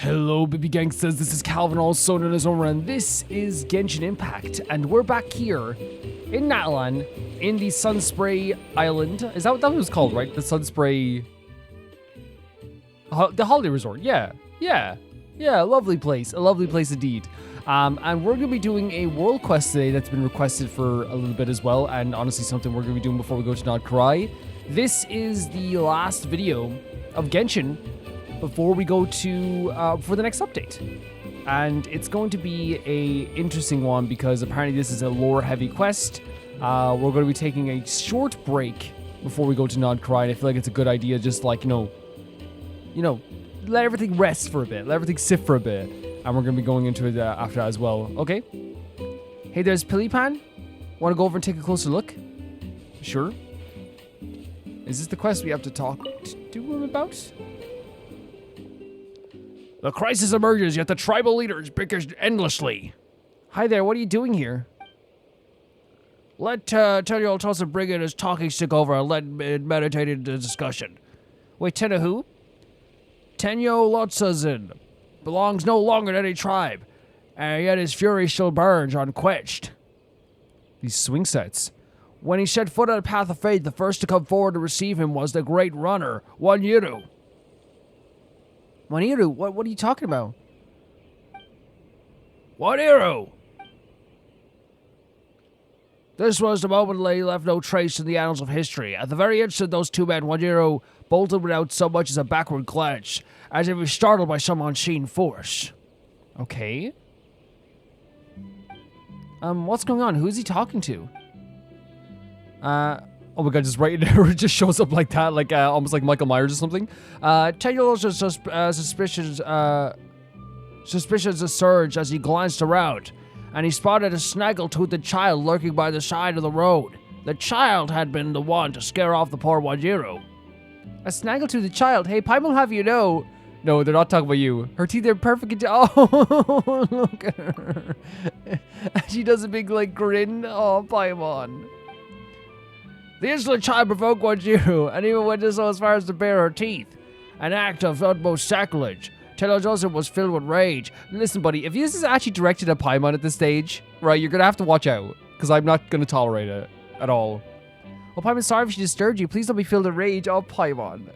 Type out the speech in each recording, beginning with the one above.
Hello, baby gangsters. This is Calvin, also known as Omar, and this is Genshin Impact. And we're back here in Natlan, in the Sunspray Island. Is that what that was called, right? The Sunspray... the holiday resort. Yeah. Lovely place. A lovely place indeed. And we're going to be doing a world quest today that's been requested for a little bit as well. And honestly, something we're going to be doing before we go to Nod Karai. This is the last video of Genshin before we go to for the next update, and it's going to be a interesting one because apparently this is a lore heavy quest. We're going to be taking a short break before we go to Nod Karai, and I feel like it's a good idea, just like you know, let everything rest for a bit, let everything sit for a bit, and we're going to be going into it after that as well. Okay. Hey, there's Pilipan. Want to go over and take a closer look? Sure. Is this the quest we have to talk to him about? The crisis emerges, yet the tribal leaders bicker endlessly. Hi there, what are you doing here? Let Tenochtitlan bring in his talking stick over and let it meditate into the discussion. Wait, Tenno who? Tenochtitlan belongs no longer to any tribe, and yet his fury still burns unquenched. These swing sets. When he set foot on the path of fate, the first to come forward to receive him was the great runner, Wanyiru. Wanyiru? What are you talking about? Wanyiru! This was the moment they left no trace in the annals of history. At the very instant those two men, Wanyiru bolted without so much as a backward glance, as if he was startled by some unseen force. Okay. What's going on? Who is he talking to? Oh my god, just right in there, it just shows up like that, like almost like Michael Myers or something. Tenuous suspicions surged as he glanced around, and he spotted a snaggle-toothed child lurking by the side of the road. The child had been the one to scare off the poor Wanyiru. A snaggle-toothed child? Hey, Paimon, have you know? No, they're not talking about you. Her teeth are perfect. Oh, look at her. She does a big, like, grin. Oh, Paimon. The insolent child provoked Wanyiru, and even went so far as to bare her teeth. An act of utmost sacrilege. Tenochtitlan was filled with rage. Listen, buddy, if this is actually directed at Paimon at this stage, right, you're gonna have to watch out, because I'm not gonna tolerate it at all. Oh, Paimon, sorry if she disturbed you. Please don't be filled with rage. Oh, Paimon.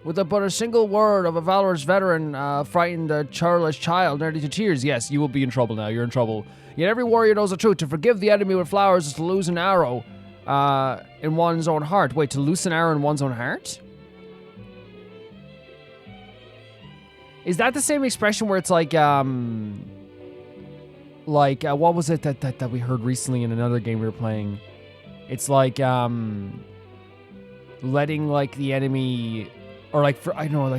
With but a single word of a valorous veteran frightened the churlish child nearly to tears. Yes, you will be in trouble now. You're in trouble. Yet every warrior knows the truth. To forgive the enemy with flowers is to lose an arrow in one's own heart. Wait, to lose an arrow in one's own heart? Is that the same expression where it's like what was it that we heard recently in another game we were playing? It's like letting like the enemy, or like for I don't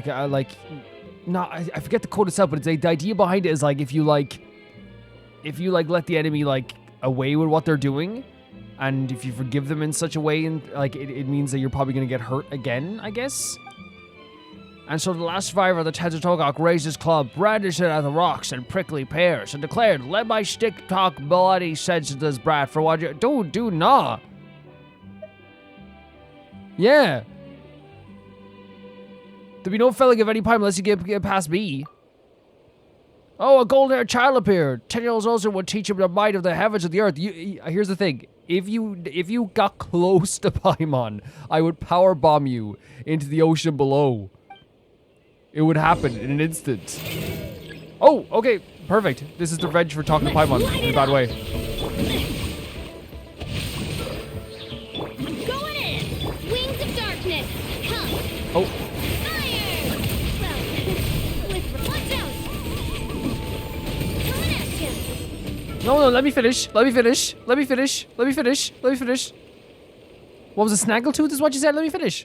know, I forget the quote itself, but it's the idea behind it is like if you let the enemy like away with what they're doing, and if you forgive them in such a way, and like it means that you're probably gonna get hurt again, I guess. And so the last survivor of the Tenochtitlan raised his club, brandished it at the rocks and prickly pears, and declared, "Let my stick talk bloody sense to this brat for what you do nah." Yeah. There'll be no felling of any pipe unless you get past me. Oh, a golden-haired child appeared. 10 years older would teach him the might of the heavens and the earth. Here's the thing. If you got close to Paimon, I would power bomb you into the ocean below. It would happen in an instant. Oh, okay. Perfect. This is the revenge for talking to Paimon in a bad way. I'm going in. Wings of darkness. Come. Oh. Fire! Well, watch out. Coming at you. No, let me finish. What was a snaggletooth is what you said? Let me finish.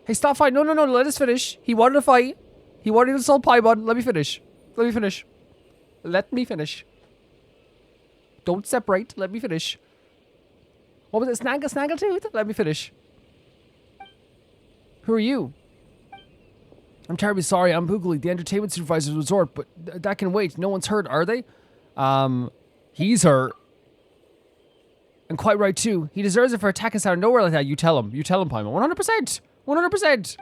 Hey, stop fighting. No, let us finish. He wanted to fight. He wanted to assault Paimon. Let me finish. Let me finish. Don't separate. Let me finish. What was it? Snaggletooth? Let me finish. Who are you? I'm terribly sorry. I'm Boogly, the entertainment supervisor of the resort, but that can wait. No one's hurt, are they? He's hurt. And quite right, too. He deserves it for attacking us out of nowhere like that. You tell him. You tell him, Paimon. 100%. 100%.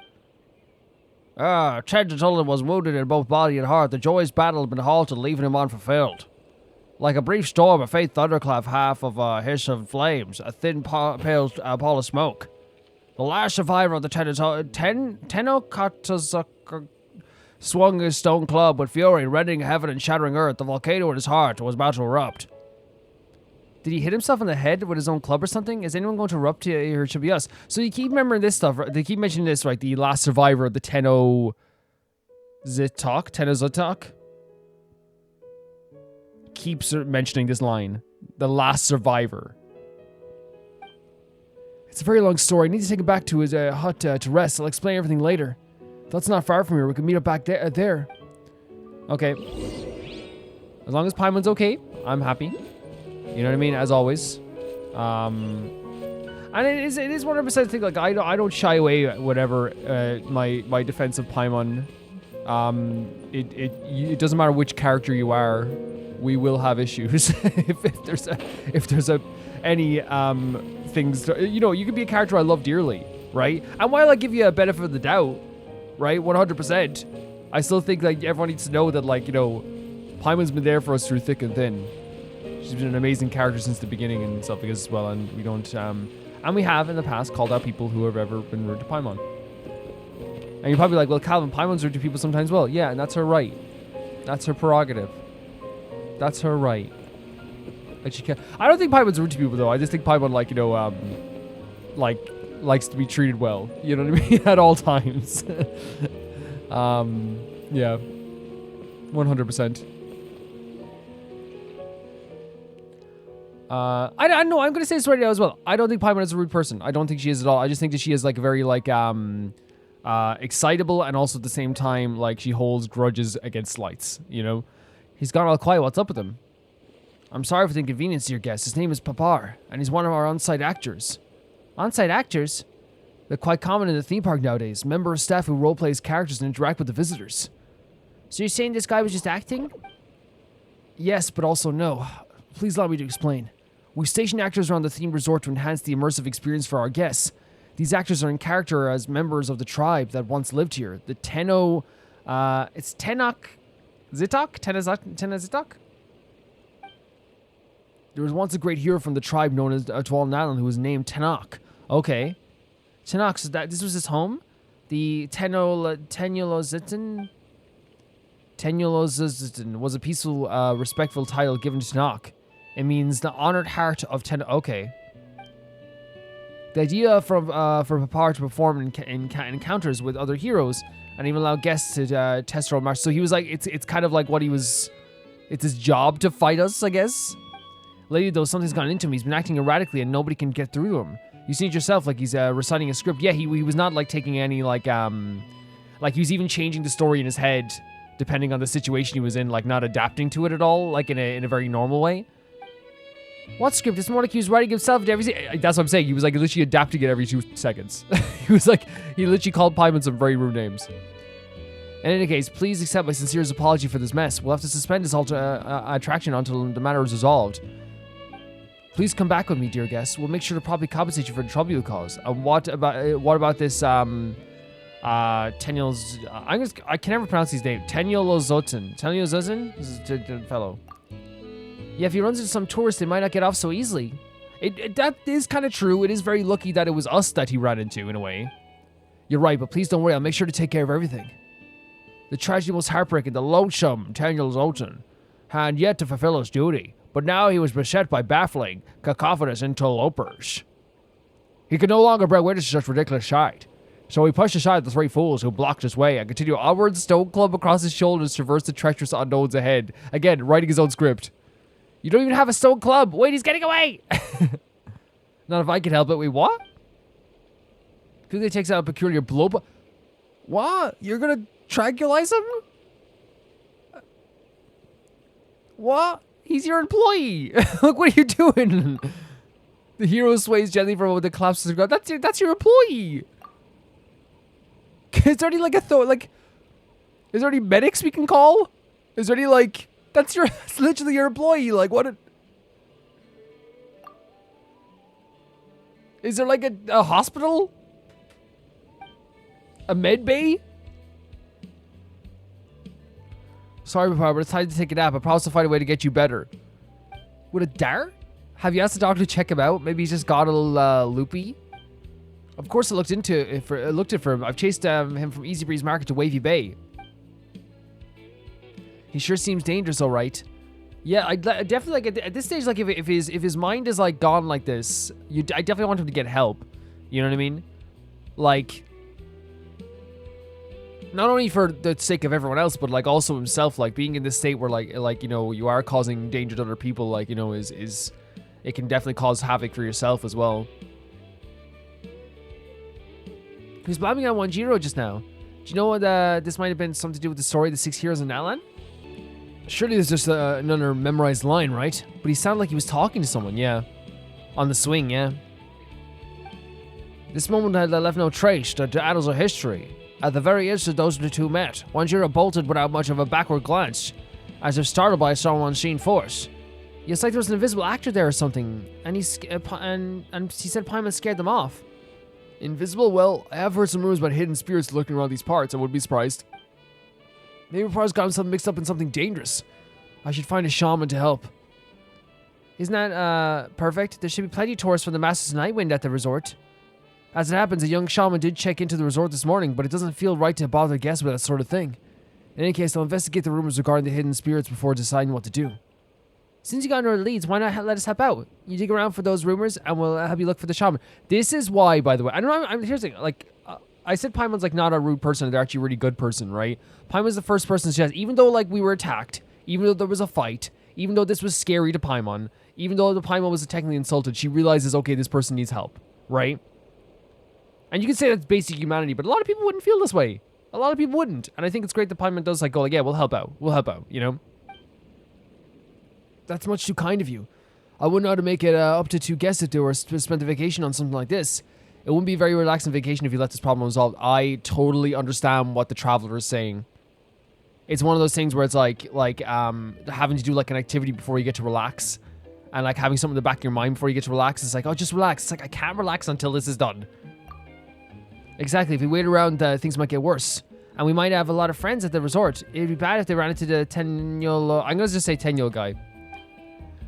Tenochtitlan was wounded in both body and heart. The joyous battle had been halted, leaving him unfulfilled. Like a brief storm, a faint thunderclap, half of a hiss of flames, a thin pale pall of smoke. The last survivor of the Tenochtitlan swung his stone club with fury, rending heaven and shattering earth. The volcano in his heart was about to erupt. Did he hit himself in the head with his own club or something? Is anyone going to erupt here? It should be us. So you keep remembering this stuff. Right? They keep mentioning this, right? The last survivor of the Tenochtitlan keeps mentioning this line. The last survivor. It's a very long story. I need to take him back to his hut to rest. I'll explain everything later. That's not far from here. We can meet up back there. Okay. As long as Paimon's okay, I'm happy. You know what I mean? As always. And it is 100% thing. Like I don't shy away whatever my defense of Paimon. It doesn't matter which character you are. We will have issues if there's any things. You could be a character I love dearly, right? And while I give you a benefit of the doubt, right, 100%, I still think like everyone needs to know that Paimon's been there for us through thick and thin. She's been an amazing character since the beginning and stuff like this as well, and we don't and we have in the past called out people who have ever been rude to Paimon. And you're probably like, well, Calvin, Paimon's rude to people sometimes. Well, yeah, and that's her right. That's her prerogative. That's her right. Like she can't. I don't think Paimon's rude to people though. I just think Paimon likes to be treated well. You know what I mean? At all times. Yeah. 100%. I know. I'm gonna say this right now as well. I don't think Paimon is a rude person. I don't think she is at all. I just think that she is like a very excitable, and also at the same time like she holds grudges against slights. You know, he's gone all quiet. What's up with him? I'm sorry for the inconvenience to your guest. His name is Papar, and he's one of our on-site actors. On-site actors? They're quite common in the theme park nowadays. Member of staff who roleplays characters and interact with the visitors. So you're saying this guy was just acting? Yes, but also no. Please allow me to explain. We station actors around the themed resort to enhance the immersive experience for our guests. These actors are in character as members of the tribe that once lived here. The it's Tenochtitlan? There was once a great hero from the tribe known as Tenochtitlan who was named Tenoch. Okay. Tenoch, so this was his home? The Tenochtitlan was a peaceful, respectful title given to Tenoch. It means the honored heart of Okay. The idea for Papar to perform in encounters with other heroes and even allow guests to test their own march. So he was like, it's kind of like it's his job to fight us, I guess. Lately, though, something's gone into him. He's been acting erratically and nobody can get through to him. You see it yourself, like he's reciting a script. Yeah, he was not like taking any he was even changing the story in his head depending on the situation he was in, like not adapting to it at all, like in a very normal way. What script? It's more like he was writing himself to every. That's what I'm saying. He was like literally adapting it every 2 seconds. he literally called Paimon some very rude names. In any case, please accept my sincerest apology for this mess. We'll have to suspend this attraction until the matter is resolved. Please come back with me, dear guests. We'll make sure to properly compensate you for the trouble you caused. And what about this Tenyel's? I can never pronounce his name. Tenochtitlan. Tenochtitlan? This is the fellow. Yeah, if he runs into some tourists, they might not get off so easily. That is kind of true. It is very lucky that it was us that he ran into, in a way. You're right, but please don't worry. I'll make sure to take care of everything. The tragedy was heartbreaking. The lonesome Tenochtitlan had yet to fulfill his duty, but now he was beset by baffling, cacophonous interlopers. He could no longer bear witness to such ridiculous shite, so he pushed aside the 3 fools who blocked his way and continued onward, stone club across his shoulders, to traverse the treacherous unknowns ahead. Again, writing his own script. You don't even have a stone club. Wait, he's getting away. Not if I can help it. Wait, what? Quickly takes out a peculiar blow. What? You're gonna tranquilize him? What? He's your employee. Look, what are you doing? The hero sways gently from the collapses of the ground. That's your employee. Is there any is there any medics we can call? Is there any that's literally your employee. Like, what? Is there like a hospital? A med bay? Sorry, Papa, but it's time to take a nap. I promise to find a way to get you better. With a dart? Have you asked the doctor to check him out? Maybe he's just got a little loopy. Of course, I looked it for him. I've chased him from Easy Breeze Market to Wavy Bay. He sure seems dangerous, all right. Yeah, I definitely like at this stage. Like, if his mind is like gone like this, I definitely want him to get help. You know what I mean? Like, not only for the sake of everyone else, but like also himself. Like being in this state where like you know you are causing danger to other people. Like, you know, is it can definitely cause havoc for yourself as well. He was blabbing on Wanjiro just now. Do you know what this might have been something to do with the story of the 6 heroes in Natlan? Surely there's just another memorized line, right? But he sounded like he was talking to someone, yeah. On the swing, yeah. This moment had left no trace to the annals of history. At the very instant those two met, Wanjiro bolted without much of a backward glance, as if startled by some unseen force. It's like there was an invisible actor there or something, and he said Paimon scared them off. Invisible? Well, I have heard some rumors about hidden spirits lurking around these parts. I wouldn't be surprised. Maybe Paimon got himself mixed up in something dangerous. I should find a shaman to help. Isn't that perfect? There should be plenty of tourists from the Masters of Nightwind at the resort. As it happens, a young shaman did check into the resort this morning, but it doesn't feel right to bother guests with that sort of thing. In any case, I'll investigate the rumors regarding the hidden spirits before deciding what to do. Since you got our leads, why not let us help out? You dig around for those rumors, and we'll help you look for the shaman. This is why, by the way, I don't know. Here's the thing. Like, I said, Paimon's like not a rude person. They're actually a really good person, right? Paimon's the first person to suggest, even though like we were attacked, even though there was a fight, even though this was scary to Paimon, even though the Paimon was technically insulted, she realizes, okay, this person needs help, right? And you can say that's basic humanity, but a lot of people wouldn't feel this way. A lot of people wouldn't, and I think it's great that Paimon does like go like, yeah, we'll help out, you know. That's much too kind of you. I wouldn't know how to make it up to two guests if they were spent a vacation on something like this. It wouldn't be a very relaxing vacation if you let this problem unsolved. I totally understand what the traveler is saying. It's one of those things where it's like having to do like an activity before you get to relax, and like having something in the back of your mind before you get to relax. It's like, oh, just relax. It's like I can't relax until this is done. Exactly. If we wait around, things might get worse. And we might have a lot of friends at the resort. It'd be bad if they ran into the Tenyol... I'm going to just say Tenyol guy.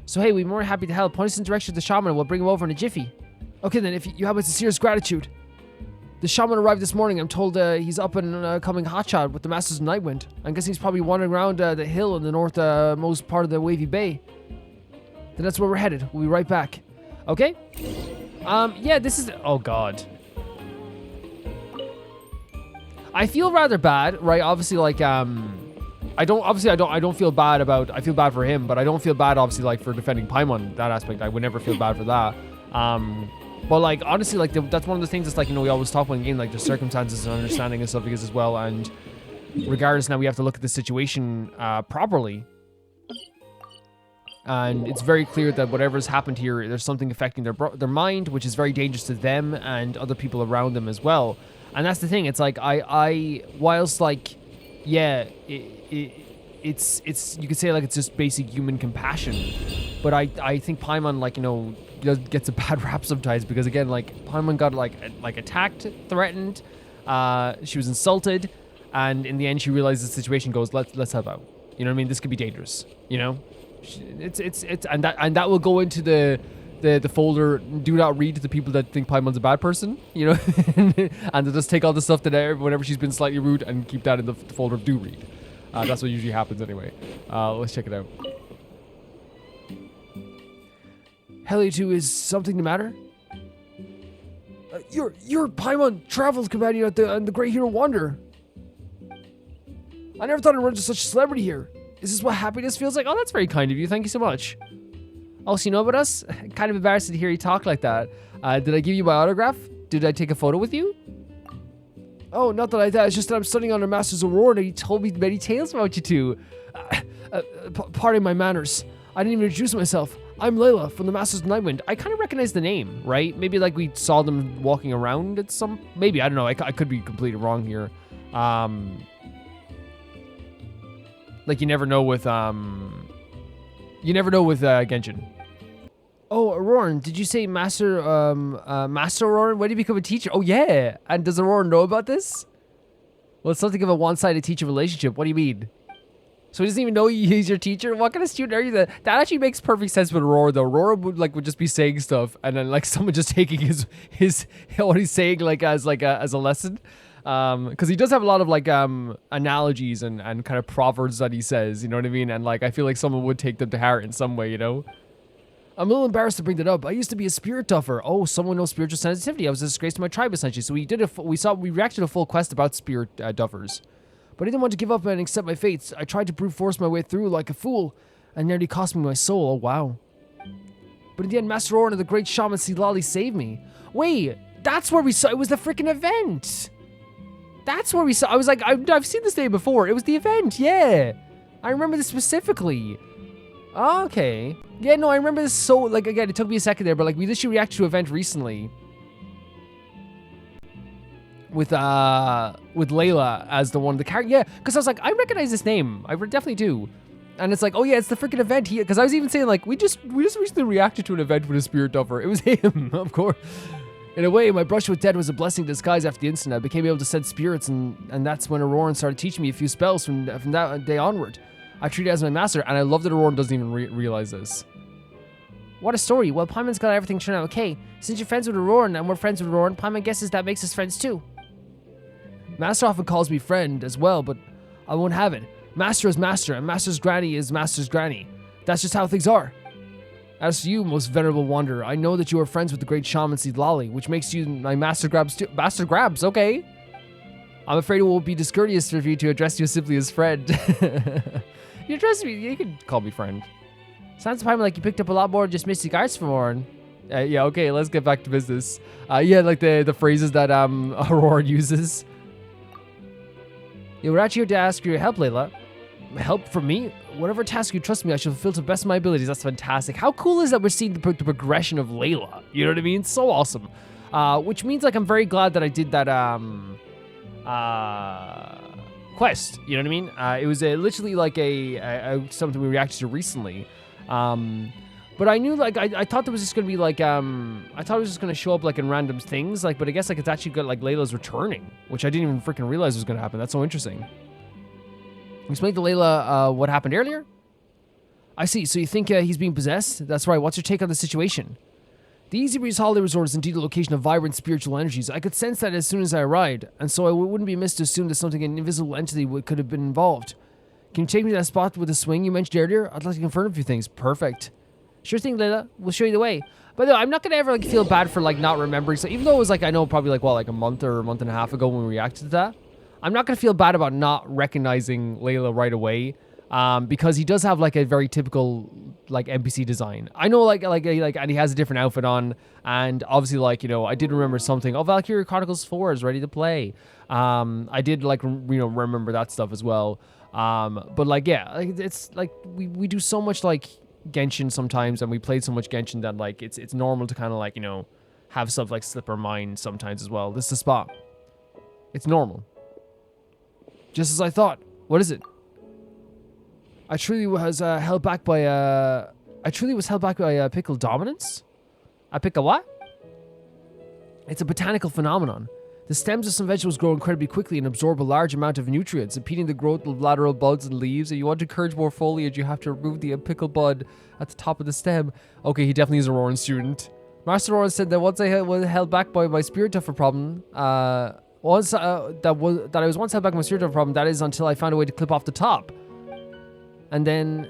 So hey, we'd be more happy to help. Point us in the direction of the shaman and we'll bring him over in a jiffy. Okay then, if you have my sincerest gratitude. The shaman arrived this morning. I'm told he's up and coming hotshot with the Masters of Nightwind. I'm guessing he's probably wandering around the hill in the northmost part of the Wavy Bay. Then that's where we're headed. We'll be right back. Okay? Yeah, this is... Oh god. I feel rather bad, right? Obviously, like, I don't feel bad about, I feel bad for him, but I don't feel bad, obviously, like, for defending Paimon, that aspect. I would never feel bad for that. But, like, honestly, like, that's one of the things that's, like, you know, we always talk about in game, like, the circumstances and understanding and stuff because as well, and regardless, now we have to look at the situation, properly. And it's very clear that whatever's happened here, there's something affecting their mind, which is very dangerous to them and other people around them as well. And that's the thing. It's like whilst like, yeah, it's you could say like it's just basic human compassion, but I think Paimon, like, you know, gets a bad rap sometimes because again, like Paimon got like attacked, threatened, she was insulted, and in the end she realizes the situation, goes, let's help out. You know what I mean? This could be dangerous. You know, it's and that will go into the folder. Do not read to the people that think Paimon's a bad person, you know, and they'll just take all the stuff that whenever she's been slightly rude and keep that in the folder of do read. That's what usually happens anyway. Let's check it out. Heli2, is something the matter? You're Paimon Travel's companion on the Great Hero Wander. I never thought I'd run into such a celebrity here. Is this what happiness feels like? Oh, that's very kind of you. Thank you so much. Also, you know about us? Kind of embarrassed to hear you talk like that. Did I give you my autograph? Did I take a photo with you? Oh, not that like that. It's just that I'm studying under Master's Award and he told me many tales about you two. Pardon my manners. I didn't even introduce myself. I'm Layla from the Masters of Nightwind. I kind of recognize the name, right? Maybe like we saw them walking around at some... Maybe, I don't know. I could be completely wrong here. Like you never know with Genshin. Oh, Auroran, did you say Master Auroran? When did you become a teacher? Oh yeah. And does Auroran know about this? Well, it's something of a one-sided teacher relationship. What do you mean? So he doesn't even know he's your teacher? What kind of student are you? That actually makes perfect sense with Aurora, though. Aurora would just be saying stuff, and then like someone just taking his what he's saying like as a lesson. Because he does have a lot of like analogies and kind of proverbs that he says, you know what I mean? And like I feel like someone would take them to heart in some way, you know? I'm a little embarrassed to bring that up. I used to be a spirit duffer. Oh, someone knows spiritual sensitivity. I was a disgrace to my tribe essentially. So we reacted to a full quest about spirit duffers. But I didn't want to give up and accept my fates. I tried to brute force my way through like a fool, and nearly cost me my soul. Oh wow. But in the end, Master Orin and the great shaman Silali saved me. Wait, that's where we saw it was the freaking event. That's where we saw. I was like, I've seen this day before. It was the event, yeah. I remember this specifically. Okay. Yeah, no, I remember this so, like, again, it took me a second there, but, like, we literally reacted to an event recently. With Layla as the one, the character. Yeah, because I was like, I recognize this name. I definitely do. And it's like, oh yeah, it's the freaking event. Because I was even saying, like, we just recently reacted to an event with a spirit duffer. It was him, of course. In a way, my brush with dead was a blessing in disguise after the incident. I became able to sense spirits, and that's when Auroran started teaching me a few spells from that day onward. I treat it as my master, and I love that Auroran doesn't even realize this. What a story. Well, Paimon's got everything turned out okay. Since you're friends with Auroran, and we're friends with Auroran, Paimon guesses that makes us friends too. Master often calls me friend as well, but I won't have it. Master is master, and master's granny is master's granny. That's just how things are. As for you, most venerable wanderer, I know that you are friends with the great shaman Seedlali, which makes you my master grabs too. Master grabs, okay. I'm afraid it will be discourteous for you to address you simply as friend. You address me, you can call me friend. Sounds to Paimon like you picked up a lot more than just mystic arts from Auroran. Yeah, okay, let's get back to business. Yeah, like the phrases that Auroran uses. Yeah, we're actually here to ask your help, Layla. Help from me? Whatever task you trust me, I shall fulfill to the best of my abilities. That's fantastic. How cool is that we're seeing the progression of Layla? You know what I mean? So awesome. Which means, like, I'm very glad that I did that, quest. You know what I mean? It was literally like a something we reacted to recently. But I knew, like, I thought there was just gonna be, like, I thought it was just gonna show up, like, in random things, like, but I guess, like, it's actually got, like, Layla's returning, which I didn't even freaking realize was gonna happen. That's so interesting. Explain to Layla, what happened earlier? I see, so you think, he's being possessed? That's right, what's your take on the situation? The Easy Breeze Holiday Resort is indeed a location of vibrant spiritual energies. I could sense that as soon as I arrived, and so I wouldn't be amiss to assume that something, an invisible entity could have been involved. Can you take me to that spot with the swing you mentioned earlier? I'd like to confirm a few things. Perfect. Sure thing, Layla. We'll show you the way. But no, I'm not gonna ever like feel bad for like not remembering. So even though it was like I know probably like what like a month or a month and a half ago when we reacted to that, I'm not gonna feel bad about not recognizing Layla right away, because he does have like a very typical like NPC design. I know like and he has a different outfit on, and obviously like you know I did remember something. Oh, Valkyria Chronicles 4 is ready to play. I did like remember that stuff as well. But like yeah, like it's like we do so much like Genshin sometimes, and we played so much Genshin that like it's normal to kind of like you know have stuff like slip our mind sometimes as well. This is the spot. It's normal. Just as I thought. What is it? I truly was held back by pickle dominance. A pickle what? It's a botanical phenomenon. The stems of some vegetables grow incredibly quickly and absorb a large amount of nutrients, impeding the growth of lateral buds and leaves. If you want to encourage more foliage, you have to remove the pickle bud at the top of the stem. Okay, he definitely is a Roran student. Master Roran said that once I was held back by my spirit duffer problem, that I was once held back by my spirit duffer problem, that is until I found a way to clip off the top. And then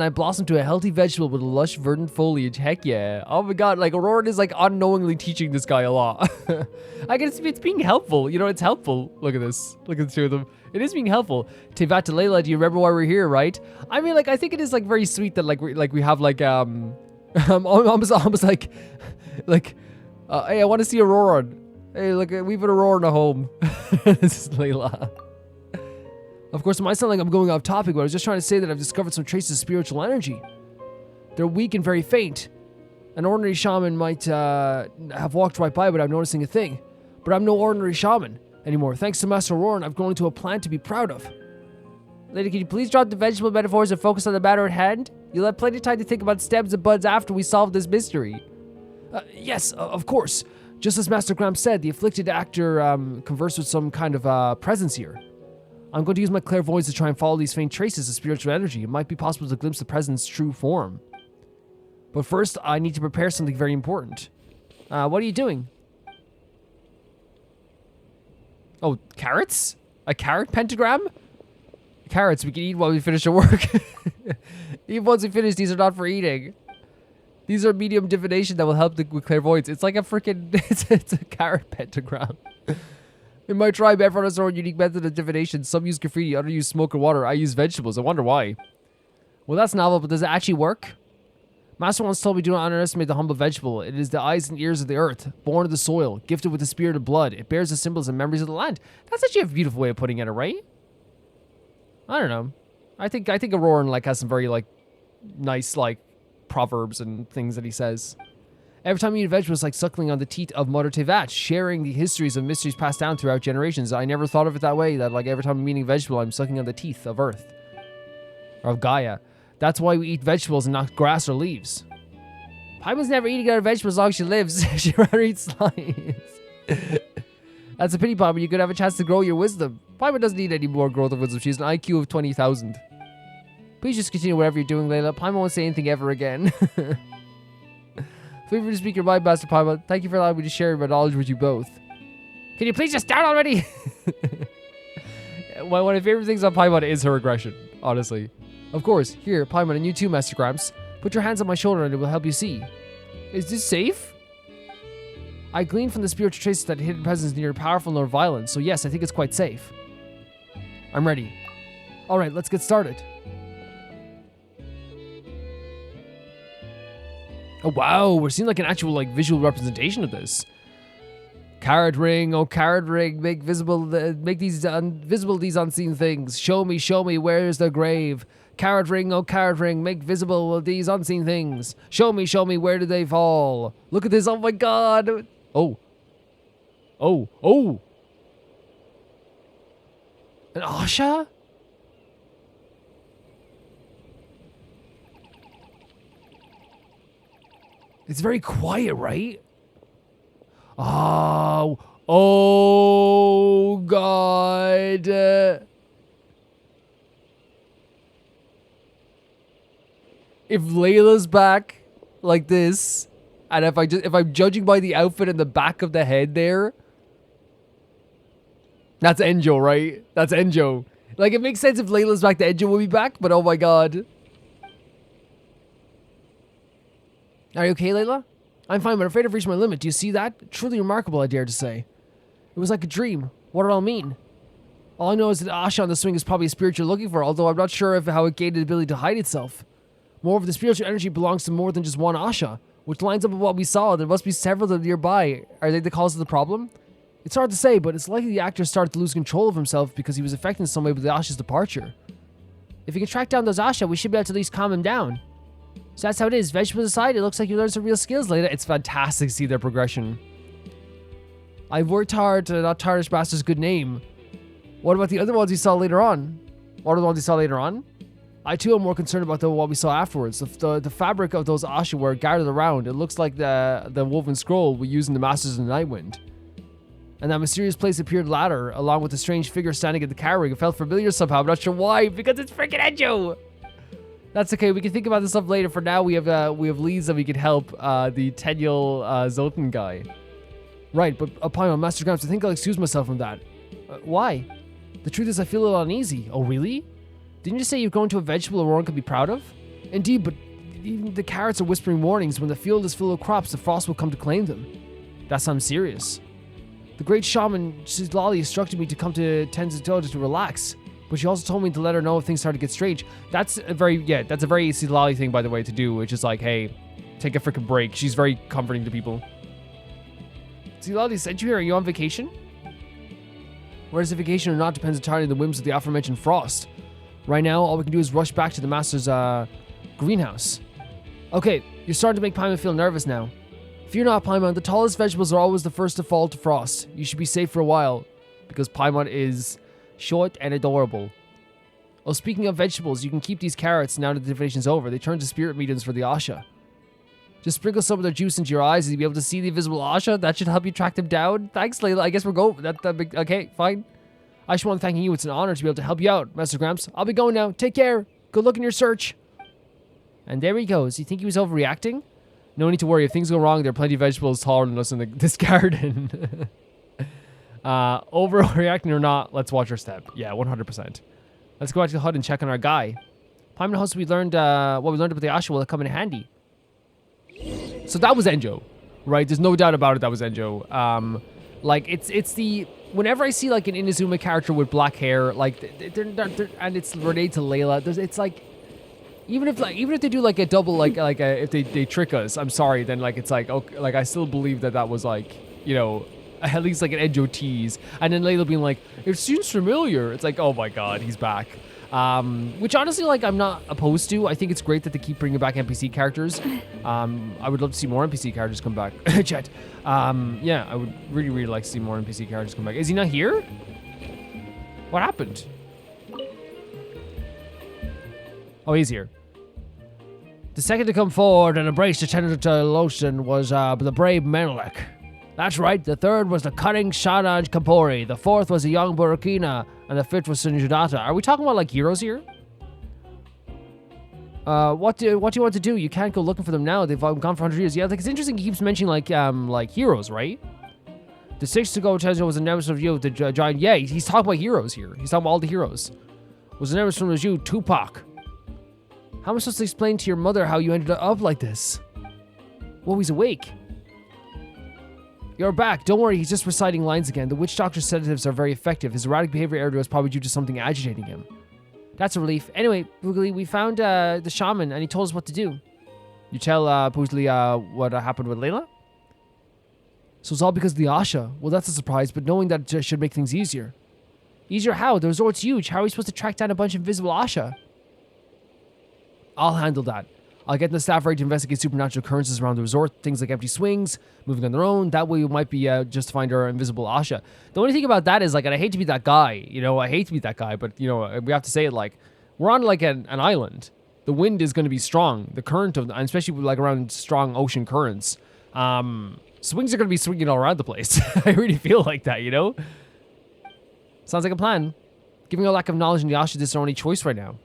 I blossomed to a healthy vegetable with lush, verdant foliage. Heck yeah. Oh my god, like, Auroran is, like, unknowingly teaching this guy a lot. I guess it's being helpful. You know, it's helpful. Look at this. Look at the two of them. It is being helpful. Tevat to Layla, do you remember why we're here, right? I mean, like, I think it is, like, very sweet that, like, we have, like, almost like, hey, I want to see Auroran. Hey, look, we've got Auroran at home. This is Layla. Of course, it might sound like I'm going off topic, but I was just trying to say that I've discovered some traces of spiritual energy. They're weak and very faint. An ordinary shaman might have walked right by without noticing a thing. But I'm no ordinary shaman anymore. Thanks to Master Auroran, I've grown into a plant to be proud of. Lady, can you please drop the vegetable metaphors and focus on the matter at hand? You'll have plenty of time to think about stems and buds after we solve this mystery. Yes, of course. Just as Master Graham said, the afflicted actor conversed with some kind of presence here. I'm going to use my clairvoyance to try and follow these faint traces of spiritual energy. It might be possible to glimpse the present's true form. But first, I need to prepare something very important. What are you doing? Oh, carrots? A carrot pentagram? Carrots we can eat while we finish our work. Even once we finish, these are not for eating. These are medium divination that will help with clairvoyance. It's like a freaking... it's a carrot pentagram. In my tribe, everyone has their own unique method of divination. Some use graffiti, others use smoke or water. I use vegetables. I wonder why. Well, that's novel, but does it actually work? Master once told me, do not underestimate the humble vegetable. It is the eyes and ears of the earth, born of the soil, gifted with the spirit of blood. It bears the symbols and memories of the land. That's actually a beautiful way of putting it, right? I don't know. I think Auroran like has some very like nice like proverbs and things that he says. Every time you eat a vegetable, it's like suckling on the teat of Mother Tevat, sharing the histories of mysteries passed down throughout generations. I never thought of it that way, that like every time I'm eating a vegetable, I'm sucking on the teeth of Earth. Or of Gaia. That's why we eat vegetables and not grass or leaves. Paimon's never eating other vegetables as long as she lives. She rather eats slimes. That's a pity, Paimon. You could have a chance to grow your wisdom. Paimon doesn't need any more growth of wisdom. She has an IQ of 20,000. Please just continue whatever you're doing, Layla. Paimon won't say anything ever again. Feel free to speak your mind, Master Paimon. Thank you for allowing me to share my knowledge with you both. Can you please just start already? One of my favorite things on Paimon is her aggression, honestly. Of course, here, Paimon, and you too, Master Gramps. Put your hands on my shoulder and it will help you see. Is this safe? I gleaned from the spiritual traces that hidden presence is neither powerful nor violent, so yes, I think it's quite safe. I'm ready. Alright, let's get started. Oh wow, we're seeing like an actual like visual representation of this. Carrot ring, oh carrot ring, make visible, make these visible these unseen things. Show me, where's the grave? Carrot ring, oh carrot ring, make visible these unseen things. Show me, where did they fall? Look at this, oh my god. Oh. An Asha? It's very quiet, right? Oh god. If Layla's back like this, and if I'm judging by the outfit and the back of the head there, that's Enjo, right? That's Enjo. Like, it makes sense if Layla's back, the Enjo will be back, but oh my god. Are you okay, Layla? I'm fine, but I'm afraid I've reached my limit. Do you see that? Truly remarkable, I dare to say. It was like a dream. What did it all mean? All I know is that Asha on the swing is probably a spirit you're looking for, although I'm not sure how it gained the ability to hide itself. Moreover, the spiritual energy belongs to more than just one Asha, which lines up with what we saw. There must be several of them nearby. Are they the cause of the problem? It's hard to say, but it's likely the actor started to lose control of himself because he was affected in some way by the Asha's departure. If we can track down those Asha, we should be able to at least calm him down. So that's how it is. Vegetables aside, it looks like you learned some real skills, Layla. It's fantastic to see their progression. I've worked hard to not tarnish Master's good name. What about the other ones you saw later on? What are the ones you saw later on? I too am more concerned about what we saw afterwards. The fabric of those Asha were gathered around. It looks like the woven scroll we used in the Masters of the Nightwind. And that mysterious place appeared later, along with the strange figure standing at the car ring. It felt familiar somehow. I'm not sure why, because it's freaking Enjo! That's okay, we can think about this stuff later. For now, we have leads that we can help the Tenyel Zotan guy. Right, but upon Master Gramps, I think I'll excuse myself from that. Why? The truth is I feel a little uneasy. Oh, really? Didn't you say you're going to a vegetable Auroran could be proud of? Indeed, but even the carrots are whispering warnings. When the field is full of crops, the frost will come to claim them. That sounds serious. The great shaman, Shislali, instructed me to come to Tenochtitlan to relax. But she also told me to let her know if things start to get strange. That's a very Shislali thing, by the way, to do, which is like, hey, take a freaking break. She's very comforting to people. Shislali sent you here. Are you on vacation? Whether it's a vacation or not depends entirely on the whims of the aforementioned frost. Right now, all we can do is rush back to the Master's greenhouse. Okay, you're starting to make Paimon feel nervous now. Fear not, Paimon. The tallest vegetables are always the first to fall to frost. You should be safe for a while, because Paimon is short and adorable. Oh, speaking of vegetables, you can keep these carrots now that the divination's over. They turn to spirit mediums for the Asha. Just sprinkle some of their juice into your eyes and you'll be able to see the invisible Asha. That should help you track them down. Thanks, Layla. I guess we're going. Okay, fine. I just want to thank you. It's an honor to be able to help you out, Master Gramps. I'll be going now. Take care. Good luck in your search. And there he goes. You think he was overreacting? No need to worry. If things go wrong, there are plenty of vegetables taller than us in this garden. Overreacting or not, let's watch our step. Yeah, 100%. Let's go back to the hut and check on our guy. Paimon House, we learned what we learned about the Asha will come in handy. So that was Enjo, right? There's no doubt about it. That was Enjo. Like it's the whenever I see like an Inazuma character with black hair, like they're and it's related to Layla. It's like even if they do like a double if they trick us, I'm sorry. Then like it's like okay, like I still believe that was like at least like an Enjo tease, and then Layla being like it seems familiar. It's like oh my god, he's back. Which honestly, like, I'm not opposed to. I think it's great that they keep bringing back NPC characters. I would love to see more NPC characters come back. Chat. Yeah, I would really, really like to see more NPC characters come back. Is he not here? What happened? Oh, he's here. The second to come forward and embrace the Tenochtitlan was the brave Menelik. That's right, the third was the cunning Shanaj Kapori, the fourth was the young Burkina, and the fifth was Sunjudata. Are we talking about like heroes here? What do you want to do? You can't go looking for them now. They've gone for 100 years. Yeah, like it's interesting. He keeps mentioning like heroes, right? The sixth to go Tejo was a nemesis of you, the giant. Yeah, he's talking about heroes here. He's talking about all the heroes. Was a nemesis from you, Tupac. How am I supposed to explain to your mother how you ended up like this? Well, he's awake. You're back. Don't worry, he's just reciting lines again. The witch doctor's sedatives are very effective. His erratic behavior earlier was probably due to something agitating him. That's a relief. Anyway, Boogly, we found the shaman, and he told us what to do. You tell Boogly what happened with Layla? So it's all because of the Asha. Well, that's a surprise, but knowing that just should make things easier. Easier how? The resort's huge. How are we supposed to track down a bunch of invisible Asha? I'll handle that. I'll get the staff ready to investigate supernatural occurrences around the resort, things like empty swings, moving on their own. That way we might be just to find our invisible Asha. The only thing about that is, like, and I hate to be that guy, I hate to be that guy, but, we have to say it, like, we're on, like, an island. The wind is going to be strong. The current and especially, like, around strong ocean currents. Swings are going to be swinging all around the place. I really feel like that, Sounds like a plan. Given our lack of knowledge in the Asha, this is our only choice right now.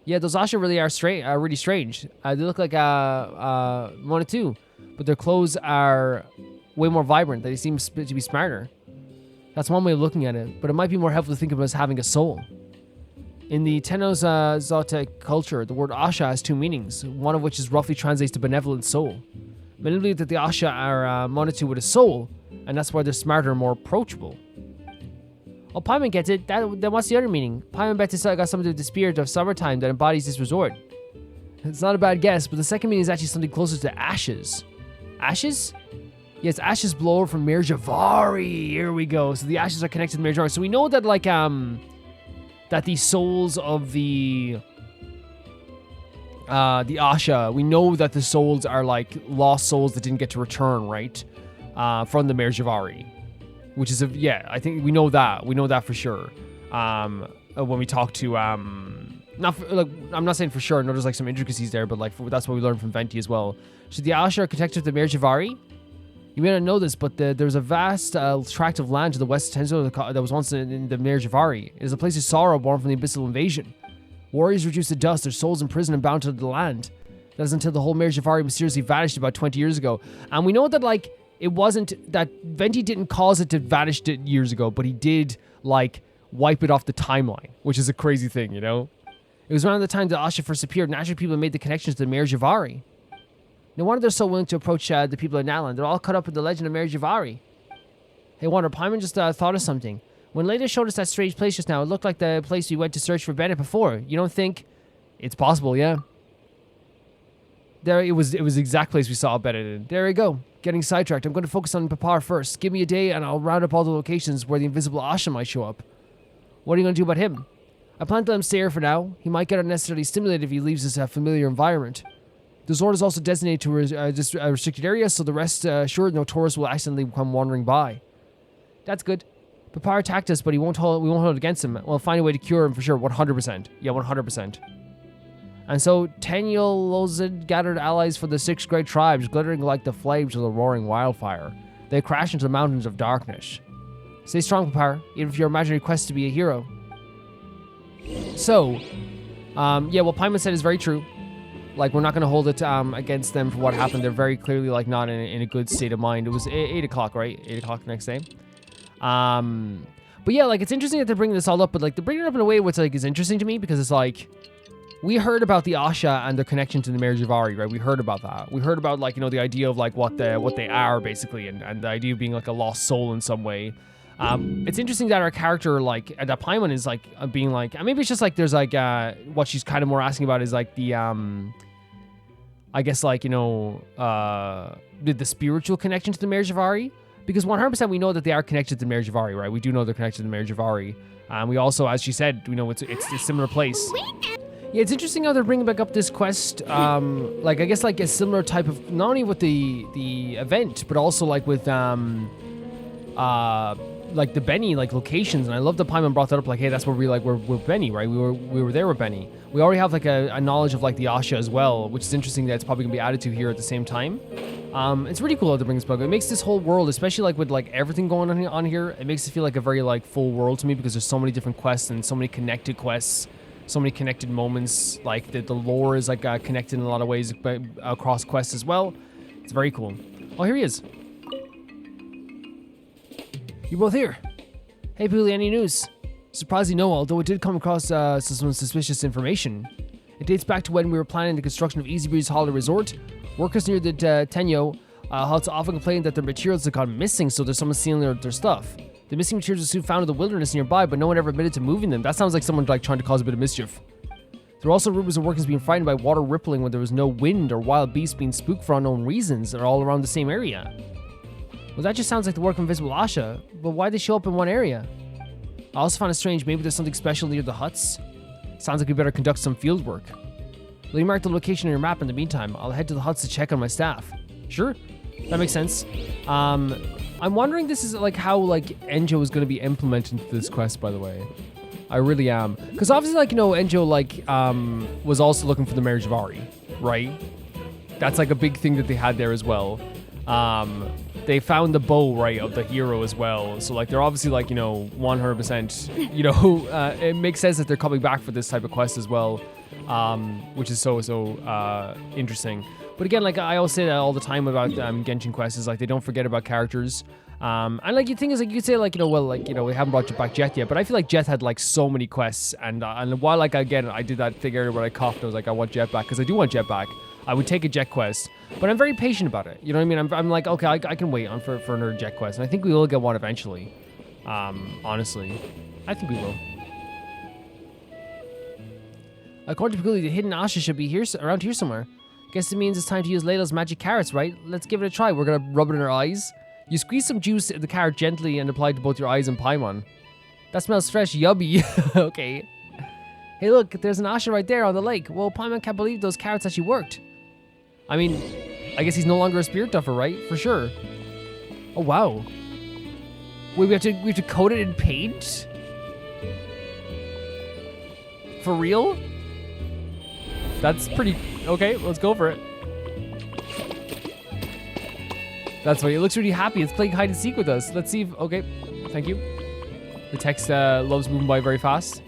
Yeah, those Asha really are really strange. They look like Mona too, but their clothes are way more vibrant. They seem to be smarter. That's one way of looking at it, but it might be more helpful to think of it as having a soul. In the Tenochtitlan culture, the word Asha has two meanings, one of which is roughly translates to benevolent soul. Many believe that the Asha are Monitu with a soul, and that's why they're smarter and more approachable. Oh, Paimon gets it. Then what's the other meaning? Paimon bet this got something to do with the spirit of summertime that embodies this resort. It's not a bad guess, but the second meaning is actually something closer to ashes. Ashes? Yes, ashes blow over from Mir Javari. Here we go. So the ashes are connected to Mir Javari. So we know that, like, that the souls of the Asha, we know that the souls are, like, lost souls that didn't get to return, right? From the Mir Javari. Which is, I think we know that. We know that for sure. When we talk to, I'm not saying for sure. I know there's like some intricacies there, but like that's what we learned from Venti as well. So the Asha are connected to the Mir Javari. You may not know this, but there's a vast tract of land to the west of Tenzo that was once in the Mir Javari. It is a place of sorrow born from the abyssal invasion. Warriors reduced to dust, their souls imprisoned and bound to the land. That is until the whole Mir Javari mysteriously vanished about 20 years ago. And we know that, like, it wasn't that Venti didn't cause it to vanish years ago, but he did, like, wipe it off the timeline, which is a crazy thing, It was around the time that Asha first appeared. Naturally, people made the connections to the Mir Javari. No wonder they're so willing to approach the people of Natlan. They're all caught up in the legend of Mir Javari. Hey, Wonder, Paimon just thought of something. When Leda showed us that strange place just now, it looked like the place we went to search for Bennett before. You don't think? It's possible, yeah. There, it was the exact place we saw Bennett in. There we go. Getting sidetracked. I'm going to focus on Papar first. Give me a day and I'll round up all the locations where the invisible Asha might show up. What are you going to do about him? I plan to let him stay here for now. He might get unnecessarily stimulated if he leaves his familiar environment. The resort is also designated to a restricted area, so the rest assured no tourists will accidentally come wandering by. That's good. Papar attacked us, but we won't hold it against him. We'll find a way to cure him for sure. 100%. Yeah, 100%. And so Tenyolozid gathered allies for the 6 great tribes, glittering like the flames of the roaring wildfire. They crashed into the mountains of darkness. Stay strong, Papar, even if your imaginary quest is to be a hero. So, yeah, what Paimon said is very true. Like, we're not going to hold it against them for what happened. They're very clearly, like, not in a good state of mind. It was 8 o'clock, right? 8 o'clock the next day. But yeah, like, it's interesting that they're bringing this all up, but, like, they're bringing it up in a way which, like, is interesting to me because it's like, we heard about the Asha and their connection to the Mare Javari, right? We heard about that. We heard about, like, you know, the idea of, like, what they are, basically, and the idea of being, like, a lost soul in some way. It's interesting that our character, like, that Paimon is, like, being, like, maybe it's just, like, there's, like, what she's kind of more asking about is, like, the, I guess, like, you know, the spiritual connection to the Mare Javari. Because 100% we know that they are connected to the Mare Javari, right? We do know they're connected to the Mare Javari. We also, as she said, we know it's a similar place. Yeah, it's interesting how they're bringing back up this quest. Like, I guess, like, a similar type of, not only with the event, but also, like, with, like the Benny, like, locations. And I love that Paimon brought that up, like, hey, that's where we're Benny, right? We were there with Benny. We already have, like, a knowledge of, like, the Asha as well, which is interesting that it's probably gonna be added to here at the same time. It's really cool how they bring this back. It makes this whole world, especially, like, with, like, everything going on here, it makes it feel like a very, like, full world to me because there's so many different quests and so many connected quests, so many connected moments. Like, the lore is, like, connected in a lot of ways across quests as well. It's very cool. Oh, here he is. You're both here. Hey, Pooley, any news? Surprisingly, no, although it did come across some suspicious information. It dates back to when we were planning the construction of Easy Breeze Holiday Resort. Workers near the Tenyo huts often complain that their materials have gone missing, so there's someone stealing their stuff. The missing materials were soon found in the wilderness nearby, but no one ever admitted to moving them. That sounds like someone, like, trying to cause a bit of mischief. There were also rumors of workers being frightened by water rippling when there was no wind, or wild beasts being spooked for unknown reasons that are all around the same area. Well, that just sounds like the work of Invisible Asha, but why'd they show up in one area? I also found it strange, maybe there's something special near the huts? Sounds like we better conduct some field work. Will you mark the location on your map in the meantime? I'll head to the huts to check on my staff. Sure, that makes sense. I'm wondering this is, like, how, like, Enjo is going to be implemented into this quest, by the way. I really am. Because obviously, like, you know, Enjo, like, was also looking for the Mare Javari, right? That's, like, a big thing that they had there as well. They found the bow, right, of the hero as well. So, like, they're obviously, like, you know, 100%, you know, it makes sense that they're coming back for this type of quest as well, which is so interesting. But again, like, I always say that all the time about Genshin quests is, like, they don't forget about characters. And, like, the thing is, like, you could say, like, you know, well, like, you know, we haven't brought back Jet yet, but I feel like Jet had, like, so many quests. And while, like, again, I did that thing earlier where I coughed, I was like, I want Jet back, because I do want Jet back. I would take a Jet quest, but I'm very patient about it. You know what I mean? I'm like, okay, I can wait on for another Jet quest, and I think we will get one eventually. Honestly, I think we will. According to Paguli, the hidden Asha should be here, around here somewhere. Guess it means it's time to use Layla's magic carrots, right? Let's give it a try. We're gonna rub it in our eyes. You squeeze some juice in the carrot gently and apply it to both your eyes and Paimon. That smells fresh, yummy. Okay. Hey, look, there's an Asha right there on the lake. Well, Paimon can't believe those carrots actually worked. I mean, I guess he's no longer a spirit duffer, right? For sure. Oh, wow. Wait, we have to coat it in paint? For real? That's pretty... Okay, let's go for it. That's why it looks really happy. It's playing hide and seek with us. Let's see if... Okay, thank you. The text loves moving by very fast.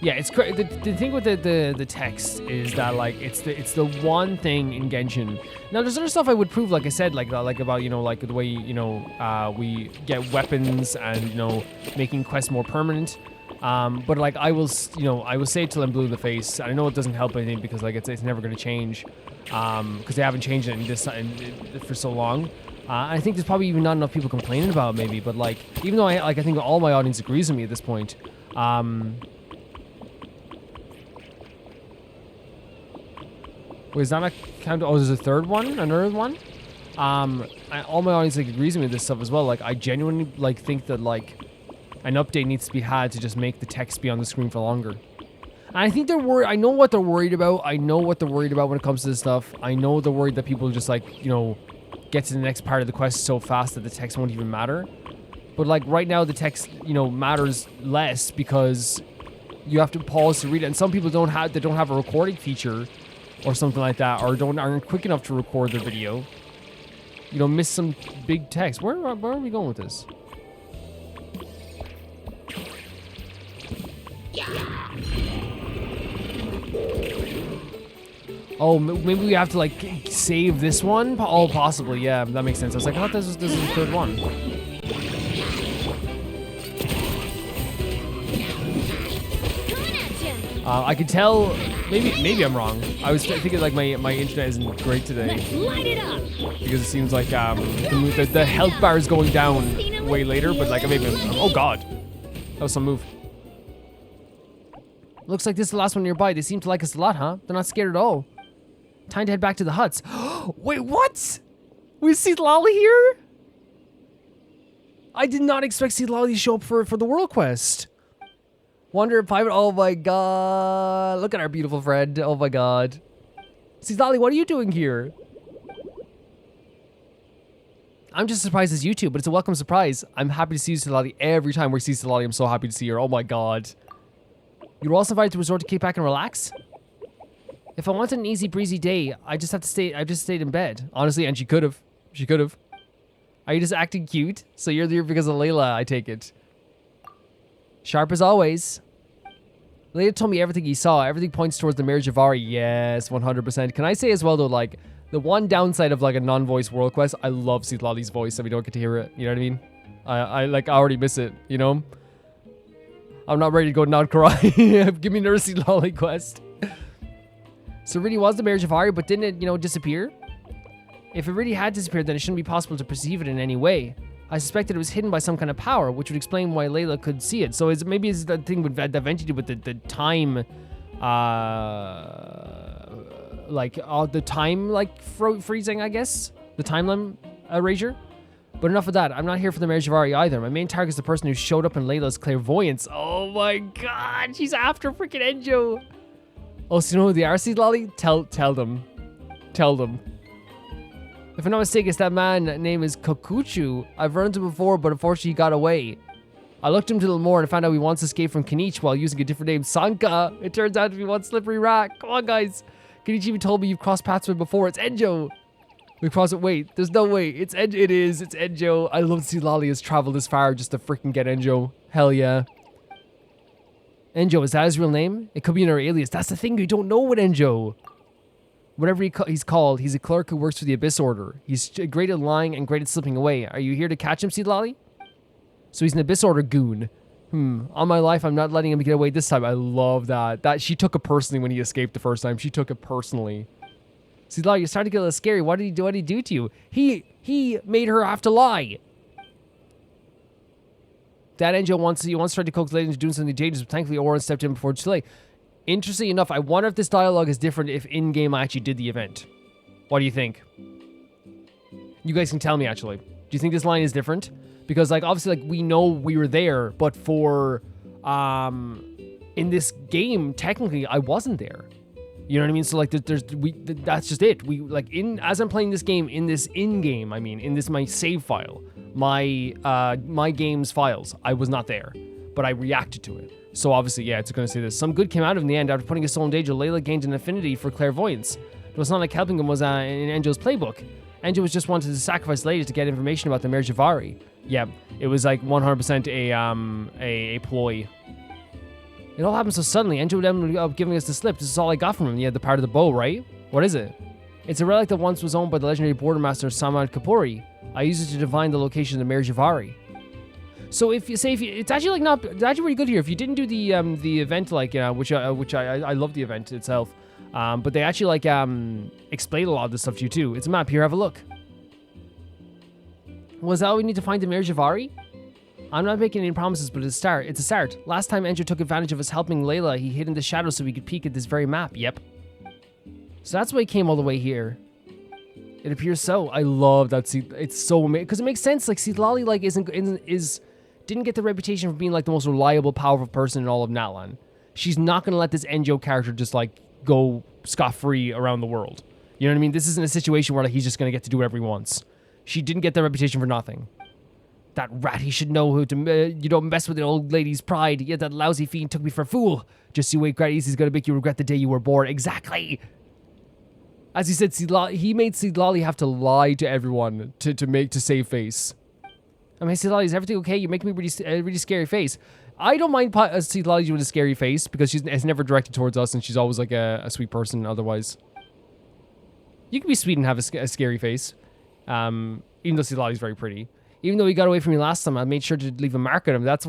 Yeah, it's the thing with the text is that, like, it's the one thing in Genshin. Now there's other stuff I would prove, like I said, like about, you know, like the way, you know, we get weapons and, you know, making quests more permanent. But, like, I will say it till I'm blue in the face. I know it doesn't help anything because, like, it's never going to change, because they haven't changed it for so long. I think there's probably even not enough people complaining about it, maybe. But, like, even though I think all my audience agrees with me at this point. Wait, is that not count? Oh, there's a third one? Another one? All my audience, like, agrees with me with this stuff as well. Like, I genuinely, like, think that, like, an update needs to be had to just make the text be on the screen for longer. And I think they're worried. I know what they're worried about. I know what they're worried about when it comes to this stuff. I know they're worried that people just, like, you know, get to the next part of the quest so fast that the text won't even matter. But, like, right now the text, you know, matters less because you have to pause to read it. And some people don't have a recording feature or something like that, or aren't quick enough to record their video. you know, miss some big text. Where are we going with this? Oh, maybe we have to like save this one? Oh, possibly. Yeah, that makes sense. I was like, I thought this was the third one. Coming at ya. I could tell. Maybe I'm wrong. I was thinking like my internet isn't great today Let's light it up. because it seems like the health bar is going down way later. But like maybe. Oh God, that was some move. Looks like this is the last one nearby. They seem to like us a lot, huh? They're not scared at all. Time to head back to the huts. Wait, what? We see Lolly here? I did not expect to see Lolly show up for the World Quest. Wonder if Pirate. Oh my God. Look at our beautiful friend. Oh my God. See, Lolly, what are you doing here? I'm just surprised it's you two, but it's a welcome surprise. I'm happy to see you, Lolly. Every time we see Lolly, I'm so happy to see her. Oh my God. You were also invited to resort to kick back and relax? If I wanted an easy breezy day, I just stayed in bed. Honestly, and she could have. She could have. Are you just acting cute? So you're there because of Layla, I take it. Sharp as always. Layla told me everything he saw. Everything points towards the Mir Javari. Yes, 100%. Can I say as well though, like, the one downside of like a non-voice world quest, I love Lolly's voice and we don't get to hear it. You know what I mean? I already miss it, you know? I'm not ready to go not cry. Give me another Lolly quest. So it really was the Mir Javari, but didn't it, you know, disappear? If it really had disappeared, then it shouldn't be possible to perceive it in any way. I suspected it was hidden by some kind of power, which would explain why Layla could see it. So maybe it's the thing with that Venti did with the time, the time like freezing, I guess, the timeline erasure. But enough of that. I'm not here for the Mir Javari either. My main target is the person who showed up in Layla's clairvoyance. Oh my God, she's after freaking Enjo. Oh, so you know who they are, Lolly? Tell them. Tell them. If I'm not mistaken, it's that man. Name is Kokuchu. I've run into him before, but unfortunately he got away. I looked into him a little more and found out he wants to escape from Kenichi while using a different name, Sanka. It turns out to be one slippery rat. Come on, guys. Kenichi even told me you've crossed paths with before. It's Enjo. We crossed it. Wait, there's no way. It's Enjo. It is. It's Enjo. I love to see Lolly has traveled this far just to freaking get Enjo. Hell yeah. Enjo, is that his real name? It could be another alias. That's the thing. You don't know what Enjo. Whatever he's called, he's a clerk who works for the Abyss Order. He's great at lying and great at slipping away. Are you here to catch him, Lolly? So he's an Abyss Order goon. On my life, I'm not letting him get away this time. I love that. She took it personally when he escaped the first time. She took it personally. Lolly, you're starting to get a little scary. What did he do? What did he do to you? He made her have to lie. That Enjo wants to try to coax Layla into doing something dangerous, but thankfully Oren stepped in before it's too late. Interesting enough, I wonder if this dialogue is different if in-game I actually did the event. What do you think? You guys can tell me, actually. Do you think this line is different? Because, like, obviously, like, we know we were there, but for, in this game, technically, I wasn't there. You know what I mean? So, like, that's just it. As I'm playing this game, in this in-game, my save file, my game's files, I was not there, but I reacted to it. So obviously, yeah, it's going to say this. Some good came out of it in the end. After putting his soul in danger, Layla gained an affinity for clairvoyance. It was not like helping him was in Enjo's playbook. Enjo was just wanted to sacrifice Layla to get information about the Mir Javari. Yeah, it was like 100% a ploy. It all happened so suddenly. Enjo ended up giving us the slip. This is all I got from him. Yeah, the part of the bow, right? What is it? It's a relic that once was owned by the legendary border master Samad Kapuri. I used it to divine the location of the Mir Javari. So it's actually like it's actually really good here. If you didn't do the event which I love the event itself, but they actually like explain a lot of this stuff to you too. It's a map here. Have a look. Was that all we need to find the Mir Javari? I'm not making any promises, but it's a start. Last time Enjo took advantage of us helping Layla, he hid in the shadows so we could peek at this very map. Yep. So that's why he came all the way here. It appears so. I love that. See, it's so amazing because it makes sense. Like, see, Lolly like didn't get the reputation for being like the most reliable, powerful person in all of Natlan. She's not gonna let this Enjo character just like go scot-free around the world. You know what I mean? This isn't a situation where like he's just gonna get to do whatever he wants. She didn't get the reputation for nothing. That rat, he should know who to, mess with an old lady's pride. Yet that lousy fiend took me for a fool. Just you wait, Gratis is gonna make you regret the day you were born. Exactly. As he said, he made Sidlali have to lie to everyone to save face. I mean, Sidlali, is everything okay? You're making me a really scary face. I don't mind Sidlali doing a scary face because it's never directed towards us and she's always like a sweet person otherwise. You can be sweet and have a scary face. Even though Sidlali's very pretty. Even though he got away from me last time, I made sure to leave a mark on him. That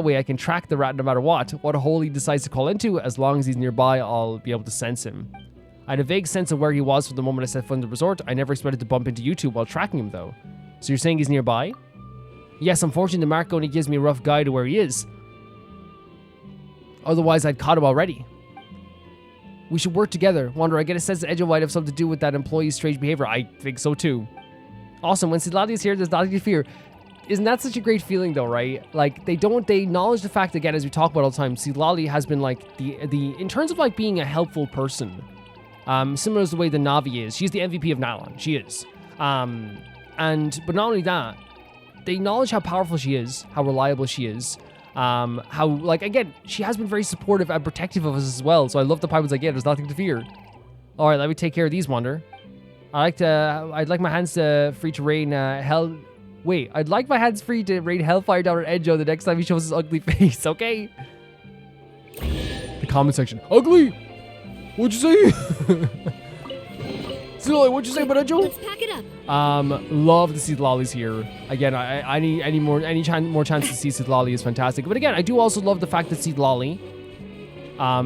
way I can track the rat no matter what hole he decides to crawl into. As long as he's nearby, I'll be able to sense him. I had a vague sense of where he was from the moment I set foot in the resort. I never expected to bump into you two while tracking him though. So you're saying he's nearby? Yes, unfortunately the mark only gives me a rough guide to where he is. Otherwise I'd caught him already. We should work together. Wonder, I get a sense that Edjo might have something to do with that employee's strange behavior. I think so too. Awesome, when Sidlali is here, there's nothing to fear. Isn't that such a great feeling though, right? Like, they acknowledge the fact, again, as we talk about all the time, Sidlali has been like, in terms of like being a helpful person, similar to the way the Navi is. She's the MVP of Nalan, she is. But not only that, they acknowledge how powerful she is, how reliable she is, how, like, again, she has been very supportive and protective of us as well, so I love the pirates like, yeah, there's nothing to fear. Alright, let me take care of these, Wander. I'd like my hands free to rain I'd like my hands free to rain hellfire down on Edjo the next time he shows his ugly face, okay? The comment section. Ugly! What'd you say? Sidlali, what'd you say about Edjo? Let's pack it up. Love to see Sidlali's here. Again, I need more chance to see Sidlali is fantastic. But again, I do also love the fact that Sidlali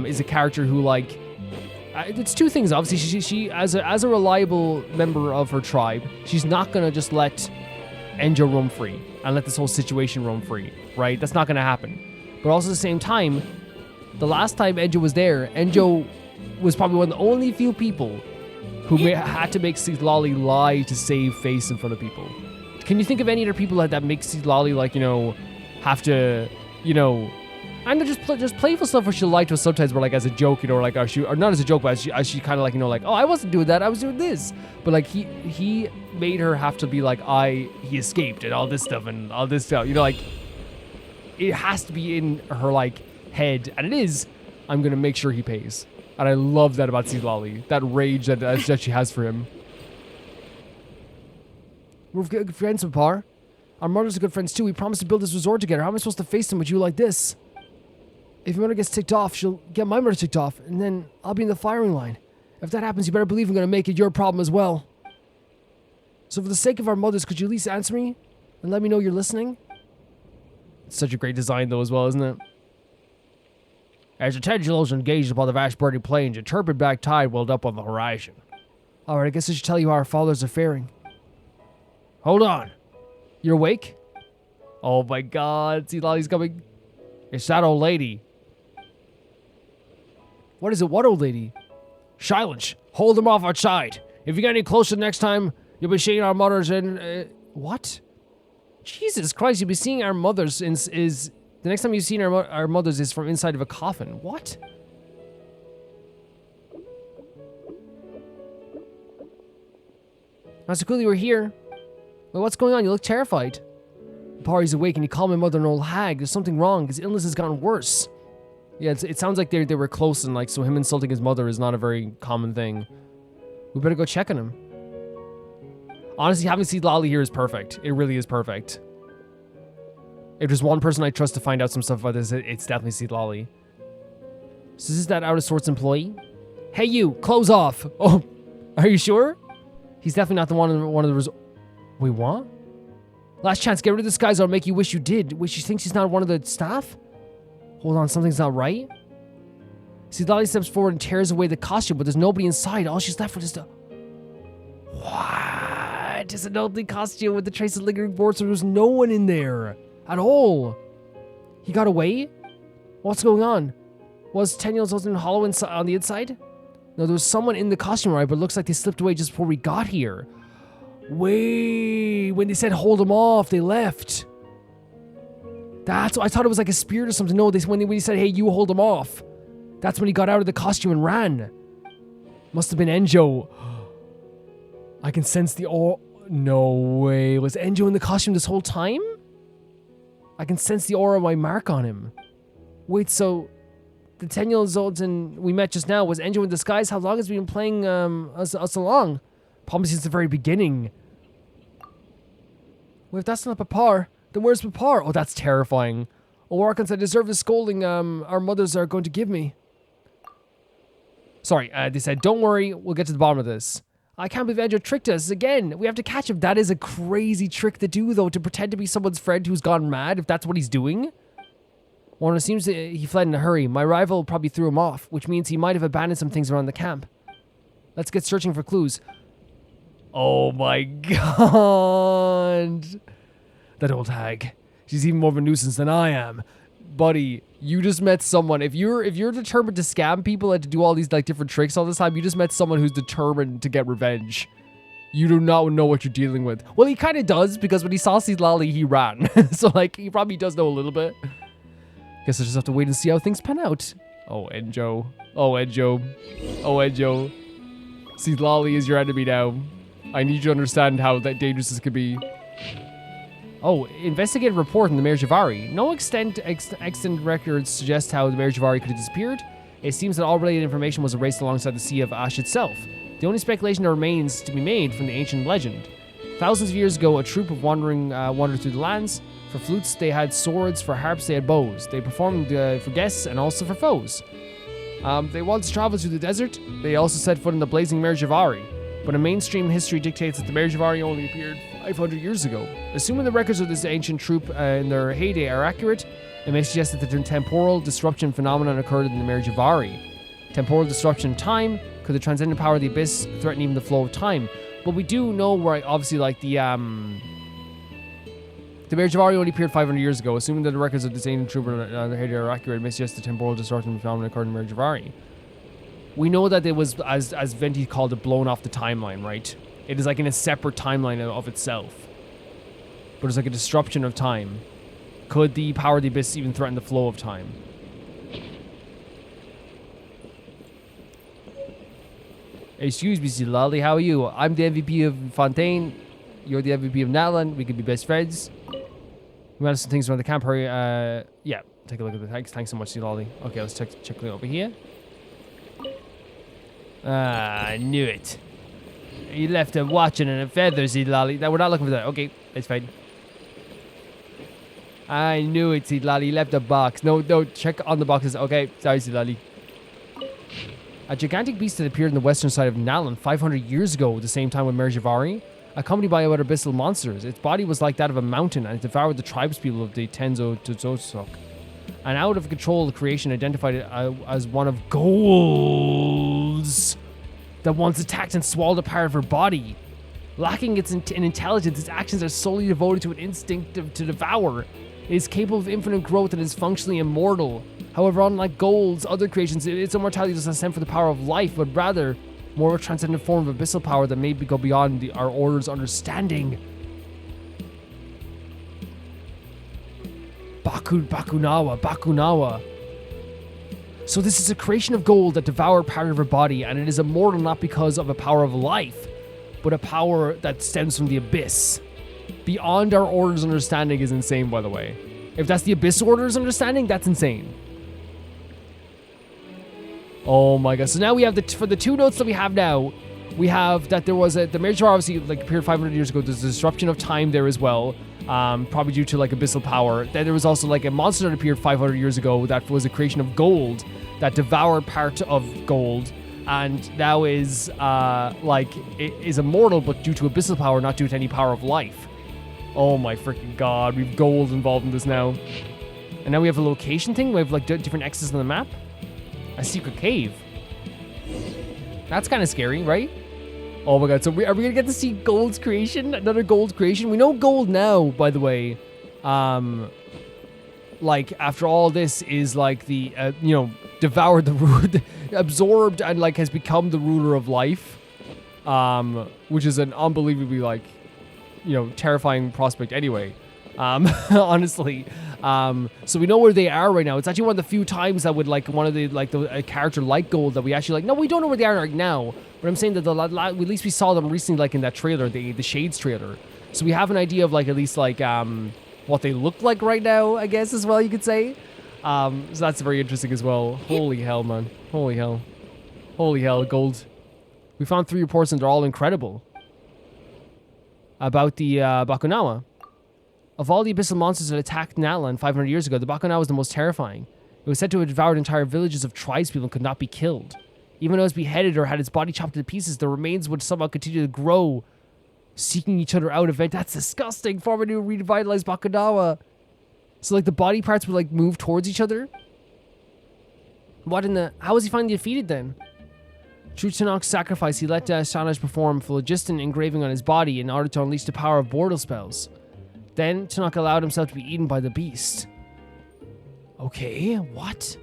is a character who, like, it's two things. Obviously, she as a reliable member of her tribe, she's not gonna just let Enjo roam free and let this whole situation roam free, right? That's not gonna happen. But also at the same time, the last time Enjo was there, Enjo was probably one of the only few people who had to make Sidlali lie to save face in front of people. Can you think of any other people that make Sidlali, like, you know, have to, you know, and just playful stuff where she'll lie to us sometimes, where, like, as a joke, you know, like, or not as a joke, but as she kind of, like, you know, like, oh, I wasn't doing that, I was doing this. But, like, he made her have to be like, he escaped and all this stuff, you know, like, it has to be in her, like, head, and it is, I'm gonna make sure he pays. And I love that about Sidlali, that rage that she has for him. We're good friends, Par. Our mothers are good friends too. We promised to build this resort together. How am I supposed to face them with you like this? If your mother gets ticked off, she'll get my mother ticked off, and then I'll be in the firing line. If that happens, you better believe I'm gonna make it your problem as well. So for the sake of our mothers, could you at least answer me and let me know you're listening? It's such a great design though as well, isn't it? As the tendrils engaged upon the vast burning plains, a turbid black tide welled up on the horizon. Alright, I guess I should tell you how our fathers are faring. Hold on. You're awake? Oh my god, see Lolly's coming. It's that old lady. What is it? What old lady? Silence. Hold them off outside. If you get any closer next time, you'll be seeing our mothers in... what? Jesus Christ, you'll be seeing our mothers is... The next time you've seen our mothers is from inside of a coffin. What? Master Cooley, we're here. Well, what's going on? You look terrified. Pari's awake and he called my mother an old hag. There's something wrong. His illness has gotten worse. Yeah, it sounds like they were close, and like, so him insulting his mother is not a very common thing. We better go check on him. Honestly, having Sidlali here is perfect. It really is perfect. If there's one person I trust to find out some stuff about this, it's definitely Sidlali. So is this that out of sorts employee? Hey you, clothes off! Oh, are you sure? He's definitely not the one of the Wait, what? Last chance, get rid of this guys or I'll make you wish you did. Wait, she thinks he's not one of the staff? Hold on, something's not right? Sidlali steps forward and tears away the costume, but there's nobody inside. All she's left with is the... What? It's an ugly costume with the trace of lingering boards, so there's no one in there. At all. He got away? What's going on? Was 10 years old and hollow on the inside? No, there was someone in the costume, right? But it looks like they slipped away just before we got here. Wait, when they said hold him off, they left. That's I thought it was like a spirit or something. No, when he said, hey, you hold him off. That's when he got out of the costume and ran. Must have been Enjo. I can sense the aura. No way. Was Enjo in the costume this whole time? I can sense the aura of my mark on him. Wait, so The 10-year-old and we met just now was Angel in disguise. How long has we been playing us along? Probably since the very beginning. Well, if that's not Papar, then where's Papar? Oh, that's terrifying. Oh, Arkans, I deserve the scolding our mothers are going to give me. Sorry, they said, don't worry, we'll get to the bottom of this. I can't believe Andrew tricked us again. We have to catch him. That is a crazy trick to do, though, to pretend to be someone's friend who's gone mad, if that's what he's doing. Well, it seems that he fled in a hurry. My rival probably threw him off, which means he might have abandoned some things around the camp. Let's get searching for clues. Oh my god. That old hag. She's even more of a nuisance than I am. Buddy, you just met someone. If you're determined to scam people and to do all these like different tricks all this time, you just met someone who's determined to get revenge. You do not know what you're dealing with. Well, he kind of does, because when he saw Lali, he ran. So like he probably does know a little bit. Guess I just have to wait and see how things pan out. Oh, Enjo. Oh, Enjo. Oh, Enjo. Lali is your enemy now. I need you to understand how that dangerous this could be. Oh, investigative report in the Mayor Javari. No extant records suggest how the Mayor Javari could have disappeared. It seems that all related information was erased alongside the Sea of Ash itself. The only speculation that remains to be made from the ancient legend. Thousands of years ago, a troop of wandered through the lands. For flutes, they had swords. For harps, they had bows. They performed for guests and also for foes. They once traveled through the desert. They also set foot in the blazing Mayor Javari. But a mainstream history dictates that the Mayor Javari only appeared 500 years ago. Assuming the records of this ancient troop in their heyday are accurate, it may suggest that the temporal disruption phenomenon occurred in the Mayor Javari. Temporal disruption of time, could the transcendent power of the abyss threaten even the flow of time? But we do know where, obviously, like the Mayor Javari only appeared 500 years ago. Assuming that the records of this ancient troop in their heyday are accurate, it may suggest the temporal disruption phenomenon occurred in the Mayor Javari. We know that it was, as Venti called it, blown off the timeline, right? It is like in a separate timeline of itself. But it's like a disruption of time. Could the power of the abyss even threaten the flow of time? Excuse me, Lali, how are you? I'm the MVP of Fontaine. You're the MVP of Natlan. We could be best friends. We have some things around the camp. Hurry, yeah, take a look at the thanks. Thanks so much, Lali. Okay, let's check it over here. Ah, I knew it. You left a watching and a feather, Lali. We're not looking for that. Okay, it's fine. I knew it, Lali. You left a box. No, check on the boxes. Okay, sorry, Lali. A gigantic beast that appeared in the western side of Nalan 500 years ago, at the same time with Mayor Javari, accompanied by other abyssal monsters. Its body was like that of a mountain, and it devoured the tribespeople of the Tenochtitlan. An out-of-control creation identified it as one of Gold's that once attacked and swallowed a part of her body. Lacking in intelligence, its actions are solely devoted to an instinct to devour. It is capable of infinite growth and is functionally immortal. However, unlike Gold's other creations, its immortality does not stem from the power of life, but rather more of a transcendent form of abyssal power that may go beyond our order's understanding. Bakunawa. So this is a creation of Gold that devoured part of her body, and it is immortal not because of a power of life, but a power that stems from the abyss. Beyond our order's understanding is insane, by the way. If that's the abyss order's understanding, that's insane. Oh my god. So now we have for the two notes that we have now, we have that there was the Mayor Javari obviously like appeared 500 years ago. There's a disruption of time there as well. Probably due to like abyssal power. Then there was also like a monster that appeared 500 years ago that was a creation of Gold that devoured part of Gold, and now is like it is immortal, but due to abyssal power, not due to any power of life. Oh my freaking god, we've Gold involved in this now. And now we have a location thing. We have like different X's on the map. A secret cave. That's kind of scary, right? Oh my god, so are we gonna get to see Gold's creation? Another Gold creation? We know Gold now, by the way. Like, after all this is like the, devoured the absorbed and like has become the ruler of life. Which is an unbelievably like, terrifying prospect anyway. Honestly. So we know where they are right now. It's actually one of the few times that would like one of the a character like Gold that we actually like. No, we don't know where they are right now. But I'm saying that at least we saw them recently, like in that trailer, the Shades trailer. So we have an idea of like at least like what they look like right now, I guess as well you could say. So that's very interesting as well. Holy hell, man. Holy hell. Holy hell, gold. We found 3 reports and they're all incredible. About the Bakunawa. Of all the abyssal monsters that attacked Natlan 500 years ago, the Bakunawa was the most terrifying. It was said to have devoured entire villages of tribespeople and could not be killed. Even though it was beheaded or had its body chopped into pieces, the remains would somehow continue to grow, seeking each other out. That's disgusting. Form a new revitalized Bakunawa. So like the body parts would like move towards each other? How was he finally defeated then? Through Tennocht's sacrifice, he let Sanaj perform phlogiston engraving on his body in order to unleash the power of Bordal spells. Then Tennocht allowed himself to be eaten by the beast. Okay, what?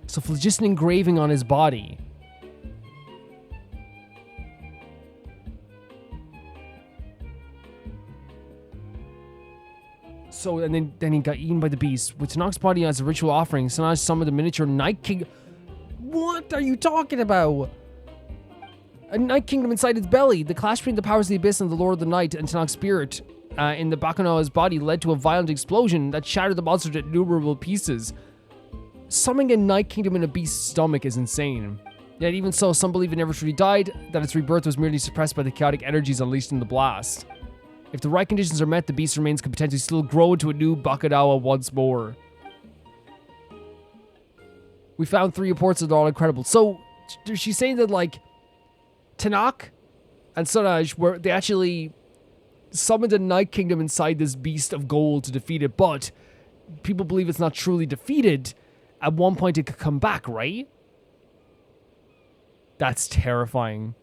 So phlogiston engraving on his body. So, and then he got eaten by the beast. With Tennocht's body as a ritual offering, Sanaj summoned the miniature Night King. What are you talking about? A Night Kingdom inside its belly. The clash between the powers of the Abyss and the Lord of the Night and Tennocht's spirit in the Bakunawa's body led to a violent explosion that shattered the monster to innumerable pieces. Summoning a Night Kingdom in a beast's stomach is insane. Yet even so, some believe it never truly died, that its rebirth was merely suppressed by the chaotic energies unleashed in the blast. If the right conditions are met, the beast's remains could potentially still grow into a new Bakunawa once more. We found 3 reports that are all incredible. So, she's saying that, like, Tennocht and Sanaj they actually summoned a Night Kingdom inside this beast of gold to defeat it, but people believe it's not truly defeated. At one point, it could come back, right? That's terrifying.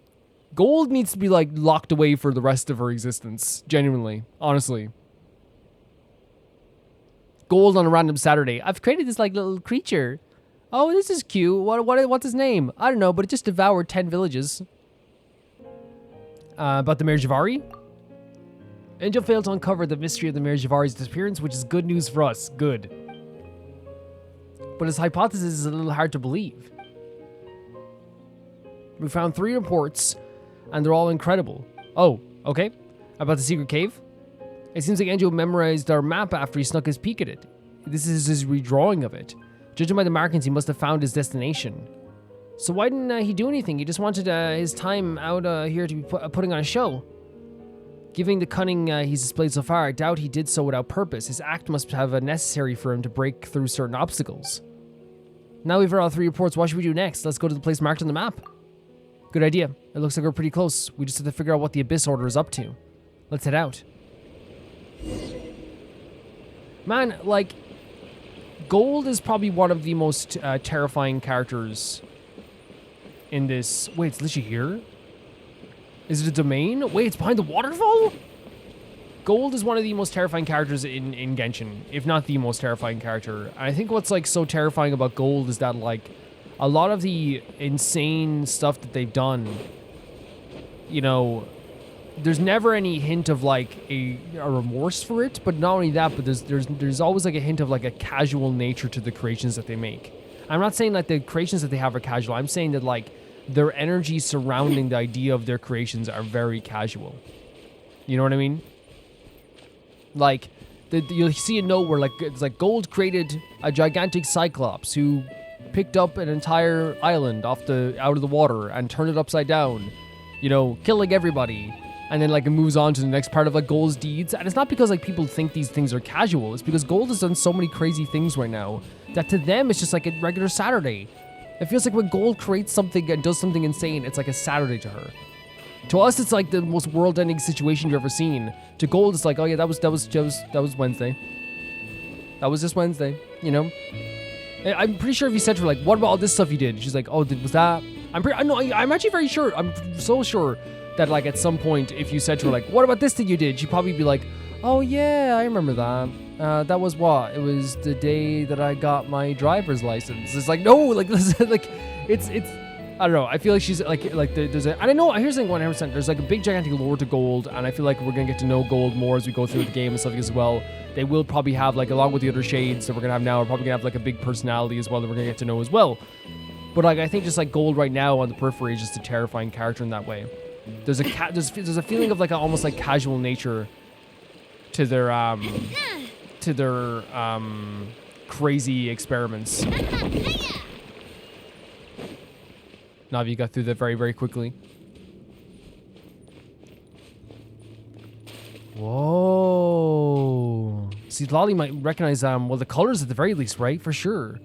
Gold needs to be, like, locked away for the rest of her existence. Genuinely. Honestly. Gold on a random Saturday. I've created this, like, little creature. Oh, this is cute. What's his name? I don't know, but it just devoured 10 villages. About the Mayor Javari? Angel failed to uncover the mystery of the Mayor Javari's disappearance, which is good news for us. Good. But his hypothesis is a little hard to believe. We found 3 reports, and they're all incredible. Oh, okay. About the secret cave? It seems like Angel memorized our map after he snuck his peek at it. This is his redrawing of it. Judging by the markings, he must have found his destination. So why didn't he do anything? He just wanted his time out here to be putting on a show. Given the cunning he's displayed so far, I doubt he did so without purpose. His act must have necessary for him to break through certain obstacles. Now we've heard all 3 reports, what should we do next? Let's go to the place marked on the map. Good idea. It looks like we're pretty close. We just have to figure out what the Abyss Order is up to. Let's head out. Man, like, Gold is probably one of the most terrifying characters in this. Wait, it's literally here? Is it a domain? Wait, it's behind the waterfall? Gold is one of the most terrifying characters in Genshin, if not the most terrifying character. And I think what's, like, so terrifying about Gold is that, like, a lot of the insane stuff that they've done, you know, there's never any hint of, like, a remorse for it, but not only that, but there's always, like, a hint of, like, a casual nature to the creations that they make. I'm not saying, like, the creations that they have are casual. I'm saying that, like, their energy surrounding the idea of their creations are very casual. You know what I mean? Like, you'll see a note where, like, it's like Gold created a gigantic Cyclops who picked up an entire island out of the water and turned it upside down, you know, killing everybody. And then, like, it moves on to the next part of, like, Gold's deeds. And it's not because, like, people think these things are casual. It's because Gold has done so many crazy things right now that to them it's just like a regular Saturday. It feels like when Gold creates something and does something insane, it's like a Saturday to her. To us, it's like the most world-ending situation you've ever seen. To Gold, it's like, oh yeah, that was Wednesday. That was just Wednesday, you know? I'm pretty sure if you said to her, like, what about all this stuff you did? She's like, oh, was that? I'm actually very sure. I'm so sure that, like, at some point, if you said to her, like, what about this thing you did? She'd probably be like, oh yeah, I remember that. That was what? It was the day that I got my driver's license. It's like, no, like, like, it's. I don't know. I feel like she's like there's a. I don't know. Here's the thing, 100%. There's like a big gigantic lore to Gold, and I feel like we're gonna get to know Gold more as we go through the game and stuff as well. They will probably have, like, along with the other shades that we're gonna have now, we're probably gonna have, like, a big personality as well that we're gonna get to know as well. But, like, I think just, like, Gold right now on the periphery is just a terrifying character in that way. There's a feeling of, like, almost like casual nature to their to their crazy experiments. Navi got through that very, very quickly. Whoa. See, Lolly might recognize, well, the colors at the very least, right? For sure.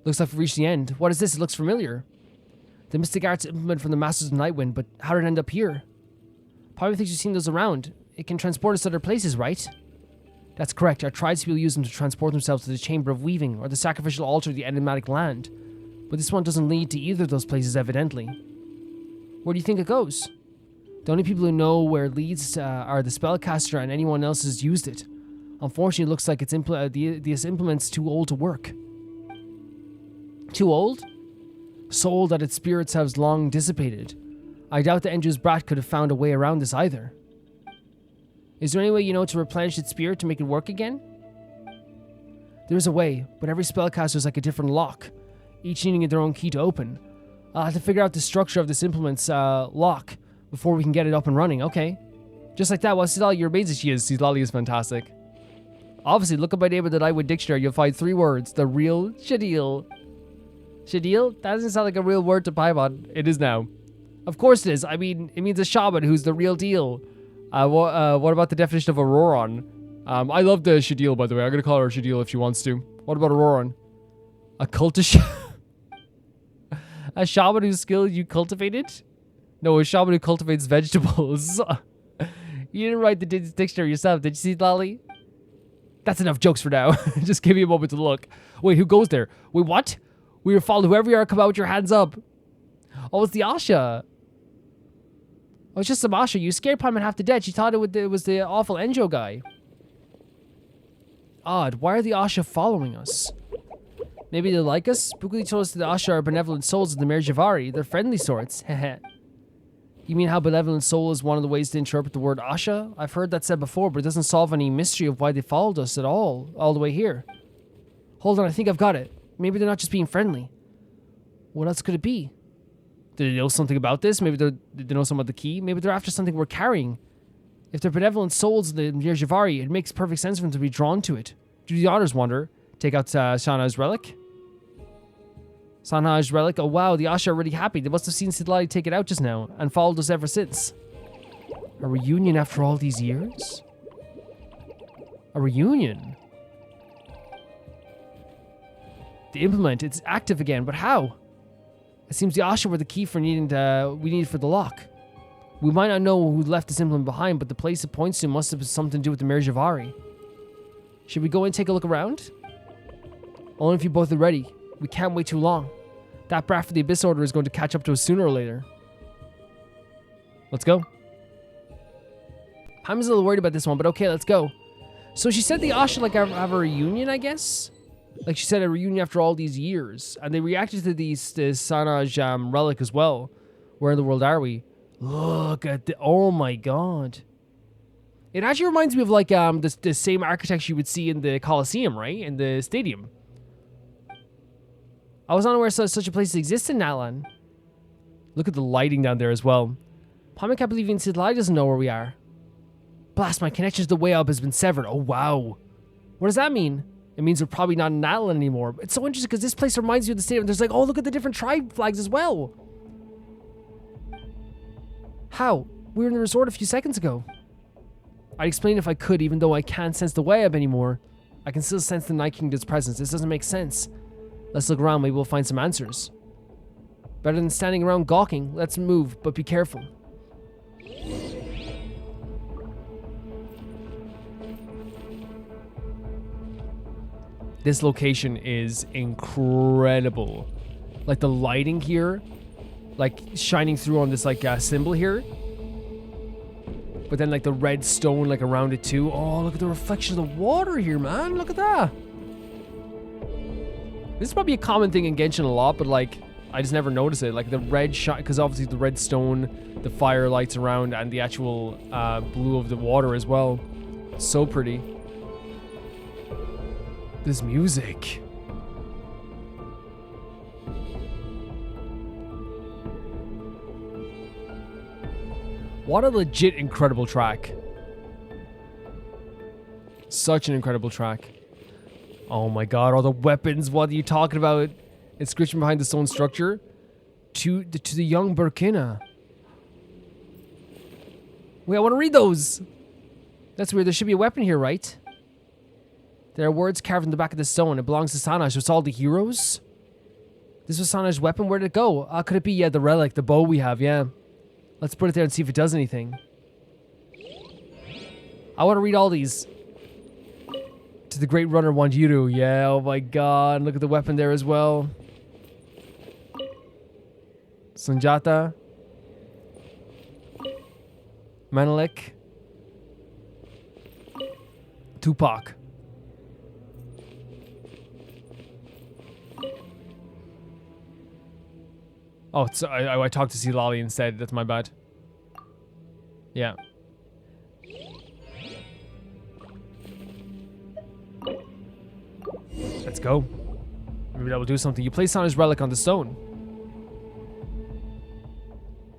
Looks like we've reached the end. What is this? It looks familiar. The Mystic Arts implement from the Masters of Nightwind, but how did it end up here? Probably thinks you've seen those around. It can transport us to other places, right? That's correct. Our tribespeople use them to transport themselves to the Chamber of Weaving, or the sacrificial altar of the enigmatic land. But this one doesn't lead to either of those places, evidently. Where do you think it goes? The only people who know where it leads are the spellcaster and anyone else who's used it. Unfortunately, it looks like this implement's too old to work. Too old? So old that its spirits have long dissipated. I doubt the Enju's brat could have found a way around this either. Is there any way you know to replenish its spirit to make it work again? There is a way, but every spellcaster is like a different lock, each needing their own key to open. I'll have to figure out the structure of this implement's lock before we can get it up and running, okay? Just like that, well, Sidali, you're amazing she is. Sidali is fantastic. Obviously, look up my name in the Nightwind Dictionary, you'll find 3 words. The real Shadil. Shadil? That doesn't sound like a real word to Paimon. It is now. Of course it is. I mean, it means a shaman who's the real deal. What about the definition of Auroron? I love the Shadil, by the way. I'm going to call her Shadil if she wants to. What about Auroron? A cultish... a shaman whose skill you cultivated? No, a shaman who cultivates vegetables. You didn't write the dictionary yourself, did you see, Lolly? That's enough jokes for now. Just give me a moment to look. Wait, who goes there? Wait, what? We were followed. Whoever you are, come out with your hands up. Oh, it's the Asha. Oh, it's just some Asha. You scared Paimon half to death. She thought it was the awful Enjo guy. Odd. Why are the Asha following us? Maybe they like us? Spookily told us that the Asha are benevolent souls of the Mer Javari. They're friendly sorts. Heh. You mean how benevolent soul is one of the ways to interpret the word Asha? I've heard that said before, but it doesn't solve any mystery of why they followed us at all the way here. Hold on, I think I've got it. Maybe they're not just being friendly. What else could it be? Did they know something about this? Maybe they know something about the key? Maybe they're after something we're carrying. If they're benevolent souls of the Mer Javari, it makes perfect sense for them to be drawn to it. Do the honors, Wanderer. Take out Shana's relic. Sanhaj's relic. Oh wow, the Asha are really happy. They must have seen Sidlali take it out just now and followed us ever since. A reunion after all these years? A reunion? The implement, it's active again, but how? It seems the Asha were the key for we needed for the lock. We might not know who left this implement behind, but the place it points to must have something to do with the Mer Javari. Should we go and take a look around? Only if you both are ready. We can't wait too long. That brat for the Abyss Order is going to catch up to us sooner or later. Let's go. Paimon's a little worried about this one, but okay, let's go. So she said the Asha like have a reunion, I guess? Like she said, a reunion after all these years. And they reacted to this Sanaj relic as well. Where in the world are we? Look at the... Oh my god. It actually reminds me of like the same architecture you would see in the Colosseum, right? In the stadium. I was unaware such a place exists in Natlan. Look at the lighting down there as well. Paimon can't believe even Sidlai doesn't know where we are. Blast, my connection to the way up has been severed. Oh wow. What does that mean? It means we're probably not in Natlan anymore. It's so interesting because this place reminds you of the stadium. There's like, oh, look at the different tribe flags as well. How? We were in the resort a few seconds ago. I'd explain if I could, even though I can't sense the way up anymore. I can still sense the Night Kingdom's presence. This doesn't make sense. Let's look around, maybe we'll find some answers. Better than standing around gawking. Let's move, but be careful. This location is incredible. Like the lighting here, like shining through on this like symbol here. But then like the red stone like around it too. Oh, look at the reflection of the water here, man. Look at that. This is probably a common thing in Genshin a lot, but like, I just never notice it. Like the red shine, because obviously the red stone, the fire lights around, and the actual blue of the water as well. So pretty. This music. What a legit incredible track. Such an incredible track. Oh my god, all the weapons. What are you talking about? Inscription behind the stone structure. To the young Burkina. Wait, I want to read those. That's weird. There should be a weapon here, right? There are words carved in the back of the stone. It belongs to Sanaj. It's all the heroes. This was Sanaj's weapon. Where did it go? Could it be, yeah, the relic, the bow we have, yeah. Let's put it there and see if it does anything. I want to read all these. To the great runner Wanjiru. Yeah, oh my god. Look at the weapon there as well. Sanjata. Menelik. Tupac. Oh, it's, I talked to Silali instead. That's my bad. Yeah. Let's go. Maybe that will do something. You place Sana's relic on the stone.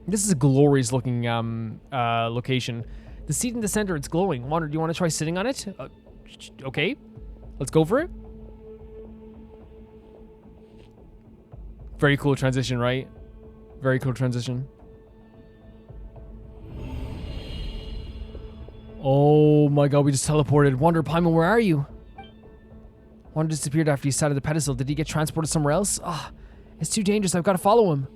This is a glorious looking location. The seat in the center, it's glowing. Wonder, do you want to try sitting on it? Okay. Let's go for it. Very cool transition, right? Very cool transition. Oh my god, we just teleported. Wonder, Paimon, where are you? Wonder disappeared after he sat at the pedestal. Did he get transported somewhere else? Ah, it's too dangerous. I've got to follow him.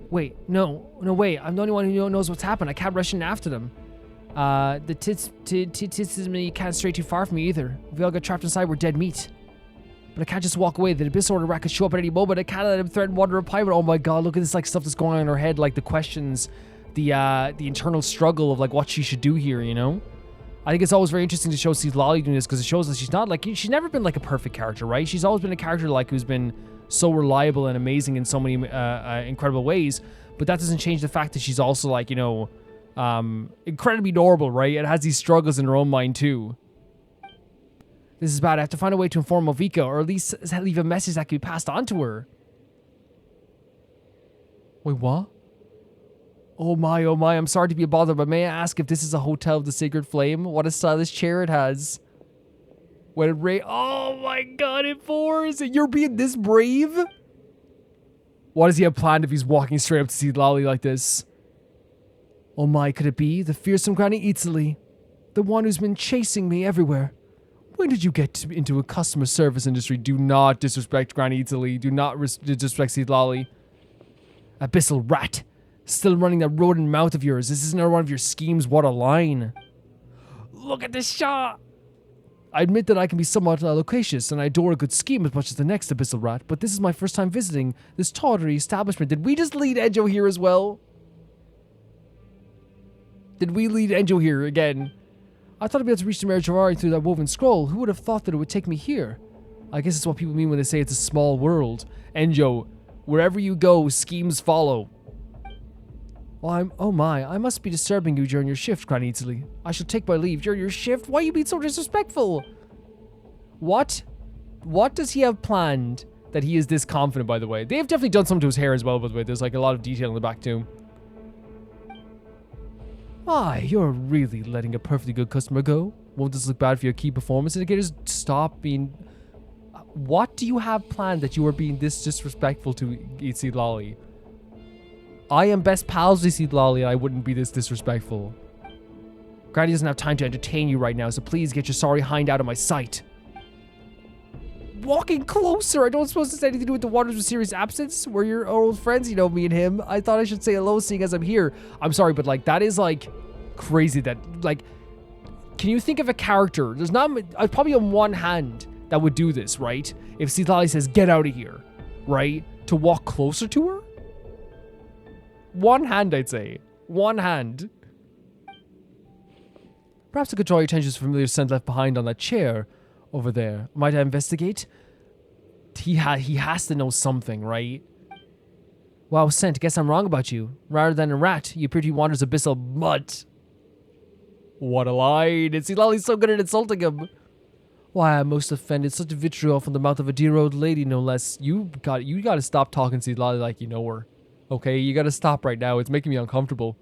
Wait, no, wait. I'm the only one who knows what's happened. I can't rush in after them. The tits can't stray too far from me either. If we all get trapped inside, we're dead meat. But I can't just walk away. The Abyss Order rat could show up at any moment. I can't let him threaten Wonder or Pirate. Oh my god, look at this like stuff that's going on in her head, like the questions, the internal struggle of like what she should do here, you know? I think it's always very interesting to show Steve Lolly doing this because it shows that she's not like, she's never been like a perfect character, right? She's always been a character like who's been so reliable and amazing in so many incredible ways, but that doesn't change the fact that she's also like, you know, incredibly adorable, right? It has these struggles in her own mind too. This is bad. I have to find a way to inform Movika, or at least leave a message that can be passed on to her. Wait, what? Oh my, I'm sorry to be a bother, but may I ask if this is a Hotel of the Sacred Flame? What a stylish chair it has. When it rain. Oh my god, it pours! You're being this brave? What does he have planned if he's walking straight up to see Lolly like this? Oh my, could it be? The fearsome Granny Italy. The one who's been chasing me everywhere. When did you get into a customer service industry? Do not disrespect Granny Italy. Do not disrespect Seed Lolly. Abyssal rat. Still running that rodent mouth of yours. This isn't one of your schemes. What a line. Look at this shot. I admit that I can be somewhat loquacious, and I adore a good scheme as much as the next Abyssal rat, but this is my first time visiting this tawdry establishment. Did we just lead Enjo here as well? Did we lead Enjo here again? I thought I'd be able to reach the Mare Javari through that woven scroll. Who would have thought that it would take me here? I guess it's what people mean when they say it's a small world. Enjo, wherever you go, schemes follow. Well, oh my, I must be disturbing you during your shift, Granny Italy. I shall take my leave during your shift. Why are you being so disrespectful? What? What does he have planned that he is this confident, by the way? They have definitely done something to his hair as well, by the way. There's like a lot of detail in the back too. Why, you're really letting a perfectly good customer go? Won't this look bad for your key performance indicators? Stop being... What do you have planned that you are being this disrespectful to Seed Lolly? I am best pals with Seed Lolly and I wouldn't be this disrespectful. Granny doesn't have time to entertain you right now, so please get your sorry hind out of my sight. Walking closer! I don't suppose this has anything to do with the Waters of Serious Absence? We're your old friends, you know, me and him. I thought I should say hello seeing as I'm here. I'm sorry, but like, that is like crazy that, like, can you think of a character? There's not, probably on one hand that would do this, right? If Seed Lolly says, get out of here, right? To walk closer to her? One hand, I'd say. One hand. Perhaps I could draw your attention to a familiar scent left behind on that chair over there. Might I investigate? He has to know something, right? Wow, scent. Guess I'm wrong about you. Rather than a rat, you appear to be Wander's abyssal mutt. What a line. And see, Lolly's so good at insulting him. Why, I'm most offended. Such a vitriol from the mouth of a dear old lady, no less. You gotta stop talking to Lolly like you know her. Okay, you gotta stop right now. It's making me uncomfortable.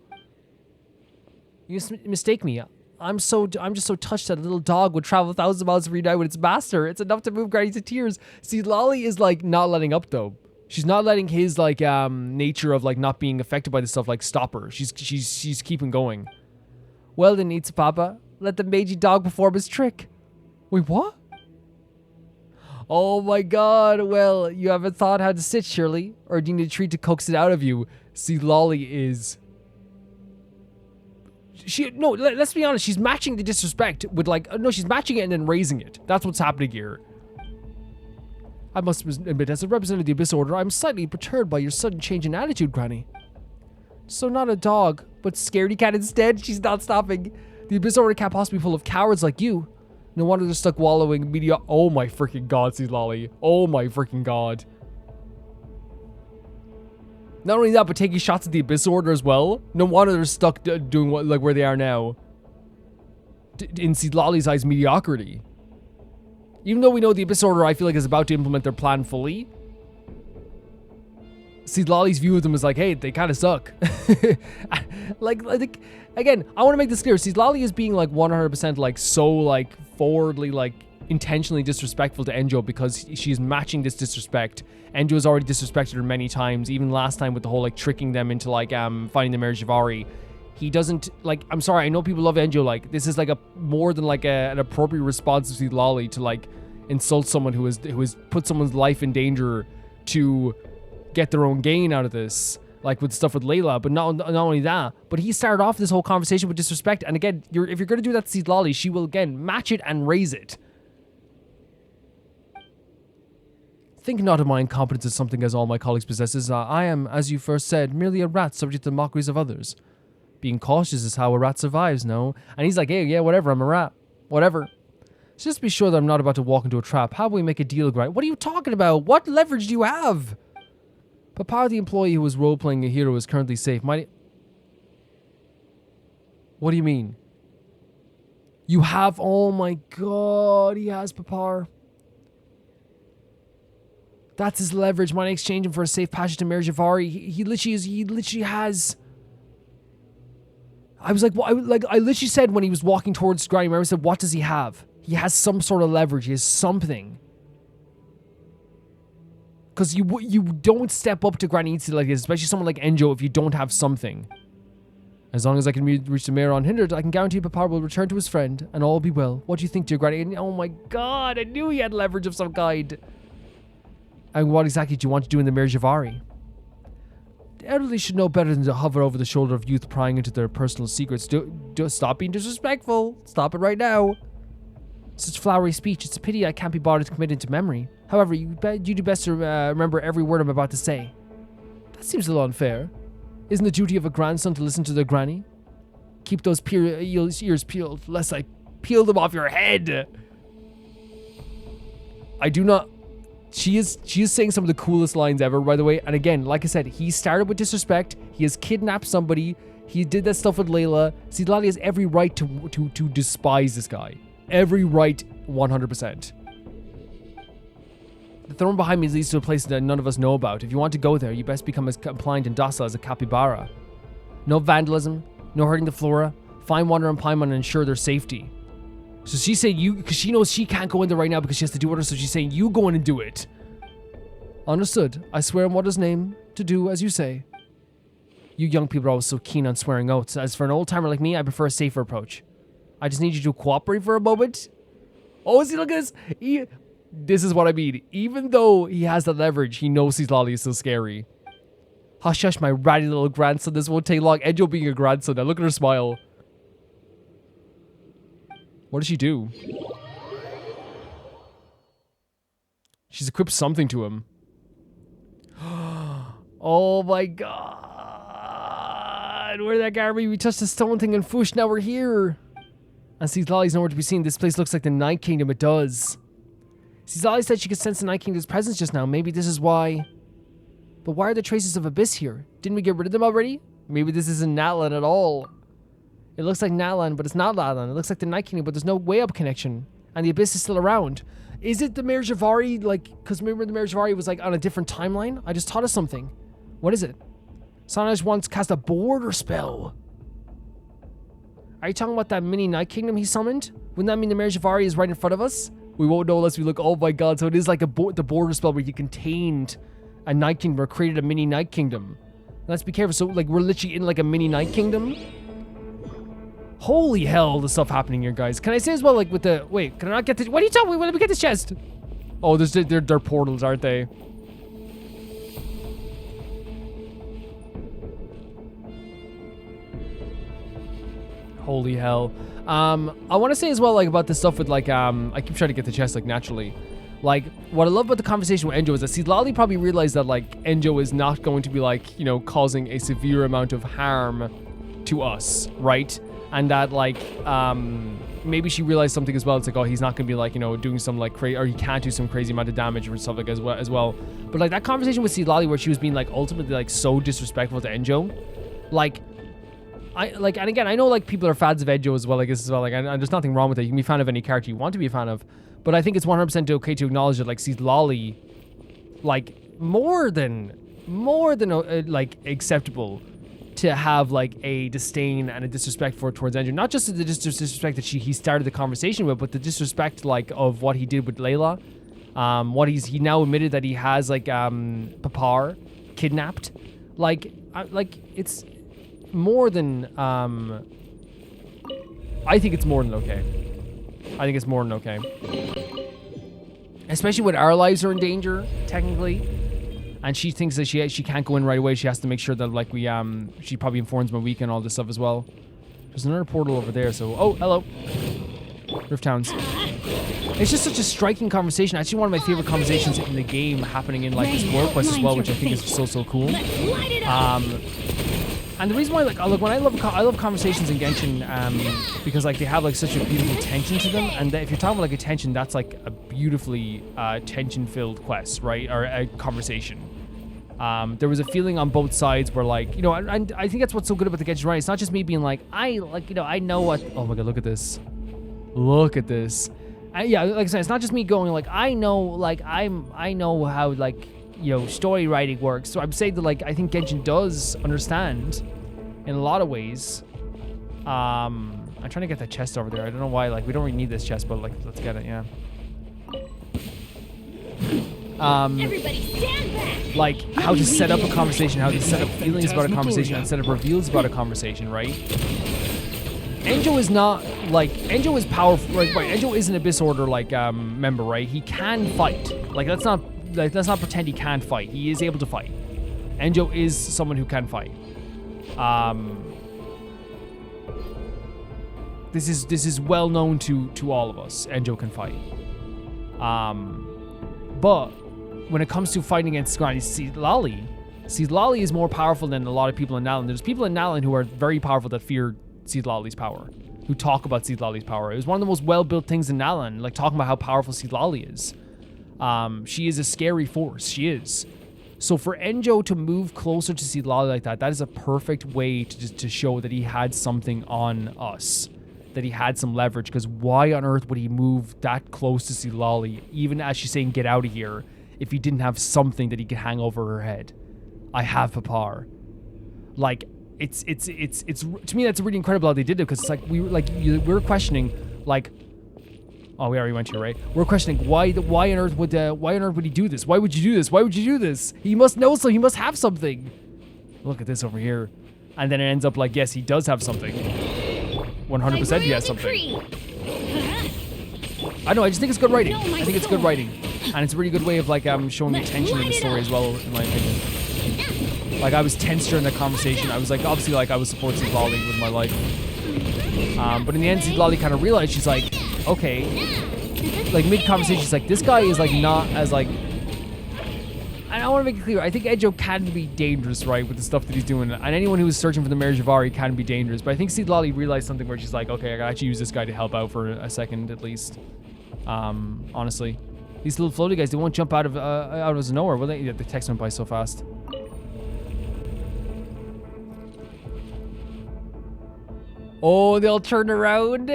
You mistake me. I'm just so touched that a little dog would travel thousands of miles to reunite with its master. It's enough to move Granny to tears. See, Lolly is like not letting up though. She's not letting his like nature of like not being affected by this stuff like stop her. She's keeping going. Well then, Nitsa Papa, let the mangy dog perform his trick. Wait, what? Oh my god, well, you haven't thought how to sit, surely? Or do you need a treat to coax it out of you? See, Lolly is... No, let's be honest, she's matching the disrespect with like... No, she's matching it and then raising it. That's what's happening here. I must admit, as a representative of the Abyss Order, I'm slightly perturbed by your sudden change in attitude, Granny. So not a dog, but scaredy cat instead? She's not stopping. The Abyss Order can't possibly be full of cowards like you. No wonder they're stuck wallowing in media. Oh my freaking god, see Lolly. Oh my freaking god. Not only that, but taking shots at the Abyss Order as well. No wonder they're stuck doing what, like where they are now. In see Lolly's eyes, mediocrity. Even though we know the Abyss Order, I feel like, is about to implement their plan fully. See, Lolly's view of them is like, hey, they kind of suck. like, again, I want to make this clear. See, Lolly is being like 100% like so like forwardly like intentionally disrespectful to Enjo because she's matching this disrespect. Enjo has already disrespected her many times, even last time with the whole like tricking them into like finding the Mare Javari. He doesn't like. I'm sorry, I know people love Enjo. Like this is like a more than like an appropriate response to see Lolly to like insult someone who has put someone's life in danger to get their own gain out of this, like with stuff with Layla. But not only that, but he started off this whole conversation with disrespect. And again, if you're gonna do that to see Lolly, she will again match it and raise it. Think not of my incompetence as something as all my colleagues possesses. I am, as you first said, merely a rat subject to the mockeries of others. Being cautious is how a rat survives, no? And he's like, hey, yeah, whatever, I'm a rat. Whatever. Just be sure that I'm not about to walk into a trap. How about we make a deal, right? What are you talking about? What leverage do you have? Papa, the employee who was role-playing a hero, is currently safe. What do you mean? You have... Oh my god, he has Papa. That's his leverage. Might exchange him for a safe passage to Mare Javari. He literally has... I was like, well, I literally said when he was walking towards Granny, I said, what does he have? He has some sort of leverage. He has something. Because you don't step up to Granny like this, especially someone like Enjo, if you don't have something. As long as I can reach the mayor unhindered, I can guarantee Papa will return to his friend, and all will be well. What do you think, dear Granny? And, oh my god, I knew he had leverage of some kind. And what exactly do you want to do in the Mare Javari? The elderly should know better than to hover over the shoulder of youth prying into their personal secrets. Stop being disrespectful. Stop it right now. Such flowery speech. It's a pity I can't be bothered to commit into memory. However, you do best to remember every word I'm about to say. That seems a little unfair. Isn't the duty of a grandson to listen to their granny? Keep those ears peeled, lest I peel them off your head. I do not... She is saying some of the coolest lines ever, by the way. And again, like I said, he started with disrespect. He has kidnapped somebody. He did that stuff with Layla. See, Lolly has every right to despise this guy. Every right, 100%. The throne behind me leads to a place that none of us know about. If you want to go there, you best become as compliant and docile as a capybara. No vandalism, no hurting the flora. Find Wander and Paimon and ensure their safety. So she's saying you, because she knows she can't go in there right now because she has to do order, so she's saying you go in and do it. Understood. I swear in Wander's name to do as you say. You young people are always so keen on swearing oaths. As for an old-timer like me, I prefer a safer approach. I just need you to cooperate for a moment. Oh, see, look at this. This is what I mean. Even though he has the leverage, he knows his Lolly is so scary. Hush, hush, my ratty little grandson. This won't take long. Enjo being a grandson. Now look at her smile. What does she do? She's equipped something to him. Oh my god. Where did that guy be? We touched the stone thing and foosh. Now we're here. And see, Lolly's nowhere to be seen. This place looks like the Night Kingdom. It does. See, Lolly said she could sense the Night Kingdom's presence just now. Maybe this is why. But why are there traces of Abyss here? Didn't we get rid of them already? Maybe this isn't Natlan at all. It looks like Natlan, but it's not Natlan. It looks like the Night Kingdom, but there's no way up connection. And the Abyss is still around. Is it the Mare Javari? Like, because remember the Mare Javari was like on a different timeline? I just thought of something. What is it? Sanaj once cast a border spell. Are you talking about that mini Night Kingdom he summoned? Wouldn't that mean the Mare Javari is right in front of us? We won't know unless we look. Oh my god, so it is like the border spell where you contained a Night Kingdom or created a mini Night Kingdom. Let's be careful. So, like, we're literally in like a mini Night Kingdom. Holy hell, the stuff happening here, guys. Can I say as well, like, with the... Wait, can I not get this... What are you talking about? Let me get this chest. Oh, they're portals, aren't they? Holy hell. I want to say as well, like, about this stuff with, like, I keep trying to get the chest, like, naturally. Like, what I love about the conversation with Enjo is that, see, Lolly probably realized that, like, Enjo is not going to be, like, you know, causing a severe amount of harm to us, right? And that, like, maybe she realized something as well. It's like, oh, he's not gonna be, like, you know, doing some, like, crazy, or he can't do some crazy amount of damage or stuff like as well. But, like, that conversation with Lolly where she was being, like, ultimately, like, so disrespectful to Enjo, like, and again, I know, like, people are fans of Enjo as well, I guess, as well. Like, and there's nothing wrong with it. You can be a fan of any character you want to be a fan of. But I think it's 100% okay to acknowledge that, like, Lolly, like, more than like, acceptable to have, like, a disdain and a disrespect towards Enjo. Not just the disrespect that he started the conversation with, but the disrespect, like, of what he did with Layla. He now admitted that he has, like, Papar kidnapped. Like, it's more than, I think it's more than okay. I think it's more than okay. Especially when our lives are in danger, technically. And she thinks that she can't go in right away. She has to make sure that, like, she probably informs my week and all this stuff as well. There's another portal over there, so... Oh, hello. Rift Towns. It's just such a striking conversation. Actually, one of my favorite conversations in the game happening in, like, this world quest as well, which I think is so cool. And the reason why, like, look, when I love conversations in Genshin, because, like, they have, like, such a beautiful tension to them. And if you're talking about, like, a tension, that's, like, a beautifully tension-filled quest, right? Or a conversation. There was a feeling on both sides where, like, you know, and I think that's what's so good about the Genshin, right? It's not just me being like, I know what... Oh my god, look at this. Look at this. Yeah, like I said, it's not just me going, like, I know how, like, you know, story writing works. So I'm saying that, like, I think Genshin does understand in a lot of ways. I'm trying to get that chest over there. I don't know why, like, we don't really need this chest, but, like, let's get it, yeah. Everybody stand back. Like, how to set up a conversation, how to set up feelings about a conversation, and set up reveals about a conversation, right? Enjo is not, like, Enjo is powerful, right? Enjo is an Abyss Order, like, member, right? He can fight. Like, let's not pretend he can't fight. He is able to fight. Enjo is someone who can fight. This is well known to all of us. Enjo can fight. But when it comes to fighting against Lolly is more powerful than a lot of people in Nalan. There's people in Nalan who are very powerful that fear Lolly's power, who talk about Lolly's power. It was one of the most well-built things in Nalan, like talking about how powerful Lolly is. She is a scary force. She is. So for Enjo to move closer to Lolly like that is a perfect way to show that he had something on us, that he had some leverage. Because why on earth would he move that close to Lolly, even as she's saying, "Get out of here," if he didn't have something that he could hang over her head? I have Papar. Like, it's to me that's really incredible how they did it, because it's like we're questioning, like, oh, we already went here, right? We're questioning why on earth would he do this? Why would you do this? Why would you do this? He must know, so he must have something. Look at this over here, and then it ends up like, yes, he does have something. 100% he has something. I know, I just think it's good writing. I think it's good writing, and it's a really good way of, like, showing the tension in the story as well, in my opinion. Like, I was tense during the conversation. I was like, obviously, like, I was supporting Lolly with my life. But in the end, Lolly kind of realized, she's like, okay, like, mid-conversation, she's like, this guy is, like, not as, like, and I want to make it clear, I think Enjo can be dangerous, right, with the stuff that he's doing, and anyone who is searching for the Mare Javari can be dangerous, but I think Lolly realized something where she's like, okay, I can actually use this guy to help out for a second, at least. Honestly. These little floaty guys, they won't jump out of nowhere, will they? Yeah, the text went by so fast. Oh, they'll turn around.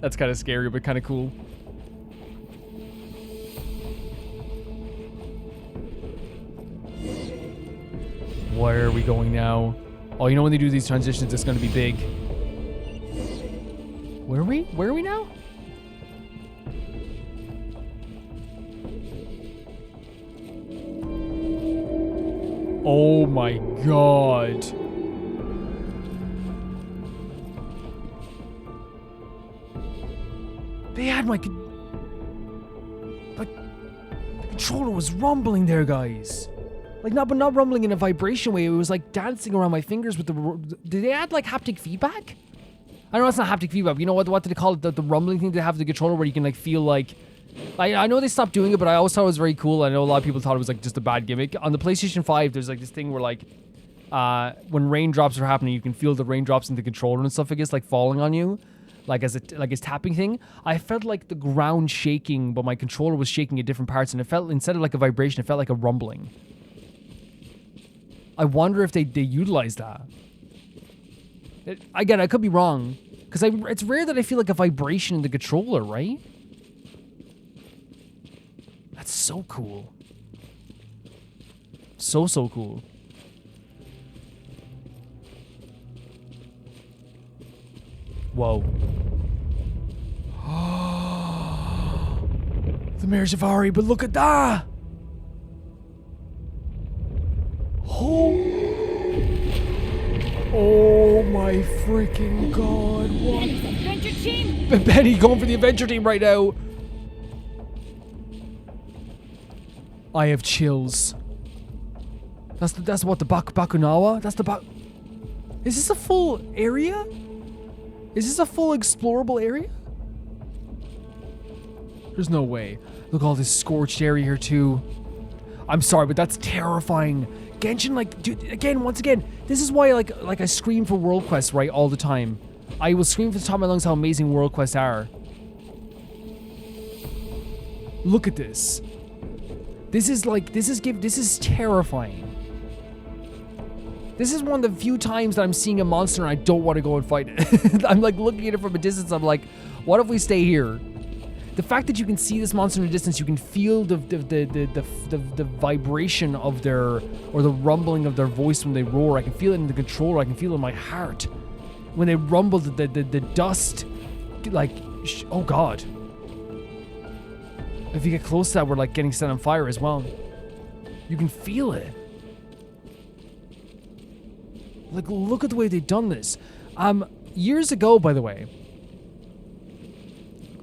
That's kind of scary, but kind of cool. Where are we going now? Oh, you know when they do these transitions, it's going to be big. Where are we? Where are we now? Oh my god. They had my... Like, the controller was rumbling there, guys. Like, but not rumbling in a vibration way. It was like dancing around my fingers with the... Did they add like haptic feedback? I know it's not haptic feedback. You know what did they call it? The rumbling thing they have with the controller where you can like feel like... I know they stopped doing it, but I always thought it was very cool. I know a lot of people thought it was like just a bad gimmick. On the PlayStation 5, there's like this thing where like... when raindrops are happening, you can feel the raindrops in the controller and stuff, I guess, like falling on you. Like as it's tapping thing. I felt like the ground shaking, but my controller was shaking at different parts, and it felt, instead of like a vibration, it felt like a rumbling. I wonder if they utilized that. Again, I could be wrong, because it's rare that I feel like a vibration in the controller, right? That's so cool. So cool. Whoa. The Mayor Jafari, but look at that! Oh my freaking god, what? Benny's adventure team? Benny going for the adventure team right now. I have chills. That's what, the Bakunawa? That's the Is this a full area? Is this a full explorable area? There's no way. Look, all this scorched area here too. I'm sorry, but that's terrifying. Genshin, like, dude, again, once again, this is why like I scream for World Quests, right, all the time. I will scream from the top of my lungs how amazing World Quests are. Look at this. This is terrifying. This is one of the few times that I'm seeing a monster and I don't want to go and fight it. I'm like looking at it from a distance. I'm like, what if we stay here? The fact that you can see this monster in the distance, you can feel the vibration of their, or the rumbling of their voice when they roar. I can feel it in the controller. I can feel it in my heart. When they rumble, the dust, like, oh god. If you get close to that, we're like getting set on fire as well. You can feel it. Like, look at the way they've done this. Years ago, by the way,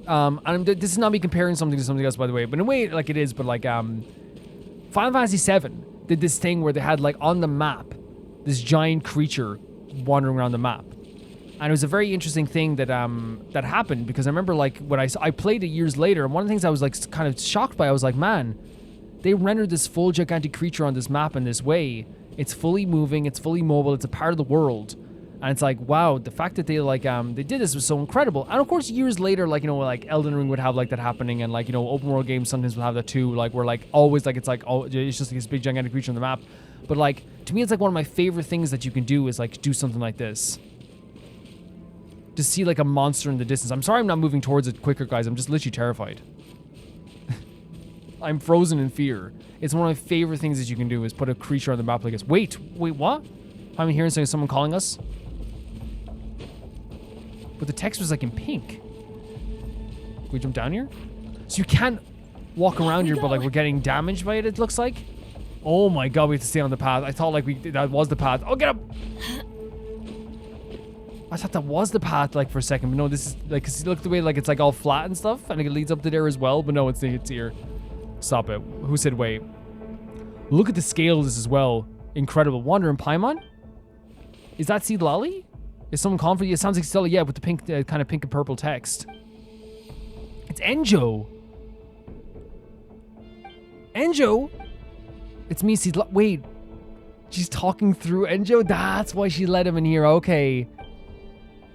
and this is not me comparing something to something else, by the way, but in a way, like it is, but like, Final Fantasy VII did this thing where they had, like, on the map, this giant creature wandering around the map. And it was a very interesting thing that that happened, because I remember, like, when I played it years later, and one of the things I was, like, kind of shocked by, I was like, man, they rendered this full gigantic creature on this map in this way. It's fully moving, it's fully mobile, it's a part of the world. And it's like, wow, the fact that they, like, they did this was so incredible. And of course, years later, like, you know, like, Elden Ring would have, like, that happening, and, like, you know, open world games sometimes will have that too, like, where, like, always, like, it's like, oh, it's just like this big gigantic creature on the map. But, like, to me, it's like one of my favorite things that you can do is, like, do something like this. To see, like, a monster in the distance. I'm sorry I'm not moving towards it quicker, guys. I'm just literally terrified. I'm frozen in fear. It's one of my favorite things that you can do is put a creature on the map like this. Wait, what? I'm hearing someone calling us. But the text was like in pink. Can we jump down here? So you can't walk around here, but like we're getting damaged by it, it looks like. Oh my god, we have to stay on the path. I thought like that was the path. Oh, get up! I thought that was the path like for a second, but no, this is like, cause look at the way like it's like all flat and stuff, and it leads up to there as well, but no, it's here. Stop it. Who said wait? Look at the scale of this as well. Incredible. Wandering Paimon? Is that Seed Lolly? Is someone calling for you? It sounds like Stella, yeah, with the pink, kind of pink and purple text. It's Enjo. Enjo? It's me, Seed Lolly. Wait. She's talking through Enjo? That's why she let him in here. Okay.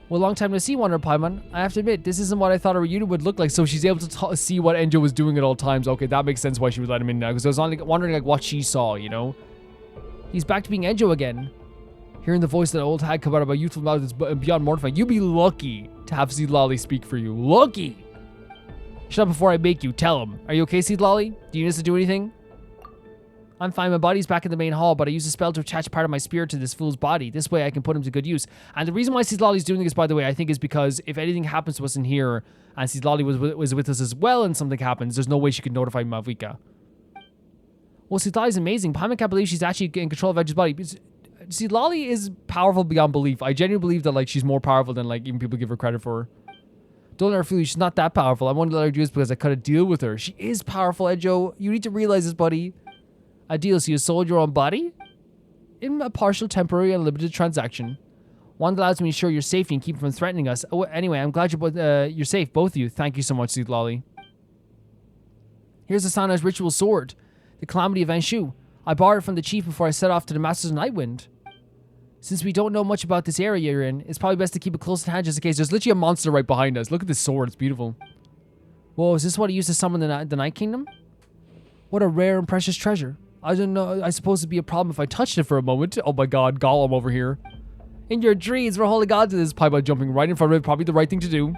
Well, long time no see, Wandering Paimon. I have to admit, this isn't what I thought a reunion would look like, so she's able to see what Enjo was doing at all times. Okay, that makes sense why she would let him in now, because I was wondering like what she saw, you know? He's back to being Enjo again. Hearing the voice of that old hag come out of a youthful mouth is beyond mortifying. You'd be lucky to have Seed Lolly speak for you. Lucky! Shut up before I make you. Tell him. Are you okay, Seed Lolly? Do you need us to do anything? I'm fine. My body's back in the main hall, but I use a spell to attach part of my spirit to this fool's body. This way I can put him to good use. And the reason why Lolly's doing this, by the way, I think is because if anything happens to us in here, and Lolly was with us as well and something happens, there's no way she could notify Malvika. Well, Lolly's amazing. Paimon can't believe she's actually in control of Edge's body. Lolly is powerful beyond belief. I genuinely believe that, like, she's more powerful than, like, even people give her credit for. Don't let her fool you. She's not that powerful. I wanted to let her do this because I cut a deal with her. She is powerful, Edjo. You need to realize this, buddy. A deal, so you sold your own body? In a partial, temporary, and limited transaction. One that allows me to ensure your safety and keep from threatening us. Oh, anyway, I'm glad you're safe, both of you. Thank you so much, Sweet Lolly. Here's the Sanai's ritual sword. The Calamity of Anshu. I borrowed it from the chief before I set off to the Masters of Nightwind. Since we don't know much about this area you're in, it's probably best to keep it close at hand just in case. There's literally a monster right behind us. Look at this sword. It's beautiful. Whoa, is this what he used to summon the Night Kingdom? What a rare and precious treasure. I don't know. I suppose it'd be a problem if I touched it for a moment. Oh my god, Gollum over here. In your dreams, we're holding on to this pipe by jumping right in front of it. Probably the right thing to do.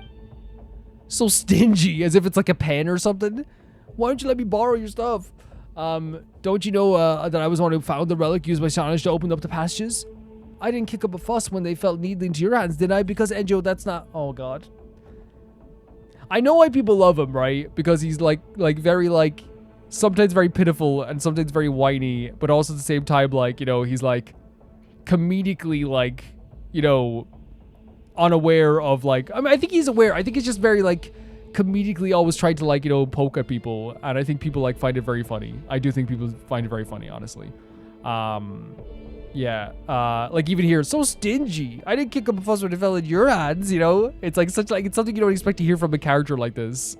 So stingy, as if it's like a pen or something. Why don't you let me borrow your stuff? Don't you know that I was the one who found the relic used by Shanish to open up the passages? I didn't kick up a fuss when they fell neatly into your hands, did I? Because Enjo, that's not... Oh god. I know why people love him, right? Because he's like very like... Sometimes very pitiful and sometimes very whiny, but also at the same time, like, you know, he's like comedically, like, you know, unaware of, like, I mean, I think he's aware. I think he's just very, like, comedically always trying to, like, you know, poke at people. And I think people, like, find it very funny. I do think people find it very funny, honestly. Yeah. Like, even here, so stingy. I didn't kick up a fuss when it fell in your hands, you know? It's like such, like, it's something you don't expect to hear from a character like this.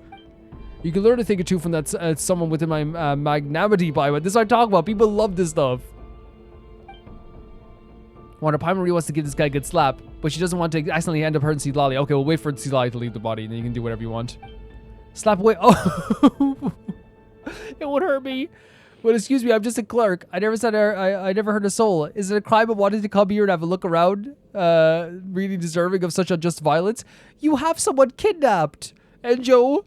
You can learn a thing or two from that someone within my magnanimity, by what this is what I'm talking about. People love this stuff. Wonder Paimon really wants to give this guy a good slap, but she doesn't want to accidentally end up hurting Lolly. Okay, we'll wait for Lolly to leave the body, and then you can do whatever you want. Slap away. Oh, it would hurt me. Well, excuse me, I'm just a clerk. I never said I never hurt a soul. Is it a crime of wanting to come here and have a look around? Really deserving of such unjust violence? You have someone kidnapped, Enjo.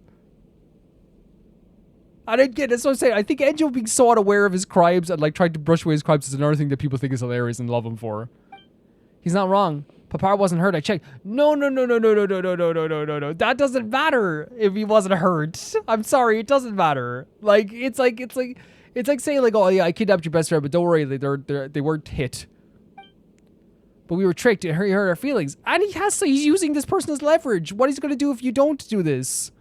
I didn't get it. That's what I'm saying. I think Enjo being so unaware of his crimes and, like, trying to brush away his crimes is another thing that people think is hilarious and love him for. He's not wrong. Papar wasn't hurt. I checked. No. That doesn't matter if he wasn't hurt. I'm sorry. It doesn't matter. Like, it's like saying, like, oh, yeah, I kidnapped your best friend, but don't worry. They weren't hit. But we were tricked. It hurt our feelings. And he's using this person as leverage. What is he going to do if you don't do this?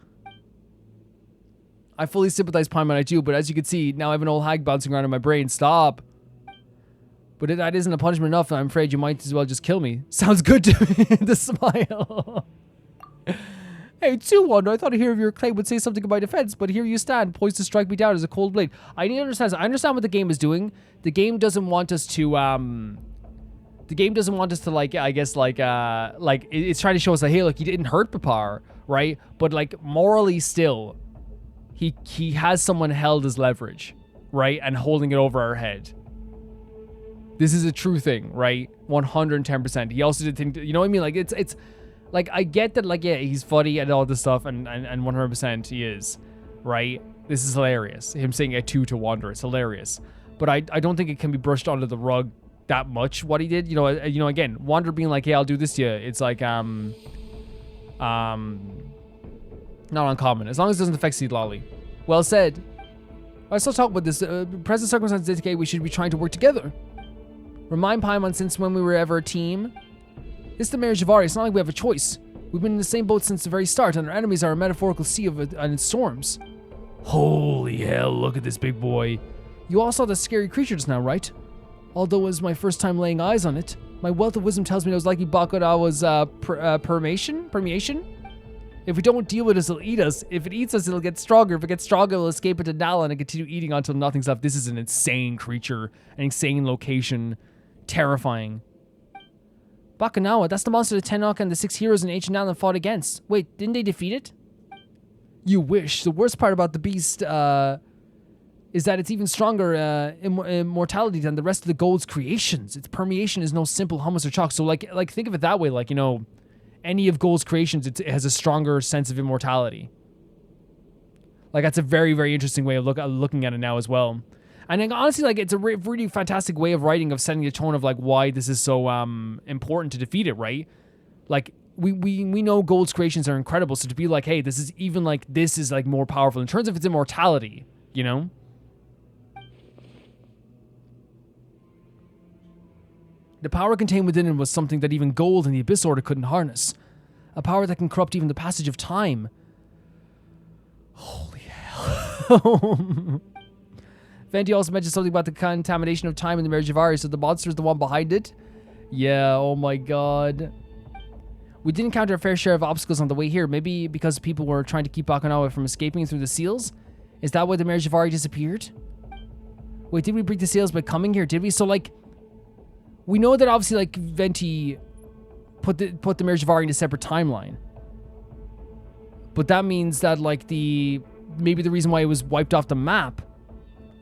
I fully sympathize, Paimon, I do, but as you can see, now I have an old hag bouncing around in my brain. Stop. But that isn't a punishment enough, and I'm afraid you might as well just kill me. Sounds good to me. The smile. Hey, Tsuwanda, I thought a hero of your claim would say something in my defense, but here you stand, poised to strike me down as a cold blade. I need to understand. I understand what the game is doing. The game doesn't want us to, like, I guess, like, it's trying to show us that, hey, look, he didn't hurt Papar, right? But, like, morally still... He has someone held as leverage, right? And holding it over our head. This is a true thing, right? 110%. He also did think, you know what I mean? Like, it's like, I get that, like, yeah, he's funny and all this stuff, and 100% he is, right? This is hilarious. Him saying a 2 to Wander, it's hilarious. But I don't think it can be brushed under the rug that much, what he did. You know, again, Wander being like, hey, I'll do this to you. It's like, not uncommon, as long as it doesn't affect Lolly. Well said. I still talk about this. Present circumstances indicate we should be trying to work together. Remind Paimon since when we were ever a team. This is the marriage of Ari. It's not like we have a choice. We've been in the same boat since the very start, and our enemies are a metaphorical sea of and its storms. Holy hell, look at this big boy. You all saw the scary creature just now, right? Although it was my first time laying eyes on it, my wealth of wisdom tells me it was likely Bakurawa's permeation? If we don't deal with it, it'll eat us. If it eats us, it'll get stronger. If it gets stronger, it'll escape into Nala and continue eating until nothing's left. This is an insane creature, an insane location, terrifying. Bakunawa, that's the monster the Tenok and the 6 heroes in ancient Nala fought against. Wait, didn't they defeat it? You wish. The worst part about the beast is that it's even stronger immortality than the rest of the gold's creations. Its permeation is no simple hummus or chalk. So like think of it that way, like, you know, any of Gold's creations, it has a stronger sense of immortality. Like, that's a very, very interesting way of looking at it now as well. And then, honestly, like, it's a really fantastic way of writing, of setting the tone of like why this is so important to defeat it, right? Like, we know Gold's creations are incredible, so to be like, hey, this is even like, this is like more powerful in terms of its immortality, you know? The power contained within it was something that even Gold and the Abyss Order couldn't harness. A power that can corrupt even the passage of time. Holy hell. Venti also mentioned something about the contamination of time in the Marriage of Ari, so the monster is the one behind it? Yeah, oh my god. We did encounter a fair share of obstacles on the way here, maybe because people were trying to keep Bakunawa from escaping through the seals? Is that why the Marriage of Ari disappeared? Wait, did we break the seals by coming here? Did we? So, like, we know that obviously, like, Venti put the Marriage of Ari in a separate timeline. But that means that, like, maybe the reason why it was wiped off the map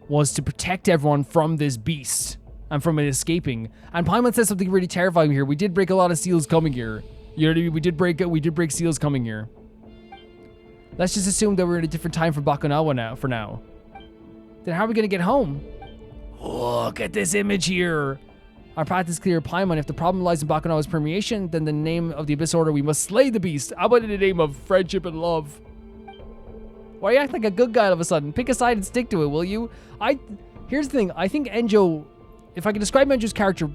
was to protect everyone from this beast and from it escaping. And Paimon says something really terrifying here. We did break a lot of seals coming here. You know what I mean? We did break seals coming here. Let's just assume that we're in a different time for Bakunawa for now. Then how are we gonna get home? Look at this image here. Our path is clear, Paimon. If the problem lies in Bakunawa's permeation, then the name of the Abyss Order, we must slay the beast. How about in the name of friendship and love? Why you act like a good guy all of a sudden? Pick a side and stick to it, will you? Here's the thing. I think Enjo, if I can describe Enjo's character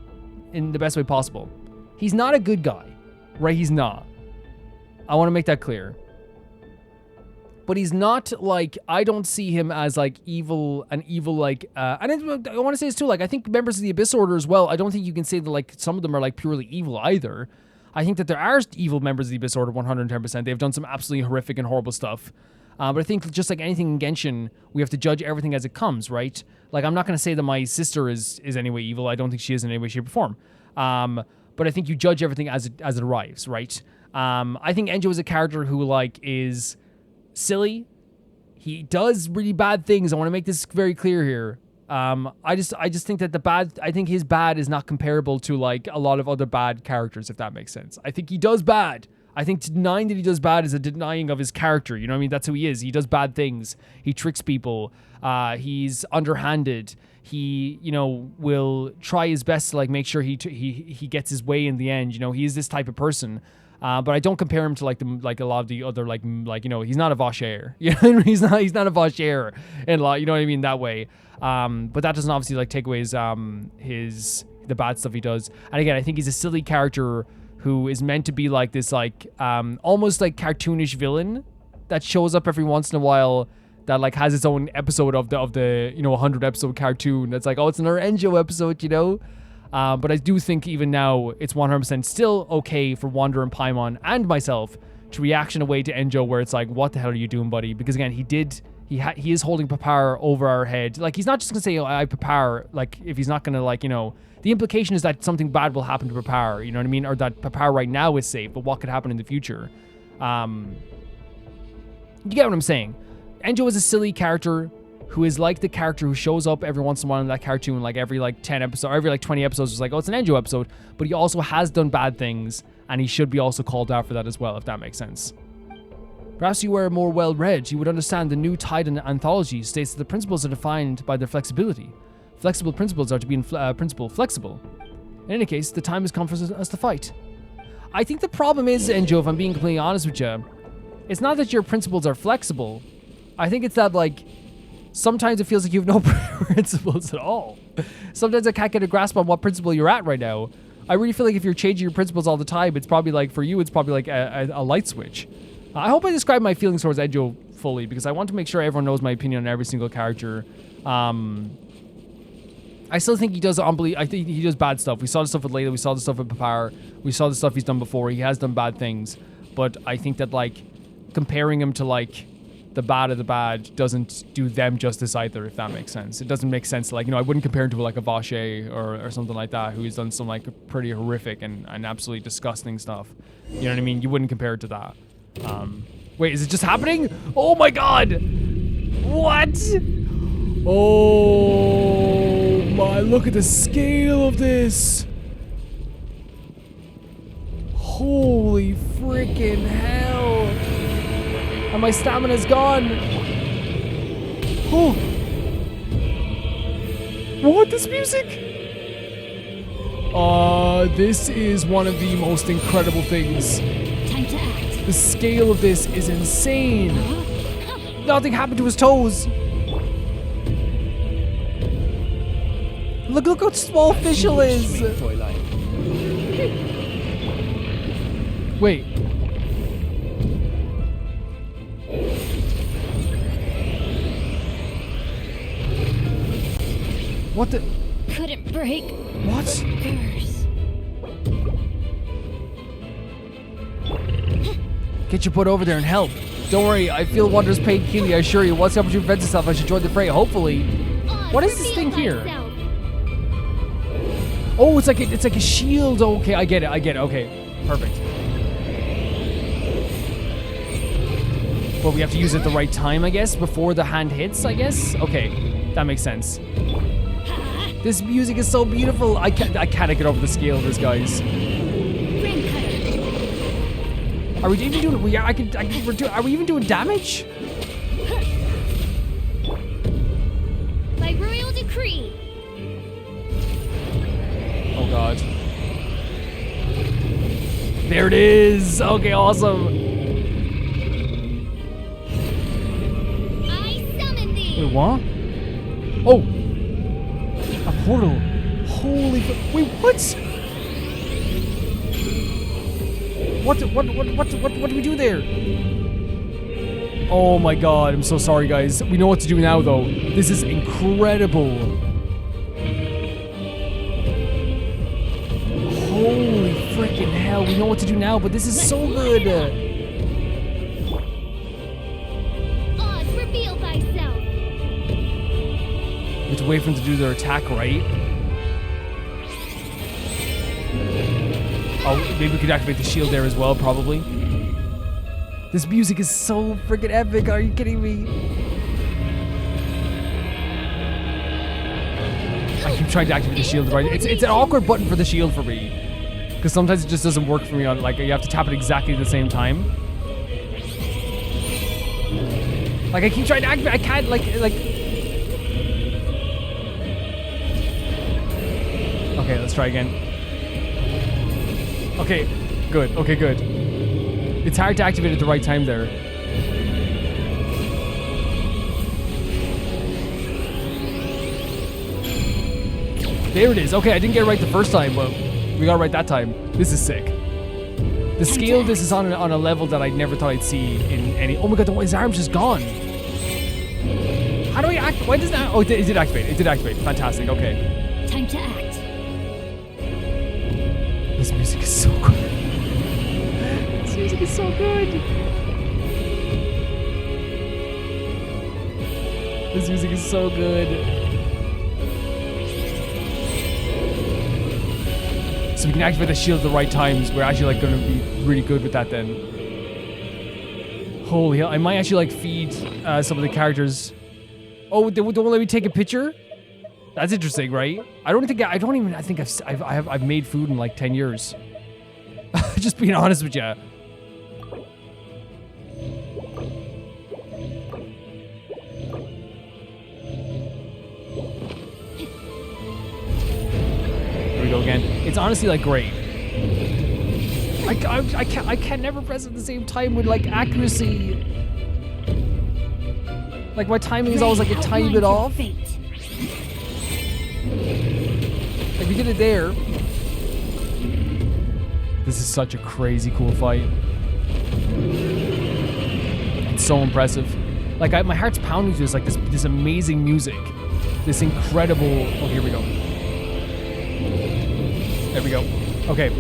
in the best way possible, he's not a good guy, right? He's not. I want to make that clear. But he's not, like, I don't see him as, like, evil, like, and I want to say this too, like, I think members of the Abyss Order as well, I don't think you can say that, like, some of them are, like, purely evil either. I think that there are evil members of the Abyss Order 110%. They've done some absolutely horrific and horrible stuff. But I think just like anything in Genshin, we have to judge everything as it comes, right? Like, I'm not going to say that my sister is anyway evil. I don't think she is in any way, shape, or form. But I think you judge everything as it arrives, right? I think Enjo is a character who, like, is silly. He does really bad things. I want to make this very clear here. I just think that I think his bad is not comparable to, like, a lot of other bad characters, if that makes sense. I think he does bad. I think denying that he does bad is a denying of his character. You know what I mean? That's who he is. He does bad things. He tricks people. He's underhanded. He, you know, will try his best to, like, make sure he gets his way in the end. You know, he is this type of person. But I don't compare him to, like, a lot of the other, like, you know, he's not a Vaucher. You know, he's not a Vaucher in a lot. You know what I mean? That way. But that doesn't obviously, like, take away the bad stuff he does. And again, I think he's a silly character who is meant to be like this, like, almost like cartoonish villain that shows up every once in a while, that, like, has its own episode of the you know, 100 episode cartoon. That's like, oh, it's another Enjo episode, you know? But I do think even now it's 100% still okay for Wander and Paimon and myself to reaction away to Enjo, where it's like, what the hell are you doing, buddy? Because again, he is holding Papar over our head. Like, he's not just gonna say, oh, I Papar, like, if he's not gonna, like, you know, the implication is that something bad will happen to Papar, you know what I mean? Or that Papar right now is safe, but what could happen in the future? You get what I'm saying? Enjo is a silly character who is like the character who shows up every once in a while in that cartoon, like every, like, 10 episodes, or every, like, 20 episodes, is like, oh, it's an Enjo episode, but he also has done bad things, and he should be also called out for that as well, if that makes sense. Perhaps you were more well-read, you would understand the new Titan anthology states that the principles are defined by their flexibility. Flexible principles are to be in principle flexible. In any case, the time has come for us to fight. I think the problem is, Enjo, if I'm being completely honest with you, it's not that your principles are flexible. I think it's that, like, sometimes it feels like you have no principles at all. Sometimes I can't get a grasp on what principle you're at right now. I really feel like if you're changing your principles all the time, it's probably like, for you, it's probably like a light switch. I hope I described my feelings towards Enjo fully, because I want to make sure everyone knows my opinion on every single character. I still think he does I think he does bad stuff. We saw the stuff with Layla. We saw the stuff with Papar. We saw the stuff he's done before. He has done bad things. But I think that, like, comparing him to, like, the bad of the bad doesn't do them justice either, if that makes sense. It doesn't make sense. Like, you know, I wouldn't compare him to, like, a Vaucher or something like that, who's done some, like, pretty horrific and absolutely disgusting stuff. You know what I mean? You wouldn't compare it to that. Wait, is it just happening? Oh my god! What? Oh my, look at the scale of this. Holy freaking hell. And my stamina's gone. Oh. What? This music? This is one of the most incredible things. Time to act. The scale of this is insane. Nothing happened to his toes. Look how small Fischl is. Wait. What the? Couldn't break. What? Curse. Get your butt over there and help. Don't worry, I feel wonders pain keenly, I assure you. Once the opportunity presents itself, I should join the fray, hopefully. What is this thing here? Oh, it's like a shield. Okay, I get it. Okay, perfect. But we have to use it at the right time, I guess, before the hand hits, I guess. Okay, that makes sense. This music is so beautiful. I can't get over the scale of this, guys. Are we even doing? Are we even doing damage? By royal decree. Oh god. There it is. Okay, awesome. I summon thee. Wait, what? Oh, a portal. Holy! Wait, what? What do we do there? Oh my god, I'm so sorry, guys. We know what to do now, though. This is incredible. Holy freaking hell, we know what to do now, but this is so good. Oz, reveal thyself. We have to wait for them to do their attack, right? Oh, maybe we could activate the shield there as well, probably. This music is so freaking epic. Are you kidding me? I keep trying to activate the shield right. It's an awkward button for the shield for me, because sometimes it just doesn't work for me on, like, you have to tap it exactly at the same time. Like, I keep trying to activate. I can't like. Okay, let's try again. Okay, good. Okay, good. It's hard to activate at the right time there. There it is. Okay, I didn't get it right the first time, but we got it right that time. This is sick. The scale of this is on a level that I never thought I'd see in any... Oh my god, his arm's just gone. How do I act? Why does that... Oh, it did activate. It did activate. Fantastic. Okay. Time to act. This music is so good. This music is so good. This music is so good. So we can activate the shield at the right times. We're actually like going to be really good with that then. Holy hell! I might actually like feed some of the characters. Oh, they won't let me take a picture. That's interesting, right? I think I've made food in like 10 years. Just being honest with you. Here we go again. It's honestly like great. I can never press at the same time with like accuracy. Like my timing is always like a tiny bit off. Like we did it there. This is such a crazy cool fight. It's so impressive. Like my heart's pounding to this, like this amazing music, this incredible. Oh, here we go. There we go. Okay,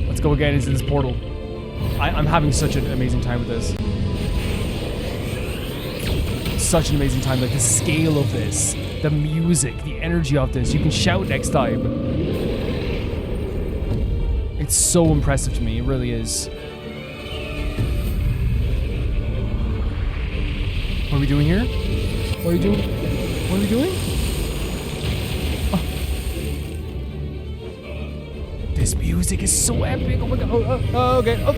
let's go again into this portal. I'm having such an amazing time with this. Such an amazing time. Like the scale of this, the music, the energy of this. You can shout next time. It's so impressive to me. It really is. What are we doing here? What are we doing? What are we doing? Oh. This music is so epic. Oh my god. Oh, okay. Oh,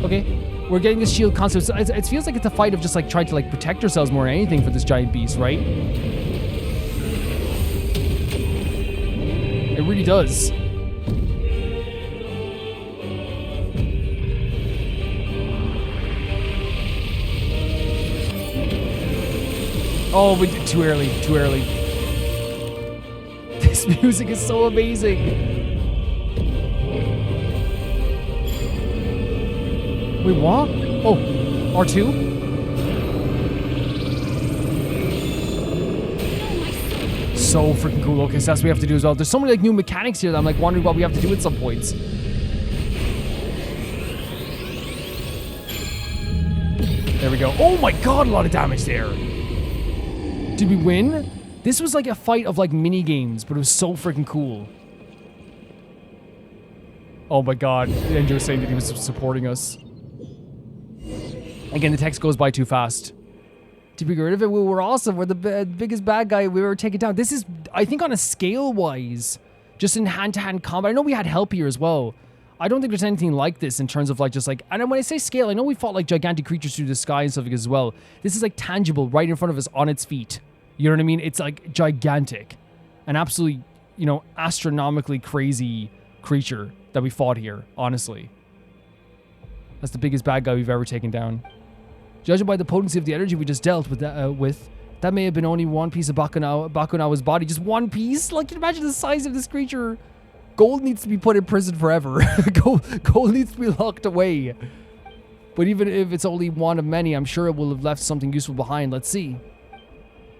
okay. We're getting this shield concept. So it feels like it's a fight of just like trying to like protect ourselves more than anything for this giant beast, right? It really does. Oh, we did too early. Too early. This music is so amazing. Wait, what? Oh, R2? So freaking cool. Okay, so that's what we have to do as well. There's so many like new mechanics here that I'm like wondering what we have to do at some points. There we go. Oh my god, a lot of damage there. Did we win? This was like a fight of like mini games, but it was so freaking cool. Oh my god, Enjo was saying that he was supporting us. Again, the text goes by too fast. Did we get rid of it? We were awesome. We're the biggest bad guy we ever taken down. This is, I think, on a scale-wise, just in hand-to-hand combat. I know we had help here as well. I don't think there's anything like this in terms of like just like, and when I say scale, I know we fought like gigantic creatures through the sky and stuff as well. This is like tangible right in front of us on its feet. You know what I mean? It's like gigantic. An absolutely, you know, astronomically crazy creature that we fought here, honestly. That's the biggest bad guy we've ever taken down. Judging by the potency of the energy we just dealt with, that may have been only one piece of Bakunawa's body. Just one piece? Like, can you imagine the size of this creature? Gold needs to be put in prison forever. Gold needs to be locked away. But even if it's only one of many, I'm sure it will have left something useful behind. Let's see.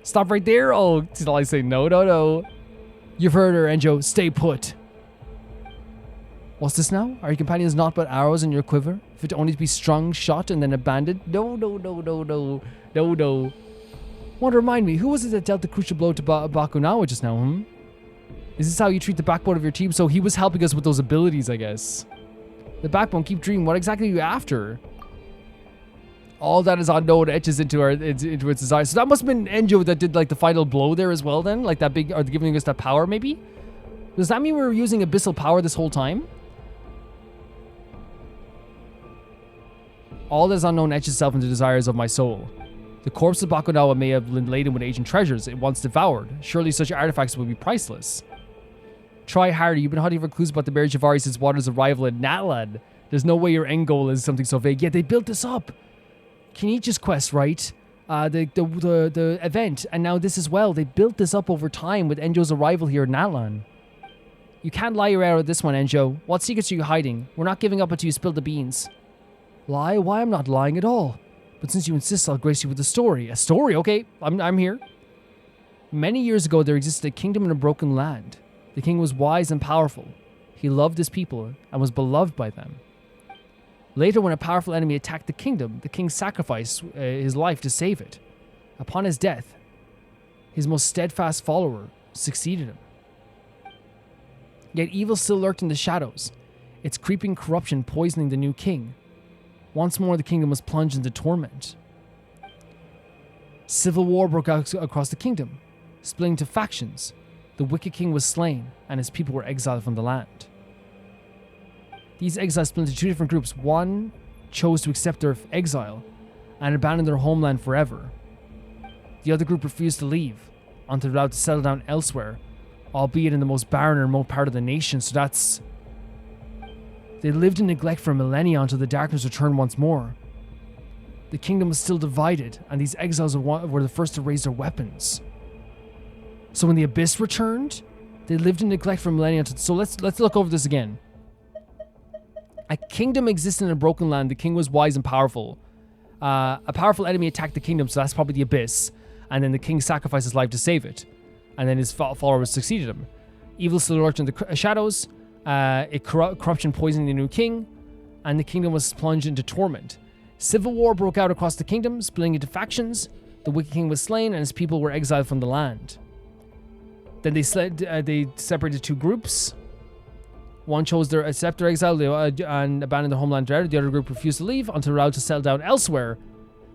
Stop right there. Oh, till I say no, no, no. You've heard her, Enjo. Stay put. What's this now? Are your companions not but arrows in your quiver? Fit only to be strung, shot, and then abandoned? No, no, no, no, no. No, no. Want to remind me, who was it that dealt the crucial blow to Bakunawa just now, hmm? Is this how you treat the backbone of your team? So he was helping us with those abilities, I guess. The backbone, keep dreaming. What exactly are you after? All that is unknown etches into its desire. So that must have been Enjo that did like the final blow there as well then? Like that big, or giving us that power maybe? Does that mean we were using abyssal power this whole time? All that is unknown etches itself into desires of my soul. The corpse of Bakunawa may have been laden with ancient treasures it once devoured. Surely such artifacts would be priceless. Try harder. You've been hunting for clues about the Mary Javari since Water's arrival in Natlan. There's no way your end goal is something so vague. Yet they built this up. Kenichi's quest, right? The event, and now this as well. They built this up over time with Enjo's arrival here in Natlan. You can't lie your way out of this one, Enjo. What secrets are you hiding? We're not giving up until you spill the beans. Lie? Why, I'm not lying at all. But since you insist, I'll grace you with a story. A story? Okay, I'm here. Many years ago, there existed a kingdom in a broken land. The king was wise and powerful. He loved his people and was beloved by them. Later, when a powerful enemy attacked the kingdom, the king sacrificed his life to save it. Upon his death, his most steadfast follower succeeded him. Yet evil still lurked in the shadows, its creeping corruption poisoning the new king. Once more, the kingdom was plunged into torment. Civil war broke out across the kingdom, splitting into factions. The wicked king was slain, and his people were exiled from the land. These exiles split into two different groups. One chose to accept their exile and abandon their homeland forever. The other group refused to leave until allowed to settle down elsewhere, albeit in the most barren and remote part of the nation. So that's... They lived in neglect for millennia until the darkness returned once more. The kingdom was still divided, and these exiles were the first to raise their weapons. So when the Abyss returned, they lived in neglect for millennia until... So let's look over this again. A kingdom existed in a broken land. The king was wise and powerful. A powerful enemy attacked the kingdom, so that's probably the Abyss. And then the king sacrificed his life to save it. And then his followers succeeded him. Evil still lurked in the shadows. Corruption poisoned the new king. And the kingdom was plunged into torment. Civil war broke out across the kingdom, splitting into factions. The wicked king was slain, and his people were exiled from the land. Then they separated two groups. One chose to accept their exile and abandon their homeland forever. The other group refused to leave until allowed to settle down elsewhere.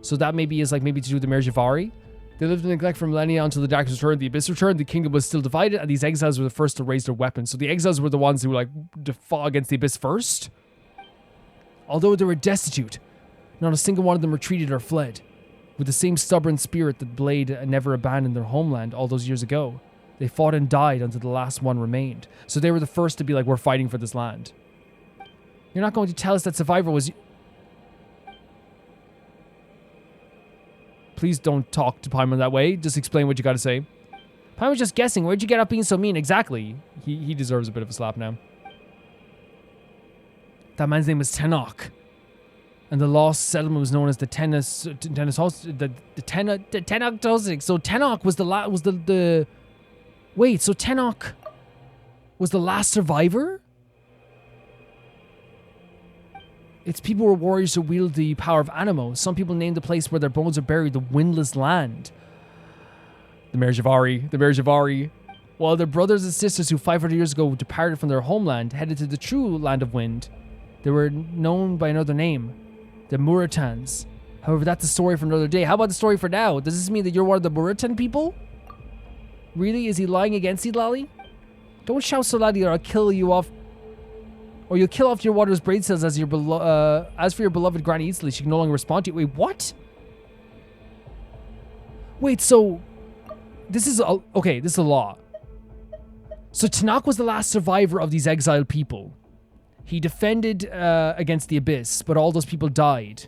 So that maybe is maybe to do with the Mary Javari. They lived in neglect for millennia until the darkness returned. The Abyss returned. The kingdom was still divided, and these exiles were the first to raise their weapons. So the exiles were the ones who fought against the Abyss first. Although they were destitute, Not a single one of them retreated or fled. With the same stubborn spirit that Blade never abandoned their homeland all those years ago, they fought and died until the last one remained. So they were the first to be like, we're fighting for this land. You're not going to tell us that Survivor was... Please don't talk to Paimon that way. Just explain what you gotta say. Paimon's just guessing. Where'd you get up being so mean? Exactly. He deserves a bit of a slap now. That man's name was Tenoch. And the lost settlement was known as the Tenochtitlan. So Tenoch was the wait, so Tenoch was the last survivor? Its people were warriors who wielded the power of Anemo. Some people named the place where their bones are buried the Windless Land. The Mer Javari. While their brothers and sisters who 500 years ago departed from their homeland headed to the true Land of Wind, they were known by another name, the Muratans. However, that's a story for another day. How about the story for now? Does this mean that you're one of the Muratan people? Really? Is he lying against you, Lolly? Don't shout so loudly or I'll kill you off. Or you'll kill off your water's brain cells as for your beloved Granny Easley. She can no longer respond to you. Wait, what? Wait, so... This is a law. So Tenoch was the last survivor of these exiled people. He defended against the Abyss, but all those people died.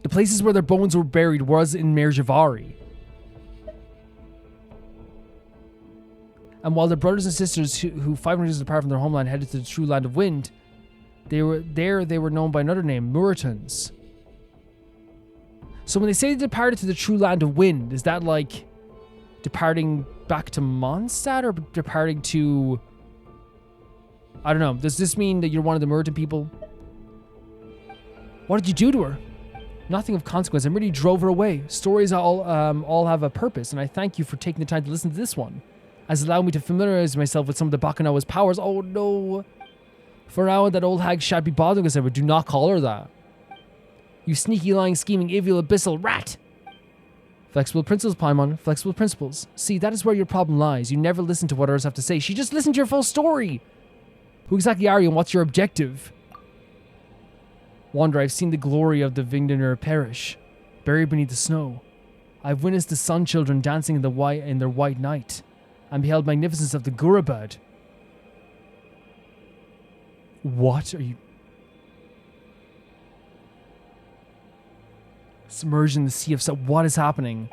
The places where their bones were buried was in Mer Javari. And while their brothers and sisters who 500 years apart from their homeland headed to the true Land of Wind, they were known by another name, Muratans. So when they say they departed to the true Land of Wind, is that like departing back to Mondstadt or departing to... I don't know. Does this mean that you're one of the Muratan people? What did you do to her? Nothing of consequence. I merely drove her away. Stories all have a purpose, and I thank you for taking the time to listen to this one, as it allowed me to familiarize myself with some of the Bakunawa's powers. Oh no. For now, that old hag shan't be bothering us ever. Do not call her that. You sneaky, lying, scheming, evil, abyssal rat. Flexible principles, Paimon. Flexible principles. See, that is where your problem lies. You never listen to what others have to say. She just listened to your full story. Who exactly are you and what's your objective? Wanderer, I've seen the glory of the Vingdener perish, buried beneath the snow. I've witnessed the sun children dancing in their white night, and beheld magnificence of the Gurabad. What are you... Submerged in the sea of... What is happening?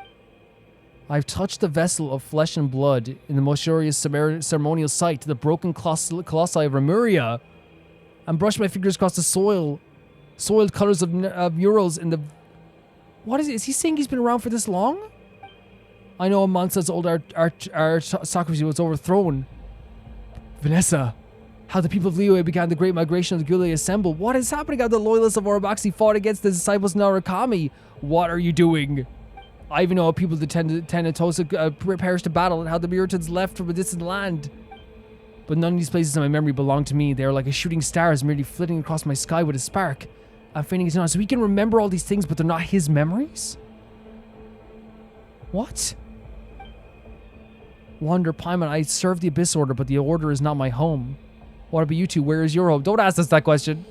I've touched the vessel of flesh and blood in the most glorious ceremonial site, the broken colossi of Remuria, and brushed my fingers across the soiled colors of murals in the... What is it? Is he saying he's been around for this long? I know a monster's old aristocracy was overthrown. Vanessa, how the people of Liyue began the great migration of the Gule assembled. What is happening? How the loyalists of Orobaxi fought against the disciples of Narukami. What are you doing? I even know how people of the Tenochtitlan perished to battle and how the Muratans left from a distant land. But none of these places in my memory belong to me. They are like a shooting stars merely flitting across my sky with a spark. I'm feigning it now. So he can remember all these things, but they're not his memories? What? Wander, Paimon, I serve the Abyss Order, but the Order is not my home. What about you two? Where is your home? Don't ask us that question.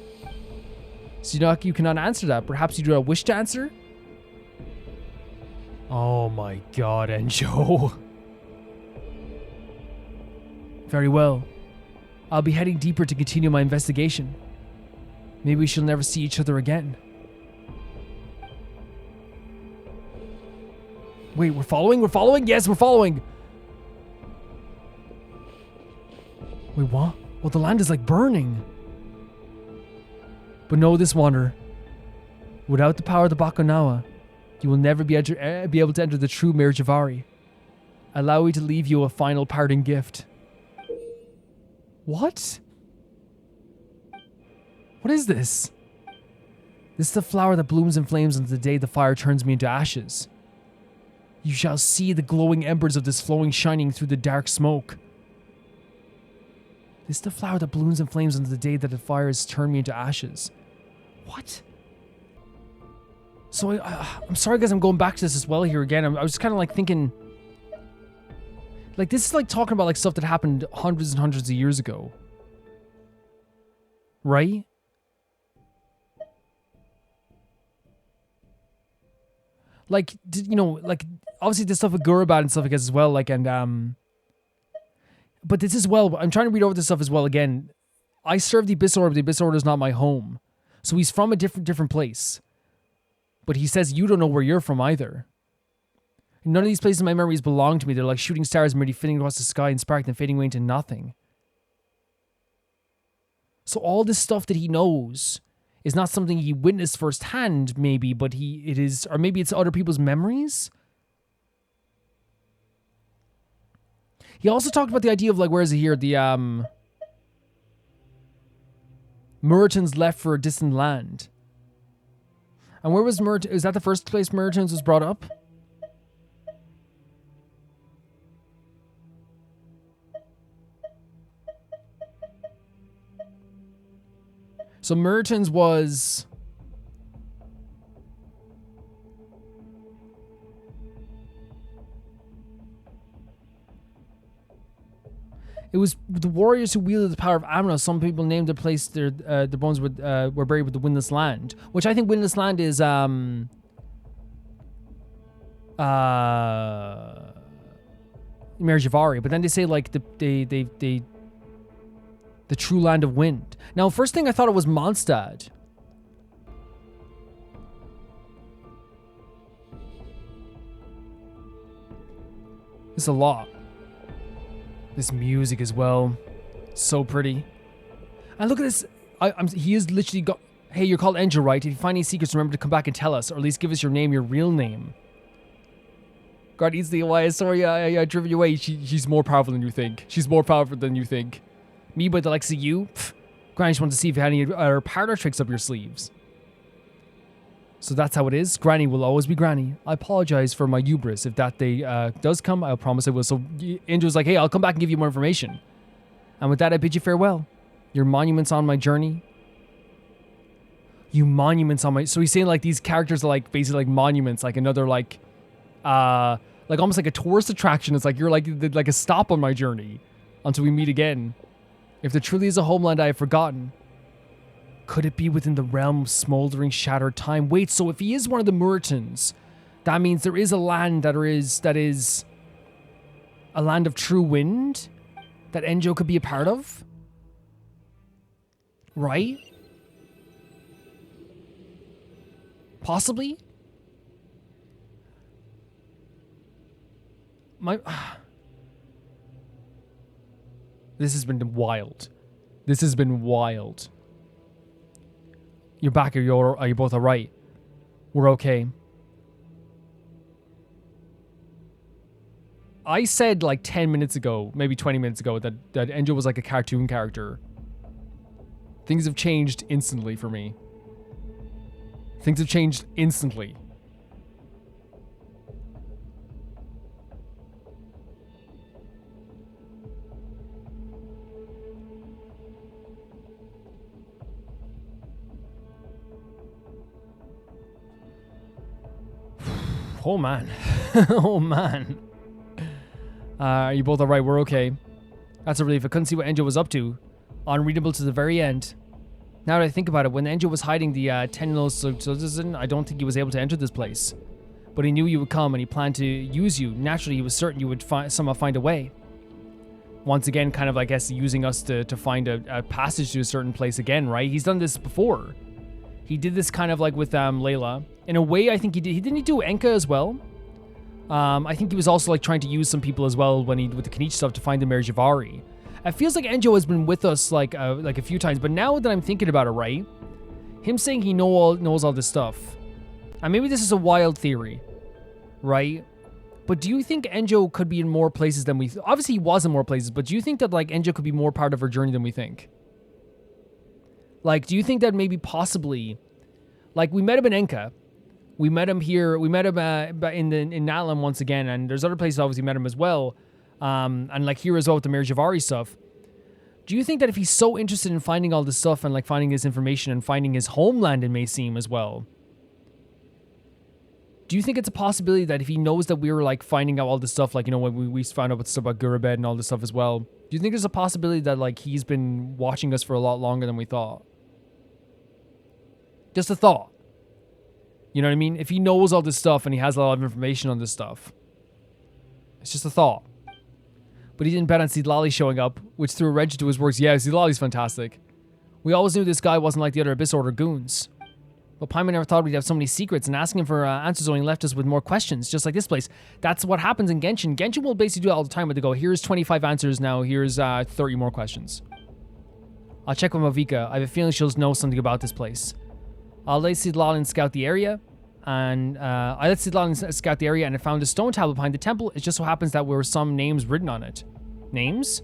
So you cannot answer that. Perhaps you do not wish to answer? Oh my god, Enjo. Very well. I'll be heading deeper to continue my investigation. Maybe we shall never see each other again. Wait, we're following? We're following? Yes, we're following! Wait, what? Well, the land is like burning. But know this, Wanderer. Without the power of the Bakunawa, you will never be able to enter the true Mer Javari. Allow me to leave you a final parting gift. What? What is this? This is the flower that blooms and flames until the day the fire turns me into ashes. You shall see the glowing embers of this flowing shining through the dark smoke. This is the flower that blooms and flames until the day that the fire has turned me into ashes. What? So I'm sorry guys, I'm going back to this as well here again. I was kind of like thinking... Like this is like talking about like stuff that happened hundreds and hundreds of years ago. Right? like, you know, like obviously this stuff with Gurabad and stuff like this as well. Like, and but this as well. I'm trying to read over this stuff as well again. I serve the Abyss Order. The Abyss Order is not my home, so he's from a different place. But he says you don't know where you're from either. None of these places in my memories belong to me. They're like shooting stars merely flitting across the sky and sparking and fading away into nothing. So all this stuff that he knows is not something he witnessed firsthand, maybe, but it is, or maybe it's other people's memories. He also talked about the idea of like, where is it here? The Muritans left for a distant land. And where was is that the first place Muritans was brought up? So Muritans was... It was the warriors who wielded the power of Amnos. Some people named the place their bones were buried with the Windless Land, which I think Windless Land is Merjavari. But then they say like the true land of wind. Now, first thing I thought it was Mondstadt. It's a lot. This music as well, so pretty. And look at this. He is literally got. Hey, you're called Angel, right? If you find any secrets, remember to come back and tell us, or at least give us your name, your real name. Guard eats the why. Sorry, I driven you away. She's more powerful than you think. She's more powerful than you think. Me, by the likes of you. Granny just wanted to see if you had any other parlor tricks up your sleeves. So that's how it is. Granny will always be Granny. I apologize for my hubris. If that day does come, I'll promise I will. So Angel's like, hey, I'll come back and give you more information. And with that, I bid you farewell. Your monuments on my journey. You monuments on my... So he's saying like these characters are like basically like monuments, like another like almost like a tourist attraction. It's like you're like a stop on my journey until we meet again. If there truly is a homeland I have forgotten, could it be within the realm of smoldering, shattered time? Wait, so if he is one of the Muritans, that means there is a land that is a land of true wind that Enjo could be a part of? Right? Possibly? This has been wild. This has been wild. You're back. Are you both alright? We're okay. I said like 10 minutes ago, maybe 20 minutes ago, that Enjo was like a cartoon character. Things have changed instantly for me. Things have changed instantly. Oh man. Oh man. Are you both alright? We're okay. That's a relief. I couldn't see what Enjo was up to. Unreadable to the very end. Now that I think about it, when Enjo was hiding the Tenochtitlan, I don't think he was able to enter this place. But he knew you would come and he planned to use you. Naturally, he was certain you would somehow find a way. Once again, kind of, I guess, using us to find a passage to a certain place again, right? He's done this before. He did this kind of like with Layla. In a way, I think he did. He didn't do Enka as well. I think he was also like trying to use some people as well with the Knicht stuff to find the Merjavari. It feels like Enjo has been with us like a few times, but now that I'm thinking about it, right? Him saying he knows all this stuff, and maybe this is a wild theory, right? But do you think Enjo could be in more places than we... Obviously, he was in more places, but do you think that like Enjo could be more part of our journey than we think? Like, do you think that maybe possibly... Like, we met him in Enka. We met him here. We met him in Natlan once again, and there's other places obviously met him as well. And like here as well with the Merjavari stuff. Do you think that if he's so interested in finding all this stuff and like finding this information and finding his homeland in Mayseem as well, do you think it's a possibility that if he knows that we were like finding out all this stuff, like, you know, when we found out stuff about Gurabed and all this stuff as well, do you think there's a possibility that like he's been watching us for a lot longer than we thought? Just a thought. You know what I mean? If he knows all this stuff and he has a lot of information on this stuff. It's just a thought. But he didn't bet on Sidlali showing up, which threw a wrench into his works. Yeah, Sidlali's fantastic. We always knew this guy wasn't like the other Abyss Order goons. But Paimon never thought we'd have so many secrets, and asking him for answers only left us with more questions, just like this place. That's what happens in Genshin. Genshin will basically do that all the time, where they go, here's 25 answers now, here's 30 more questions. I'll check with Mavika. I have a feeling she'll know something about this place. I'll let Sidlalin scout the area, and I found a stone tablet behind the temple. It just so happens that there were some names written on it. Names?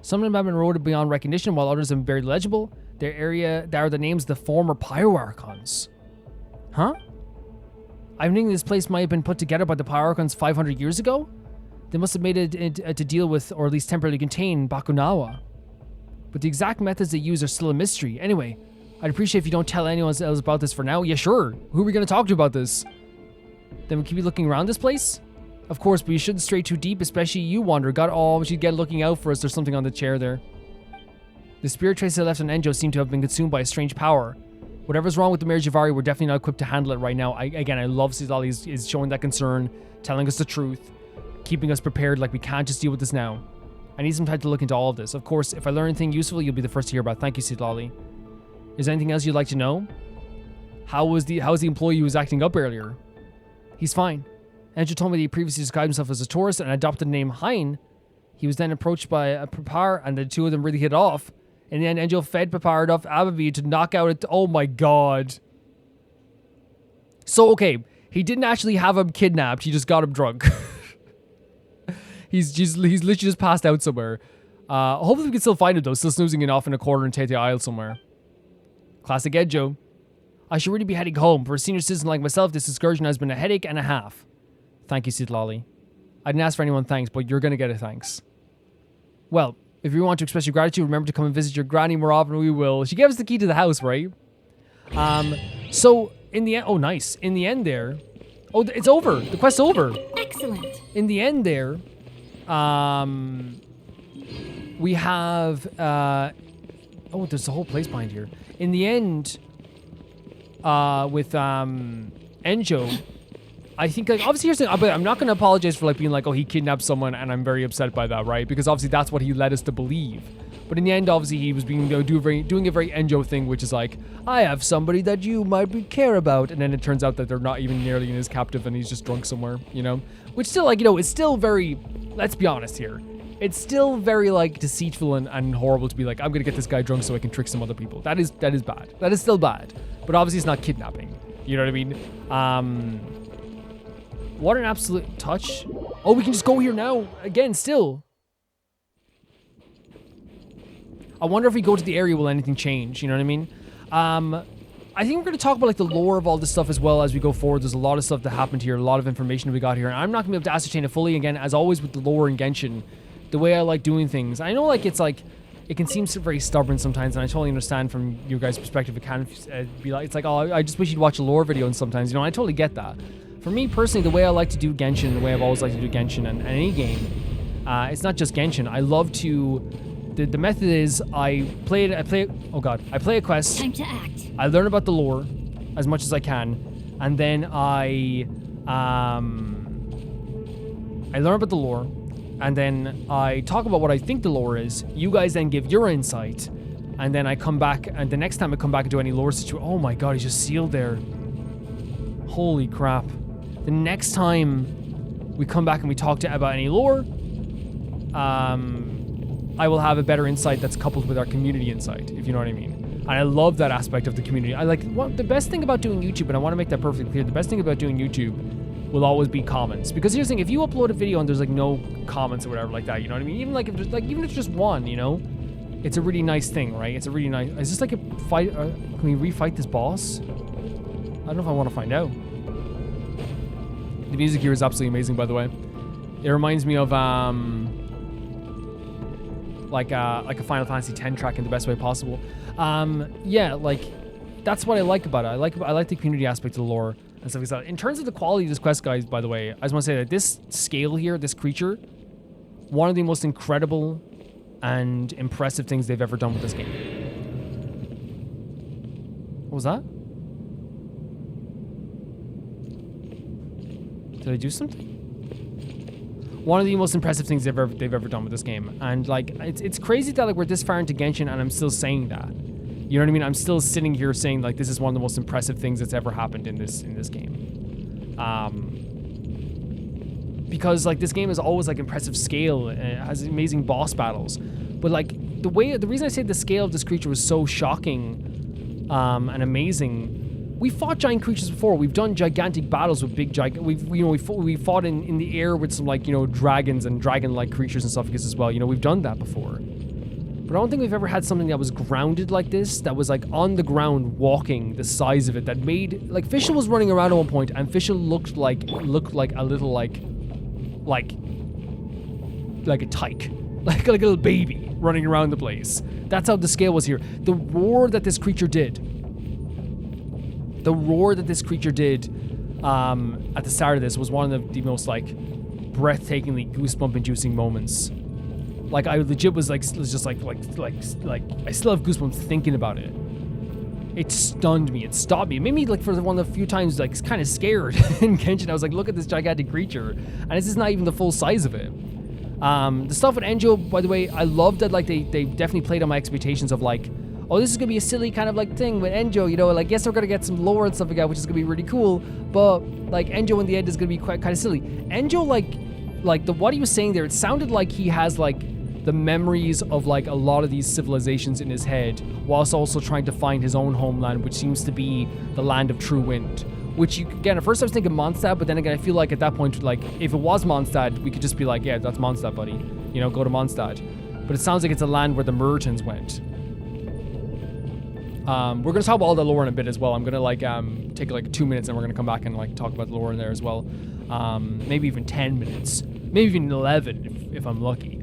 Some of them have been eroded beyond recognition, while others have been barely legible. They are the names of the former Pyroarchons. Huh? I'm thinking this place might have been put together by the Pyroarchons 500 years ago? They must have made it to deal with, or at least temporarily contain, Bakunawa. But the exact methods they use are still a mystery. Anyway, I'd appreciate if you don't tell anyone else about this for now. Yeah, sure. Who are we going to talk to about this? Then we keep looking around this place? Of course, but you shouldn't stray too deep, especially you, Wanderer. We should get looking out for us. There's something on the chair there. The spirit traces I left on Enjo seem to have been consumed by a strange power. Whatever's wrong with the Mare Javari, we're definitely not equipped to handle it right now. I love Sidlali is showing that concern, telling us the truth, keeping us prepared, like we can't just deal with this now. I need some time to look into all of this. Of course, if I learn anything useful, you'll be the first to hear about. Thank you, Sidlali. Is there anything else you'd like to know? How's the employee who was acting up earlier? He's fine. Enjo told me that he previously described himself as a tourist and adopted the name Hein. He was then approached by a Papar, and the two of them really hit off. And then Enjo fed Papar enough Abavi to knock out it. Oh my god. So, okay, he didn't actually have him kidnapped. He just got him drunk. he's literally just passed out somewhere. Hopefully we can still find him, though. Still snoozing it off in a corner in Tete Isle somewhere. Classic Enjo. I should really be heading home. For a senior citizen like myself, this excursion has been a headache and a half. Thank you, Sidlali. I didn't ask for anyone thanks, but you're going to get a thanks. Well, if you want to express your gratitude, remember to come and visit your granny more often. We will. She gave us the key to the house, right? So, in the end... Oh, nice. In the end there... Oh, it's over. The quest's over. Excellent. In the end there... we have... oh, there's a whole place behind here. In the end... with Enjo... I think, like, obviously here's the thing, I'm not going to apologize for, like, being like, oh, he kidnapped someone, and I'm very upset by that, right? Because obviously that's what he led us to believe. But in the end, obviously, he was doing a very Enjo thing, which is like, I have somebody that you might care about, and then it turns out that they're not even nearly in his captive, and he's just drunk somewhere, you know? Which still, like, you know, it's still very, let's be honest here, it's still very, like, deceitful and horrible to be like, I'm going to get this guy drunk so I can trick some other people. That is bad. That is still bad. But obviously it's not kidnapping. You know what I mean? What an absolute touch. Oh, we can just go here now. Again, still. I wonder if we go to the area, will anything change? You know what I mean? I think we're going to talk about, like, the lore of all this stuff as well as we go forward. There's a lot of stuff that happened here, a lot of information we got here. And I'm not going to be able to ascertain it fully. Again, as always with the lore in Genshin, the way I like doing things. I know, like, it's like... It can seem very stubborn sometimes, and I totally understand from your guys' perspective. It can be like, it's like, oh, I just wish you'd watch a lore video, and sometimes, you know, I totally get that. For me personally, the way I like to do Genshin, the way I've always liked to do Genshin and any game, it's not just Genshin. I love to, the method is I play a quest. Time to act. I learn about the lore as much as I can, and then I learn about the lore, and then I talk about what I think the lore is. You guys then give your insight, and then I come back, and the next time I come back and do any lore situation, oh my god, he's just sealed there. Holy crap. The next time we come back and we talk about any lore, I will have a better insight that's coupled with our community insight, if you know what I mean. And I love that aspect of the community. I like, the best thing about doing YouTube, and I want to make that perfectly clear, the best thing about doing YouTube will always be comments. Because here's the thing, if you upload a video and there's like no comments or whatever like that, you know what I mean? Even if it's just one, you know, it's a really nice thing, right? It's a really nice, is this like a fight, can we refight this boss? I don't know if I want to find out. The music here is absolutely amazing, by the way. It reminds me of like a Final Fantasy X track in the best way possible. Yeah, like that's what I like about it. I like the community aspect of the lore and stuff like that. In terms of the quality of this quest, guys, by the way, I just want to say that this scale here, this creature, one of the most incredible and impressive things they've ever done with this game. What was that? Did I do something? One of the most impressive things they've ever done with this game. And like it's crazy that like we're this far into Genshin and I'm still saying that. You know what I mean? I'm still sitting here saying like this is one of the most impressive things that's ever happened in this game. Because like this game is always like impressive scale, and it has amazing boss battles. But like the reason I say the scale of this creature was so shocking and amazing. We fought giant creatures before. We've done gigantic battles with big we fought in the air with some like, you know, dragons and dragon-like creatures and stuff like this as well. You know, we've done that before. But I don't think we've ever had something that was grounded like this, that was like on the ground walking the size of it, that made like Fischl was running around at one point and Fischl looked like a little like a tyke. Like a little baby running around the place. That's how the scale was here. The roar that this creature did at the start of this was one of the most like breathtakingly goosebump-inducing moments. Like I legit was just like I still have goosebumps thinking about it. It stunned me. It stopped me. It made me like for one of the few times like kind of scared in Genshin. I was like, look at this gigantic creature, and this is not even the full size of it. The stuff with Enjo, by the way, I love that like they definitely played on my expectations of like, oh, this is gonna be a silly kind of like thing with Enjo, you know, like yes, we're gonna get some lore and stuff like that, which is gonna be really cool, but like Enjo in the end is gonna be quite kind of silly. Enjo like the what he was saying there, it sounded like he has like the memories of like a lot of these civilizations in his head, whilst also trying to find his own homeland, which seems to be the land of true wind. Which you, again, at first I was thinking Mondstadt, but then again I feel like at that point, like if it was Mondstadt, we could just be like, yeah, that's Mondstadt, buddy. You know, go to Mondstadt. But it sounds like it's a land where the Mertens went. We're gonna talk about all the lore in a bit as well. I'm gonna like take like 2 minutes and we're gonna come back and like talk about the lore in there as well. Maybe even 10 minutes, maybe even 11 if I'm lucky.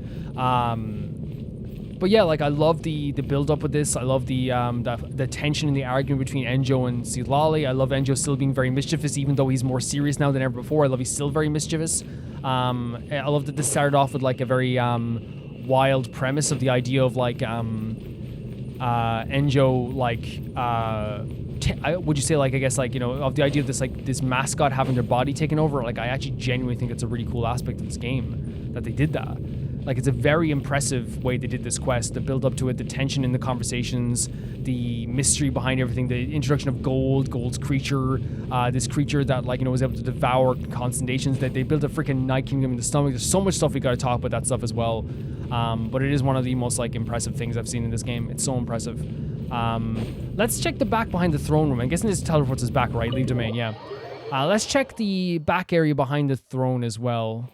But yeah, like I love the build up with this. I love the tension in the argument between Enjo and Silali. I love Enjo still being very mischievous, even though he's more serious now than ever before. I love he's still very mischievous. I love that this started off with like a very wild premise of the idea of like Enjo like would you say like I guess like, you know, of the idea of this like this mascot having their body taken over. Like I actually genuinely think it's a really cool aspect of this game that they did that. Like it's a very impressive way they did this quest, the build up to it, the tension in the conversations, the mystery behind everything, the introduction of Gold's creature, this creature that like, you know, was able to devour constellations, that they built a freaking Night Kingdom in the stomach. There's so much stuff we gotta talk about that stuff as well. But it is one of the most like impressive things I've seen in this game. It's so impressive. Let's check the back behind the throne room. I'm guessing this teleports us back, right? Leave domain, yeah. Let's check the back area behind the throne as well.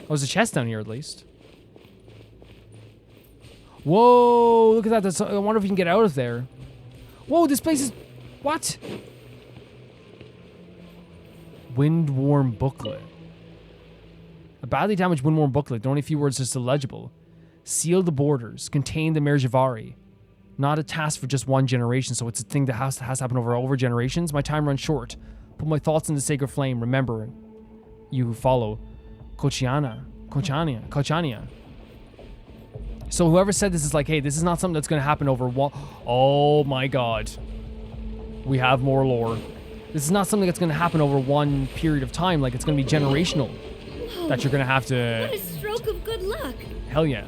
Oh, there's a chest down here at least. Whoa, look at that. I wonder if we can get out of there. Whoa, this place is... What? Wind-worn booklet. A badly damaged wind-worn booklet. Only a few words are still legible. Seal the borders. Contain the Merjavari. Not a task for just one generation, so it's a thing that has to happen over generations. My time runs short. Put my thoughts in the sacred flame. Remember, you who follow. Kochania. So whoever said this is like, hey, this is not something that's going to happen over one... Oh my god. We have more lore. This is not something that's going to happen over one period of time. Like, it's going to be generational. That you're going to have to... What a stroke of good luck. Hell yeah.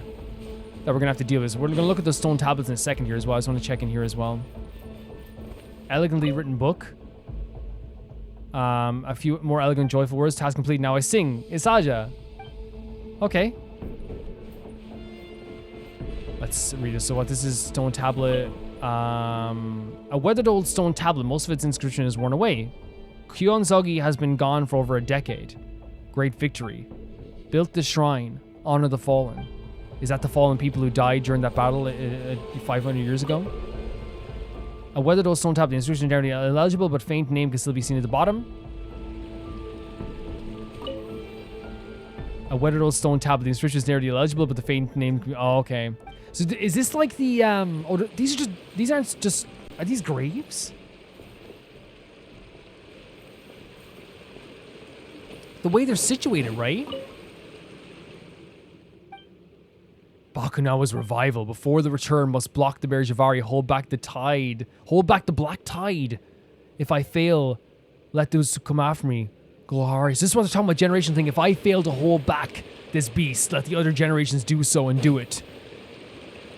That we're going to have to deal with. We're going to look at the stone tablets in a second here as well. I just want to check in here as well. Elegantly written book. A few more elegant, joyful words. Task complete. Now I sing. Isaja. Okay. Let's read it. So what this is, stone tablet. A weathered old stone tablet. Most of its inscription is worn away. Kyonzogi has been gone for over a decade. Great victory. Built the shrine. Honor the fallen. Is that the fallen people who died during that battle 500 years ago? A weathered old stone tablet. The inscription is generally illegible, but faint name can still be seen at the bottom. A weathered old stone tablet. The inscription is nearly illegible, but the faint name. Oh, okay. So is this like the Oh, these aren't just. Are these graves? The way they're situated, right? Bakunawa's revival. Before the return, must block the Merjavari. Hold back the tide. Hold back the black tide. If I fail, Let those come after me. Glorious. This is what they're talking about, generation thing. If I fail to hold back this beast, let the other generations do so and do it.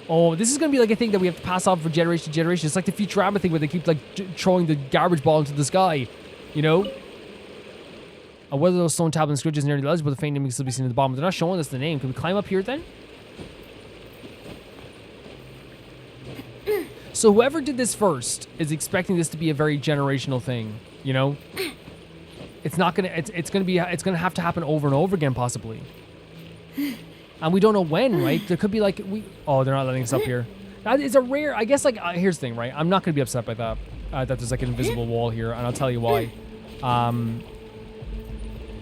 Oh, this is going to be like a thing that we have to pass on from generation to generation. It's like the Futurama thing where they keep like throwing the garbage ball into the sky, you know? Whether those stone tablet inscriptions nearly legible, the faint name can still be seen at the bottom. They're not showing us the name. Can we climb up here then? So whoever did this first is expecting this to be a very generational thing, you know? It's not gonna. It's gonna have to happen over and over again, possibly. And we don't know when, right? There could be like Oh, they're not letting us up here. That is a rare. I guess like here's the thing, right? I'm not gonna be upset by that. That there's like an invisible wall here, and I'll tell you why.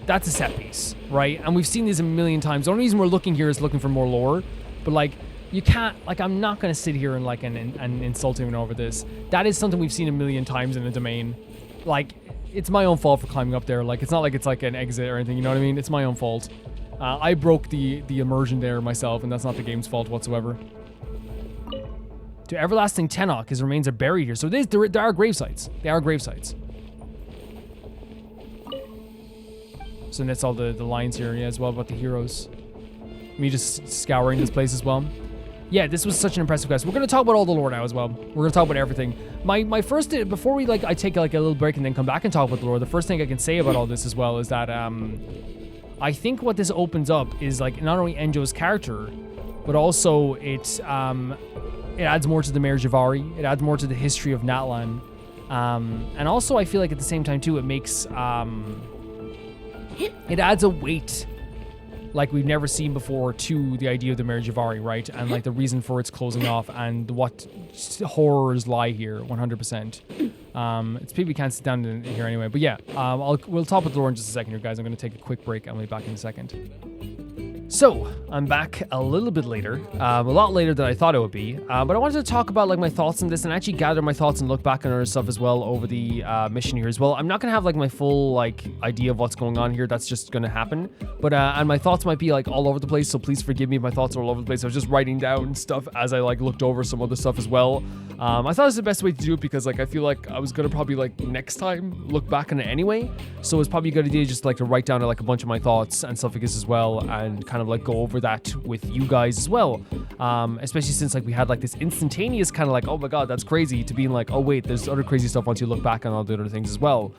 That's a set piece, right? And we've seen these a million times. The only reason we're looking here is looking for more lore. But like, you can't, like, I'm not gonna sit here and like and insult him over this. That is something we've seen a million times in a domain. Like, it's my own fault for climbing up there. Like, it's not like it's like an exit or anything. You know what I mean? It's my own fault. I broke the immersion there myself, and that's not the game's fault whatsoever. To everlasting Tenoch, his remains are buried here. So there are grave sites. They are grave sites. So that's all the lines here, yeah, as well about the heroes. Me just scouring this place as well. Yeah, this was such an impressive quest. We're gonna talk about all the lore now as well. We're gonna talk about everything. My first, before we like, I take like a little break and then come back and talk about the lore. The first thing I can say about all this as well is that I think what this opens up is like not only Enjo's character, but also it adds more to the Mare Javari. It adds more to the history of Natlan, and also I feel like at the same time too, it makes it adds a weight like we've never seen before to the idea of the Mare Javari, right? And like the reason for its closing off and what horrors lie here, 100%. It's people can't sit down in here anyway, but yeah, we'll talk about the lore in just a second here, guys. I'm going to take a quick break. I'll be back in a second. So, I'm back a little bit later, a lot later than I thought it would be, but I wanted to talk about like my thoughts on this and actually gather my thoughts and look back on other stuff as well over the mission here as well. I'm not going to have like my full like idea of what's going on here, that's just going to happen, but and my thoughts might be like all over the place, so please forgive me if my thoughts are all over the place. I was just writing down stuff as I like looked over some other stuff as well. I thought it was the best way to do it because like I feel like I was going to probably like next time look back on it anyway, so it's probably a good idea just like to write down like a bunch of my thoughts and stuff like this as well, and kind of like go over that with you guys as well, especially since like we had like this instantaneous kind of like, oh my god, that's crazy, to being like, oh wait, there's other crazy stuff once you look back on all the other things as well.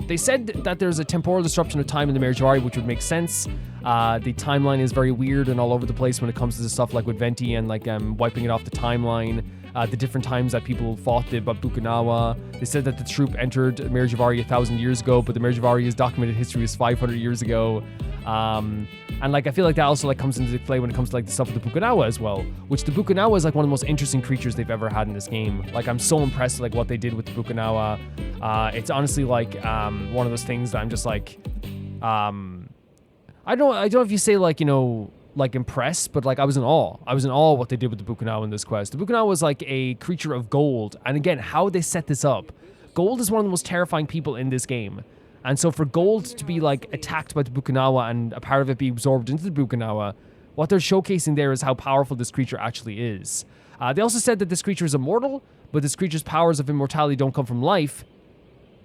They said that there's a temporal disruption of time in the Mare Javari, which would make sense. The timeline is very weird and all over the place when it comes to this stuff like with Venti and like wiping it off the timeline. The different times that people fought the Babukunawa. They said that the troop entered Mare Javari 1,000 years ago, but the Mare Javari's documented history is 500 years ago. And like I feel like that also like comes into play when it comes to like the stuff with the Bukunawa as well, which the Bukunawa is like one of the most interesting creatures they've ever had in this game. Like I'm so impressed with like what they did with the Bukunawa. It's honestly like one of those things that I'm just like I don't know if you say like, you know, like impressed, but like I was in awe. I was in awe what they did with the Bukunawa in this quest. The Bukunawa was like a creature of gold, and again, how they set this up. Gold is one of the most terrifying people in this game. And so for Gold to be like attacked by the Bukunawa and a part of it be absorbed into the Bukunawa, what they're showcasing there is how powerful this creature actually is. They also said that this creature is immortal, but this creature's powers of immortality don't come from life,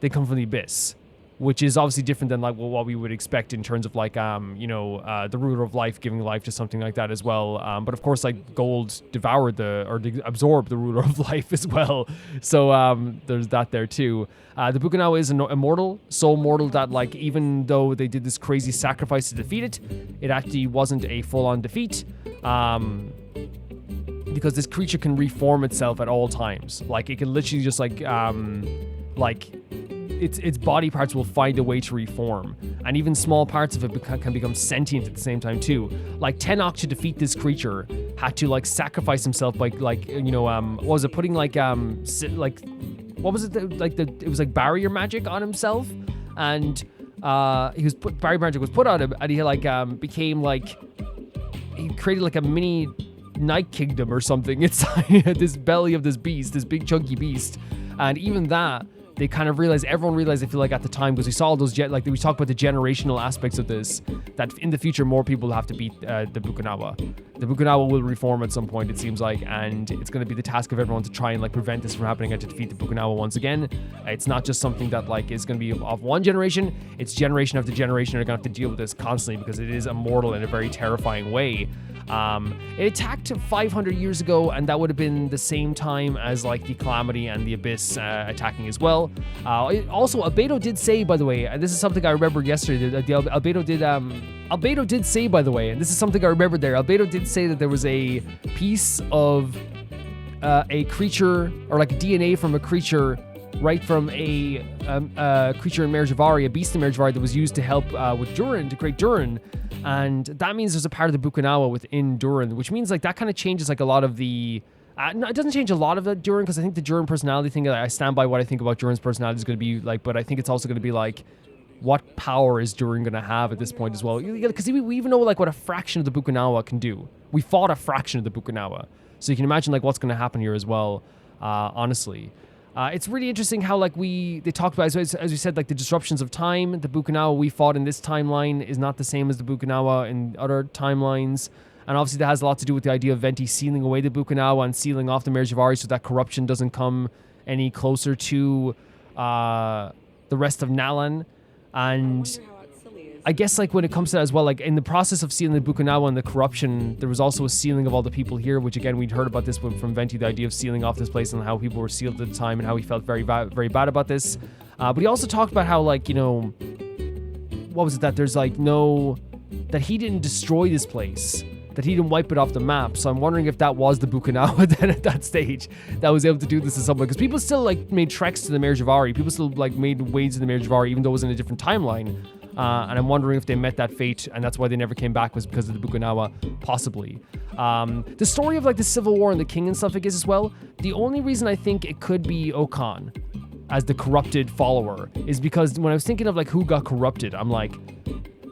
they come from the abyss, which is obviously different than like what we would expect in terms of like, the ruler of life giving life to something like that as well. But of course, like Gold devoured absorbed the ruler of life as well. So there's that there too. The Bukunawa is immortal, so immortal that like even though they did this crazy sacrifice to defeat it, it actually wasn't a full-on defeat. Because this creature can reform itself at all times. Like it can literally just like its body parts will find a way to reform, and even small parts of it can become sentient at the same time too. Like Tenoch, to defeat this creature, had to like sacrifice himself by like, you know, what was it, putting like what was it, it was like barrier magic on himself, and barrier magic was put on him, and he like became like, he created like a mini Night Kingdom or something inside this belly of this beast, this big chunky beast, and even that they kind of realized, everyone realized, I feel like at the time, because we saw those, like we talked about the generational aspects of this, that in the future more people have to beat the Bukunawa. The Bukunawa will reform at some point, it seems like, and it's going to be the task of everyone to try and like prevent this from happening and to defeat the Bukunawa once again. It's not just something that like is going to be of one generation, it's generation after generation are going to have to deal with this constantly because it is immortal in a very terrifying way. It attacked 500 years ago, and that would have been the same time as like the Calamity and the Abyss attacking as well. Also, Albedo did say, by the way, and this is something I remembered yesterday, that Albedo did say, by the way, and this is something I remembered there, Albedo did say that there was a piece of a creature, or like DNA from a creature, right from a creature in Merjavari, a beast in Merjavari that was used to help with Durin, to create Durin. And that means there's a part of the Bukunawa within Durin, which means like that kind of changes like a lot of the... no, it doesn't change a lot of the Durin, because I think the Durin personality thing, I stand by what I think about Durin's personality is going to be like, but I think it's also going to be like, what power is Durin going to have at this point as well? Because we even know like what a fraction of the Bukunawa can do. We fought a fraction of the Bukunawa. So you can imagine like what's going to happen here as well, honestly. It's really interesting how like they talked about, as we said, like the disruptions of time. The Bukunawa we fought in this timeline is not the same as the Bukunawa in other timelines. And obviously that has a lot to do with the idea of Venti sealing away the Bukunawa and sealing off the Merjavari so that corruption doesn't come any closer to the rest of Nalan. And I guess like when it comes to that as well, like in the process of sealing the Bukunawa and the corruption, there was also a sealing of all the people here, which again, we'd heard about this from Venti, the idea of sealing off this place and how people were sealed at the time and how he felt very bad about this. But he also talked about how like, you know, what was it, that there's like that he didn't destroy this place, that he didn't wipe it off the map. So I'm wondering if that was the Bukunawa then at that stage that was able to do this in some way, because people still like made treks to the Merjavari, people still like made ways to the Merjavari, even though it was in a different timeline. And I'm wondering if they met that fate, and that's why they never came back, was because of the Bukunawa, possibly. The story of like the Civil War and the King and stuff like this as well, the only reason I think it could be Okan as the corrupted follower is because when I was thinking of like who got corrupted, I'm like,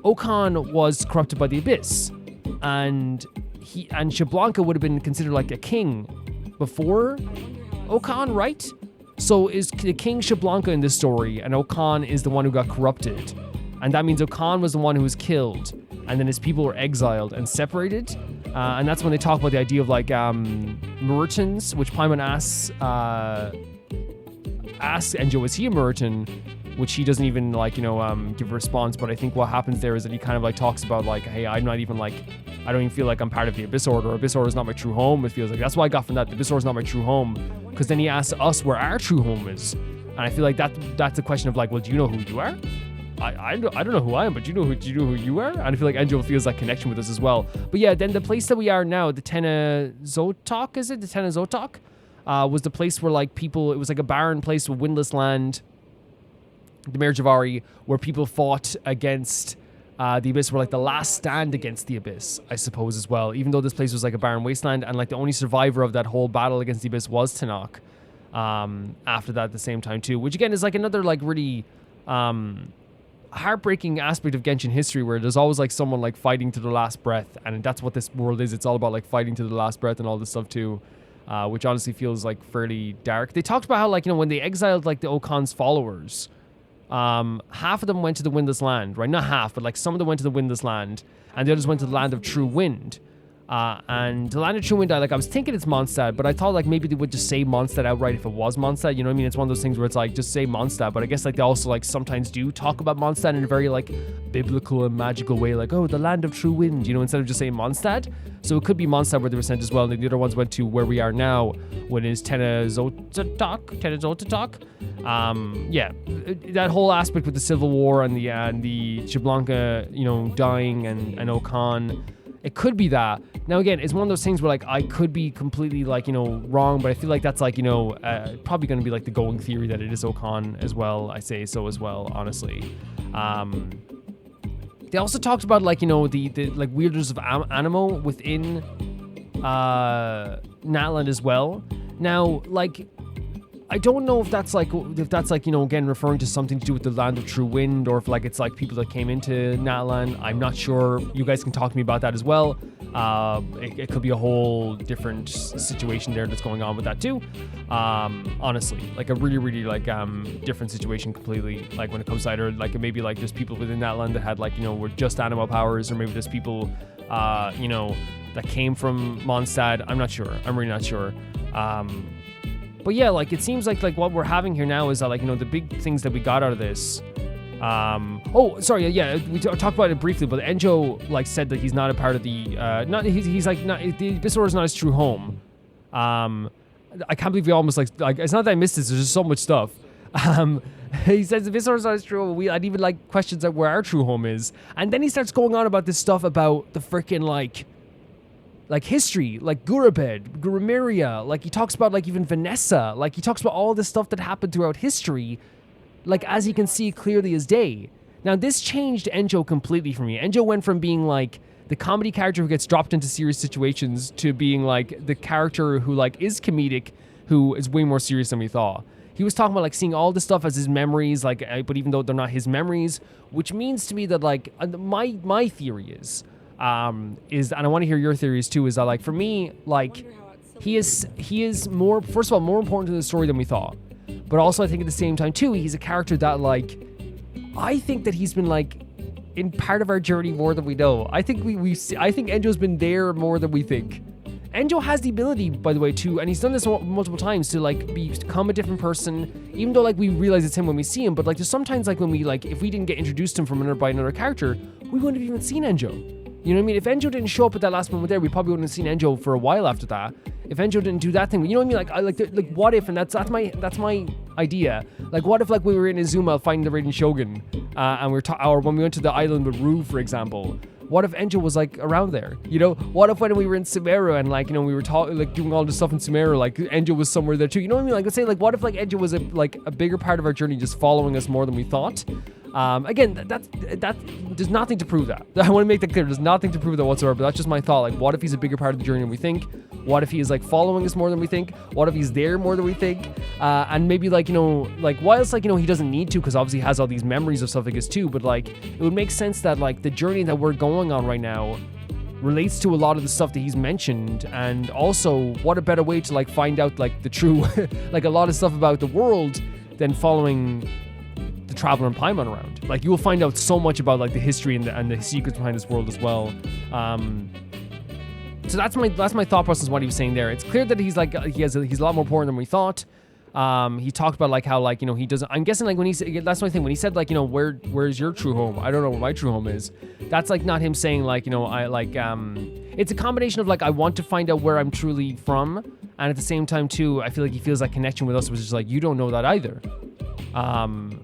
Okan was corrupted by the Abyss, and Xbalanque would have been considered like a king before Okan, right? So is the King Xbalanque in this story, and Okan is the one who got corrupted. And that means Okan was the one who was killed, and then his people were exiled and separated. And that's when they talk about the idea of like Murtans, which Paimon asks Enjo, is he a Murtan? Which he doesn't even like, you know, give a response. But I think what happens there is that he kind of like talks about like, hey, I'm not even like, I don't even feel like I'm part of the Abyss Order. Abyss Order is not my true home. It feels like that's what I got from that. The Abyss Order is not my true home, because then he asks us where our true home is, and I feel like that's a question of like, well, do you know who you are? I don't know who I am, but do you know who you are? And I feel like Enjo feels that connection with us as well. But yeah, then the place that we are now, the Tenochtitlan, is it? The Tenochtitlan was the place where like people, it was like a barren place with windless land, the Merjavari, where people fought against the Abyss, were like the last stand against the Abyss, I suppose, as well. Even though this place was like a barren wasteland, and like the only survivor of that whole battle against the Abyss was Tenoch. After that, at the same time too, which again is like another like really heartbreaking aspect of Genshin history, where there's always like someone like fighting to the last breath, and that's what this world is. It's all about like fighting to the last breath and all this stuff too, which honestly feels like fairly dark. They talked about how like, you know, when they exiled like the Okan's followers, half of them went to the Windless Land, right? Not half, but like some of them went to the Windless Land, and the others went to the Land of True Wind. And the Land of True Wind, I was thinking it's Mondstadt, but I thought like maybe they would just say Mondstadt outright if it was Mondstadt, you know what I mean? It's one of those things where it's like, just say Mondstadt, but I guess like they also like sometimes do talk about Mondstadt in a very like biblical and magical way, like, oh, the Land of True Wind, you know, instead of just saying Mondstadt. So it could be Mondstadt where they were sent as well, and the other ones went to where we are now, when it is Tenochtitlan. Yeah, that whole aspect with the Civil War and the Xbalanque, you know, dying and Okan, it could be that. Now again, it's one of those things where like I could be completely like, you know, wrong, but I feel like that's like, you know, probably going to be like the going theory that it is Okan as well. I say so as well, honestly. They also talked about like, you know, the like weirdness of Animo within Natland as well. Now, like, I don't know if that's like, you know, again, referring to something to do with the Land of True Wind, or if like it's like people that came into Natlan. I'm not sure. You guys can talk to me about that as well. It could be a whole different situation there that's going on with that too. Honestly, like a really like different situation completely. Like when it comes to either like maybe like there's people within that land that had like were just animal powers, or maybe there's people that came from Mondstadt. I'm not sure. I'm really not sure. But yeah, like it seems like what we're having here now is that like the big things that we got out of this. Oh, sorry. Yeah, we talked about it briefly, but Enjo like said that he's not a part of the. He's like not the Abyss Order is not his true home. I can't believe we almost like it's not that I missed this. There's just so much stuff. He says the Abyss Order is not his true home. I'd even like questions at where our true home is, and then he starts going on about this stuff about the freaking like history, like Gurabed, Gurumiria, like he talks about like even Vanessa, like he talks about all this stuff that happened throughout history, like as he can see clearly as day. Now this changed Enjo completely for me. Enjo went from being like the comedy character who gets dropped into serious situations to being like the character who like is comedic, who is way more serious than we thought. He was talking about like seeing all this stuff as his memories, like, but even though they're not his memories, which means to me that like my theory is, and I want to hear your theories too, is that like for me, like he is more, first of all, more important to the story than we thought, but also I think at the same time too, he's a character that like I think that he's been like in part of our journey more than we know. I think I think Enjo's been there more than we think. Enjo has the ability, by the way, to, and he's done this multiple times, to like become a different person, even though like we realize it's him when we see him, but like there's sometimes like when we like, if we didn't get introduced to him by another character, we wouldn't have even seen Enjo. You know what I mean? If Enjo didn't show up at that last moment there, we probably wouldn't have seen Enjo for a while after that. If Enjo didn't do that thing, you know what I mean? Like what if, and that's my idea. Like what if like we were in Izuma fighting the Raiden Shogun, and we were or when we went to the island with Rue, for example. What if Enjo was like around there? You know, what if when we were in Sumeru and like, we were like doing all this stuff in Sumeru, like Enjo was somewhere there too. You know what I mean? Like let's say like, what if like Enjo was a bigger part of our journey, just following us more than we thought? Again, that there's nothing to prove that. I want to make that clear. There's nothing to prove that whatsoever, but that's just my thought. Like, what if he's a bigger part of the journey than we think? What if he is like following us more than we think? What if he's there more than we think? And maybe like, like whilst like, he doesn't need to, because obviously he has all these memories of stuff like this too, but like, it would make sense that like the journey that we're going on right now relates to a lot of the stuff that he's mentioned. And also, what a better way to like find out like the true, like a lot of stuff about the world than following the Traveler and Paimon around. Like you will find out so much about like the history and the secrets behind this world as well. So that's my thought process. What he was saying there. It's clear that he's like he's a lot more important than we thought. He talked about like how like he doesn't. I'm guessing like when he said, that's my thing, when he said like where's your true home? I don't know where my true home is. That's like not him saying like I like it's a combination of like I want to find out where I'm truly from, and at the same time too I feel like he feels that connection with us, which is like you don't know that either.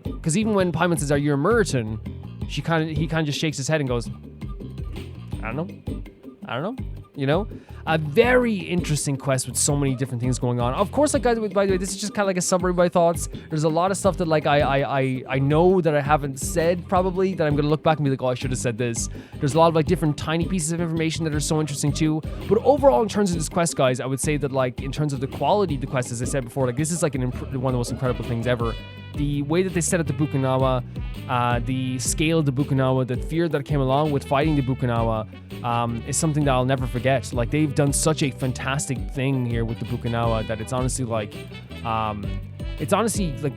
Because even when Paimon says, "Are you a Muritan?" he kind of just shakes his head and goes, I don't know. A very interesting quest with so many different things going on. Of course, like by the way, this is just kind of like a summary of my thoughts. There's a lot of stuff that like I know that I haven't said probably, that I'm gonna look back and be like, oh, I should have said this. There's a lot of like different tiny pieces of information that are so interesting too. But overall, in terms of this quest, guys, I would say that like in terms of the quality of the quest, as I said before, like this is like one of the most incredible things ever. The way that they set up the Bukunawa, the scale of the Bukunawa, the fear that came along with fighting the Bukunawa, is something that I'll never forget. Like they've done such a fantastic thing here with the Bukunawa that it's honestly like,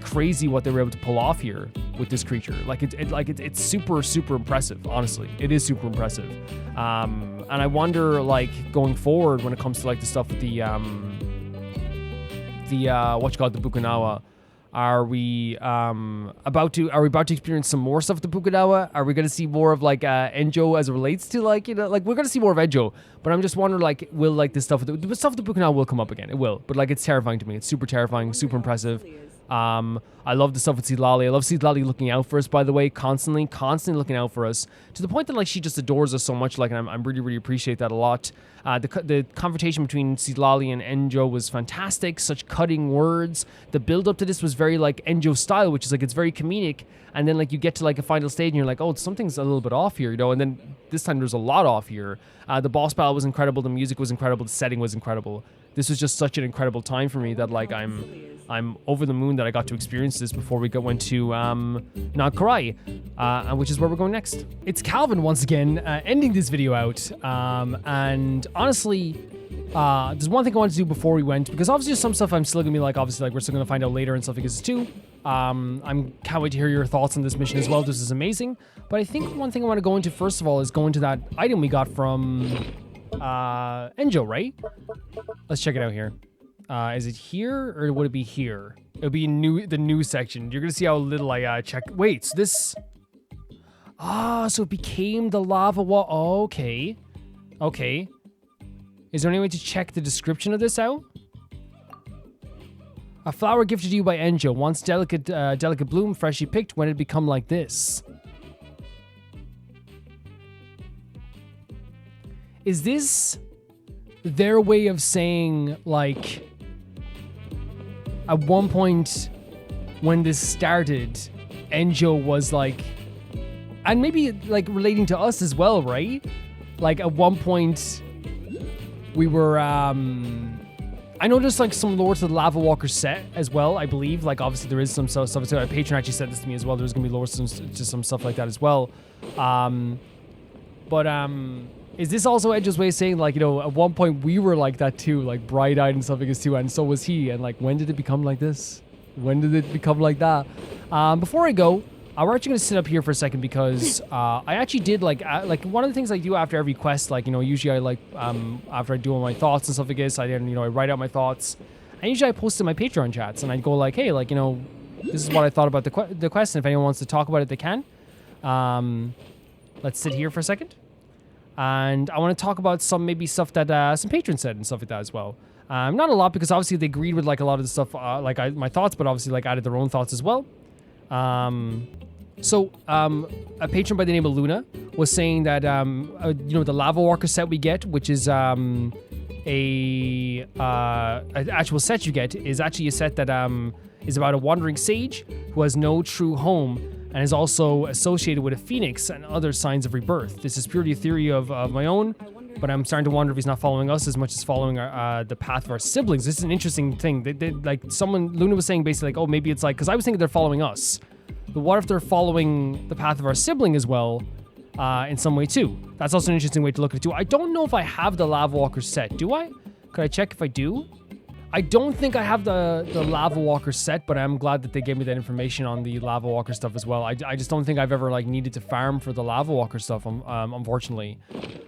crazy what they were able to pull off here with this creature. Like it's super, super impressive. Honestly, it is super impressive. And I wonder like going forward when it comes to like the stuff with the Bukunawa. Are we about to experience some more stuff with the Bukunawa? Are we going to see more of like Enjo as it relates to like like we're going to see more of Enjo? But I'm just wondering like will like this stuff with the stuff with the Bukunawa will come up again? It will, but like it's terrifying to me. It's super terrifying, super impressive. I love the stuff with Citlali. I love Citlali looking out for us, by the way, constantly looking out for us, to the point that like she just adores us so much. Like, and I'm really, really appreciate that a lot. The confrontation between Citlali and Enjo was fantastic. Such cutting words. The build up to this was very like Enjo style, which is like it's very comedic. And then like you get to like a final stage and you're like, oh, something's a little bit off here, And then this time there's a lot off here. The boss battle was incredible. The music was incredible. The setting was incredible. this was just such an incredible time for me that like I'm over the moon that I got to experience this before we went to Nag Karai, which is where we're going next. It's Calvin once again, ending this video out. And honestly, there's one thing I wanted to do before we went, because obviously there's some stuff I'm still gonna be like, obviously like we're still gonna find out later and stuff like this too. Can't wait to hear your thoughts on this mission as well. This is amazing. But I think one thing I want to go into first of all is go into that item we got from Enjo, right? Let's check it out here. Is it here or would it be here? It'll be the new section. You're gonna see how little I check. Wait, so this. So it became the lava wall. Oh, okay. Okay. Is there any way to check the description of this out? A flower gifted to you by Enjo. Once delicate bloom, freshly picked. When it become like this? Is this their way of saying like? At one point, when this started, Enjo was like, and maybe like relating to us as well, right? Like at one point, we were, I know there's like some lore to the Lava Walker set as well, I believe. Like obviously there is some stuff. So our patron actually said this to me as well. There's gonna be lore to some stuff like that as well. Is this also Enjo's way of saying, like, you know, at one point we were like that too, like bright-eyed and stuff like this too, and so was he. And like, when did it become like this? When did it become like that? Before I go, we're actually gonna sit up here for a second because I actually did like one of the things I do after every quest, like, you know, usually I like after I do all my thoughts and stuff like this, I write out my thoughts, and usually I post in my Patreon chats, and I'd go like, hey, like, you know, this is what I thought about the quest, and if anyone wants to talk about it, they can. Let's sit here for a second. And I want to talk about maybe stuff that some patrons said and stuff like that as well. Not a lot, because obviously they agreed with like a lot of the stuff, my thoughts, but obviously like added their own thoughts as well. So a patron by the name of Luna was saying that you know, the Lava Walker set we get, which is an actual set you get, is actually a set that is about a wandering sage who has no true home, and is also associated with a phoenix and other signs of rebirth. This is purely a theory of my own, but I'm starting to wonder if he's not following us as much as following the path of our siblings. This is an interesting thing. They like Luna was saying basically like, oh, maybe it's like, because I was thinking they're following us, but what if they're following the path of our sibling as well, in some way too? That's also an interesting way to look at it too. I don't know if I have the Lava Walker set. Do I? Could I check if I do? I don't think I have the Lava Walker set, but I'm glad that they gave me that information on the Lava Walker stuff as well. I just don't think I've ever like needed to farm for the Lava Walker stuff, unfortunately.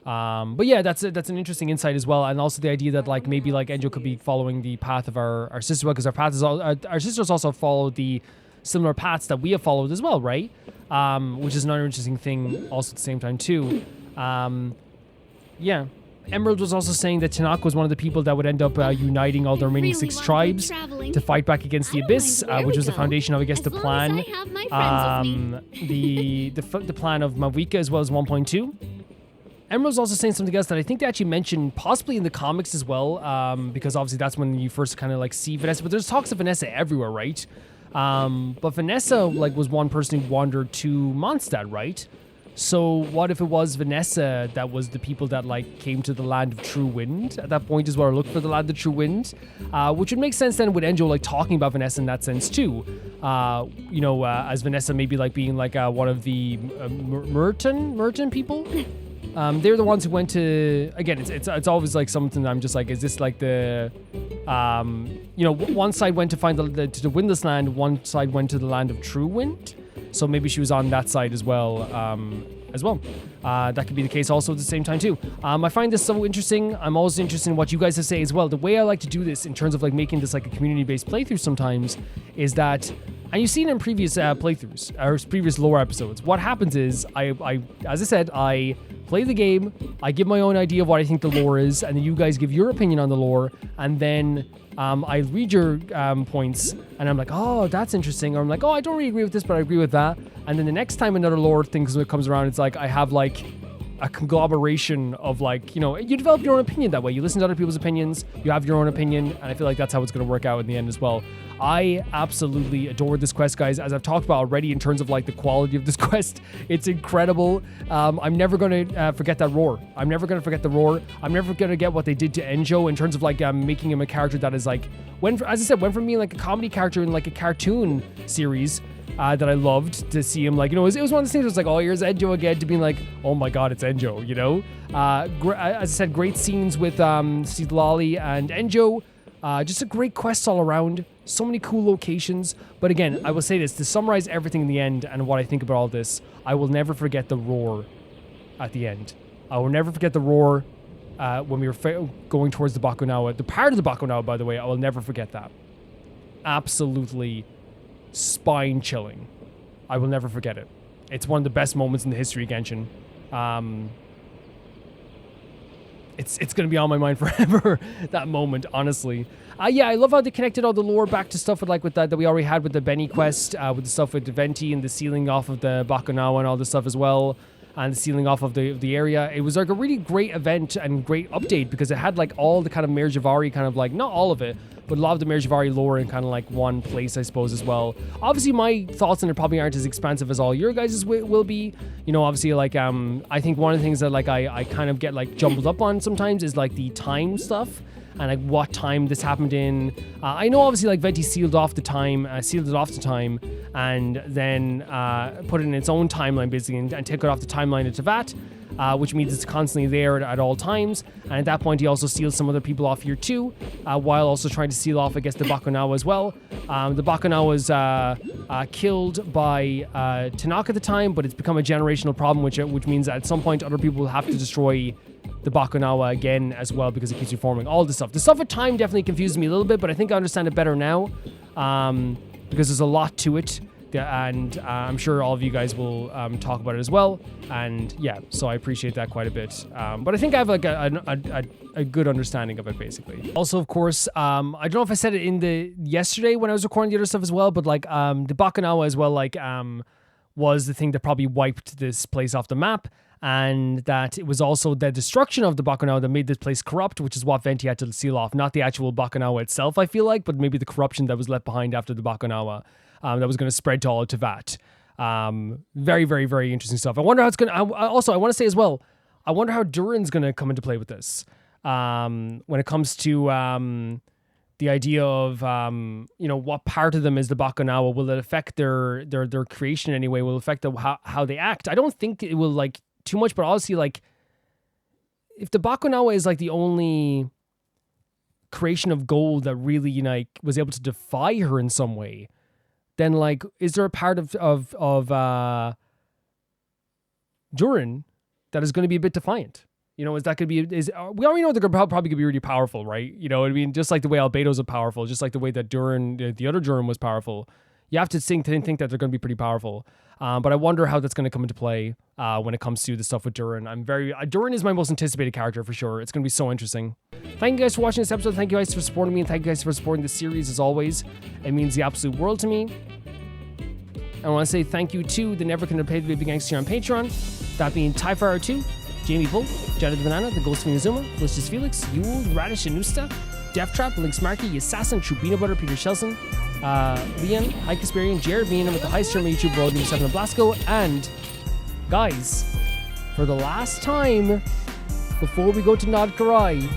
But yeah, that's an interesting insight as well, and also the idea that like maybe like Enjo could be following the path of our sister, because our sisters also follow the similar paths that we have followed as well, right? Which is another interesting thing also at the same time too. Yeah. Emerald was also saying that Tanakh was one of the people that would end up uniting all the remaining 6 tribes to fight back against the Abyss, which was the foundation of, I guess, the plan. The plan of Mavika as well as 1.2. Emerald was also saying something else that I think they actually mentioned possibly in the comics as well, because obviously that's when you first kind of like see Vanessa, but there's talks of Vanessa everywhere, right? But Vanessa like was one person who wandered to Mondstadt, right? So what if it was Vanessa that was the people that like came to the land of True Wind at that point, is where I looked for the land of True Wind, which would make sense then with Enjo like talking about Vanessa in that sense too. You know, as Vanessa maybe like being like one of the Merton people. They're the ones who went to, again, it's always like something I'm just like, is this like the, you know, one side went to find to the Windless Land, one side went to the land of True Wind. So maybe she was on that side as well. That could be the case also at the same time too. I find this so interesting. I'm always interested in what you guys have to say as well. The way I like to do this in terms of like making this like a community-based playthrough sometimes is that, and you've seen in previous playthroughs or previous lore episodes, what happens is I as I said, I play the game, I give my own idea of what I think the lore is, and then you guys give your opinion on the lore, and then I read your points, and I'm like, oh, that's interesting, or I'm like, oh, I don't really agree with this, but I agree with that. And then the next time another lore thing comes around, it's like I have like a conglomeration of like, you know, you develop your own opinion that way. You listen to other people's opinions, you have your own opinion, and I feel like that's how it's going to work out in the end as well. I absolutely adored this quest, guys, as I've talked about already in terms of like the quality of this quest. It's incredible. I'm never going to forget that roar. I'm never going to forget the roar. I'm never going to get what they did to Enjo in terms of like making him a character that is like, as I said, went from being like a comedy character in like a cartoon series that I loved to see him like, you know, it was one of those things where it's like, oh, here's Enjo again, to being like, oh my god, it's Enjo, you know? As I said, great scenes with Sidlali and Enjo. Just a great quest all around. So many cool locations. But again, I will say this, to summarize everything in the end and what I think about all this, I will never forget the roar at the end. I will never forget the roar when we were going towards the Bakunawa. The part of the Bakunawa, by the way, I will never forget that. Absolutely spine-chilling. I will never forget it. It's one of the best moments in the history of Genshin. It's going to be on my mind forever, that moment, honestly. Yeah, I love how they connected all the lore back to stuff with that we already had with the Benny quest, with the stuff with Deventi and the sealing off of the Bakunawa and all this stuff as well, and the sealing off of the area. It was like a really great event and great update because it had like all the kind of Mir Javari kind of like, not all of it, but a lot of the Mir Javari lore in kind of like one place, I suppose, as well. Obviously, my thoughts on it probably aren't as expansive as all your guys' will be. You know, obviously, like, I think one of the things that like I kind of get like jumbled up on sometimes is like the time stuff and like what time this happened in. I know obviously like Venti sealed it off the time, and then put it in its own timeline basically and took it off the timeline of Tevat. Which means it's constantly there at all times. And at that point, he also seals some other people off here too, while also trying to seal off, I guess, the Bakunawa as well. The Bakunawa was killed by Tanaka at the time, but it's become a generational problem, which means that at some point, other people will have to destroy the Bakunawa again as well because it keeps reforming. All this stuff. The stuff with time definitely confuses me a little bit, but I think I understand it better now because there's a lot to it. And I'm sure all of you guys will talk about it as well. And yeah, so I appreciate that quite a bit. But I think I have like a good understanding of it, basically. Also, of course, I don't know if I said it in the yesterday when I was recording the other stuff as well, but like the Bakunawa as well, like was the thing that probably wiped this place off the map. And that it was also the destruction of the Bakunawa that made this place corrupt, which is what Venti had to seal off. Not the actual Bakunawa itself, I feel like, but maybe the corruption that was left behind after the Bakunawa. That was going to spread to all of Tevat. Very, very, very interesting stuff. I wonder how it's going to... Also, I want to say as well, I wonder how Durin's going to come into play with this. When it comes to the idea of, you know, what part of them is the Bakunawa? Will it affect their creation anyway? Will it affect how they act? I don't think it will, like, too much, but obviously, like, if the Bakunawa is, like, the only creation of gold that really, you know, was able to defy her in some way, then like, is there a part of Durin that is going to be a bit defiant? You know, is that could be we already know they're probably gonna be really powerful, right? You know what I mean? Just like the way Albedo's are powerful, just like the way that Durin, the other Durin was powerful. You have to think that they're going to be pretty powerful. But I wonder how that's going to come into play when it comes to the stuff with Durin. Durin is my most anticipated character for sure. It's going to be so interesting. Thank you guys for watching this episode. Thank you guys for supporting me, and thank you guys for supporting this series as always. It means the absolute world to me. I want to say thank you to the Never Can Pay the Baby Gangster on Patreon. That being Tyfire 2, Jamie Bull, Jetta the Banana, the Ghost of Inazuma, Felicious Felix, Yule, Radish Anusta, Death Trap, Link Smarky, Assassin, Trubino Butter, Peter Shelson, Leon, Ike Kasparian, Jared being with the high streamer YouTube world, New 7 Blasco, and guys, for the last time before we go to Nod Karai,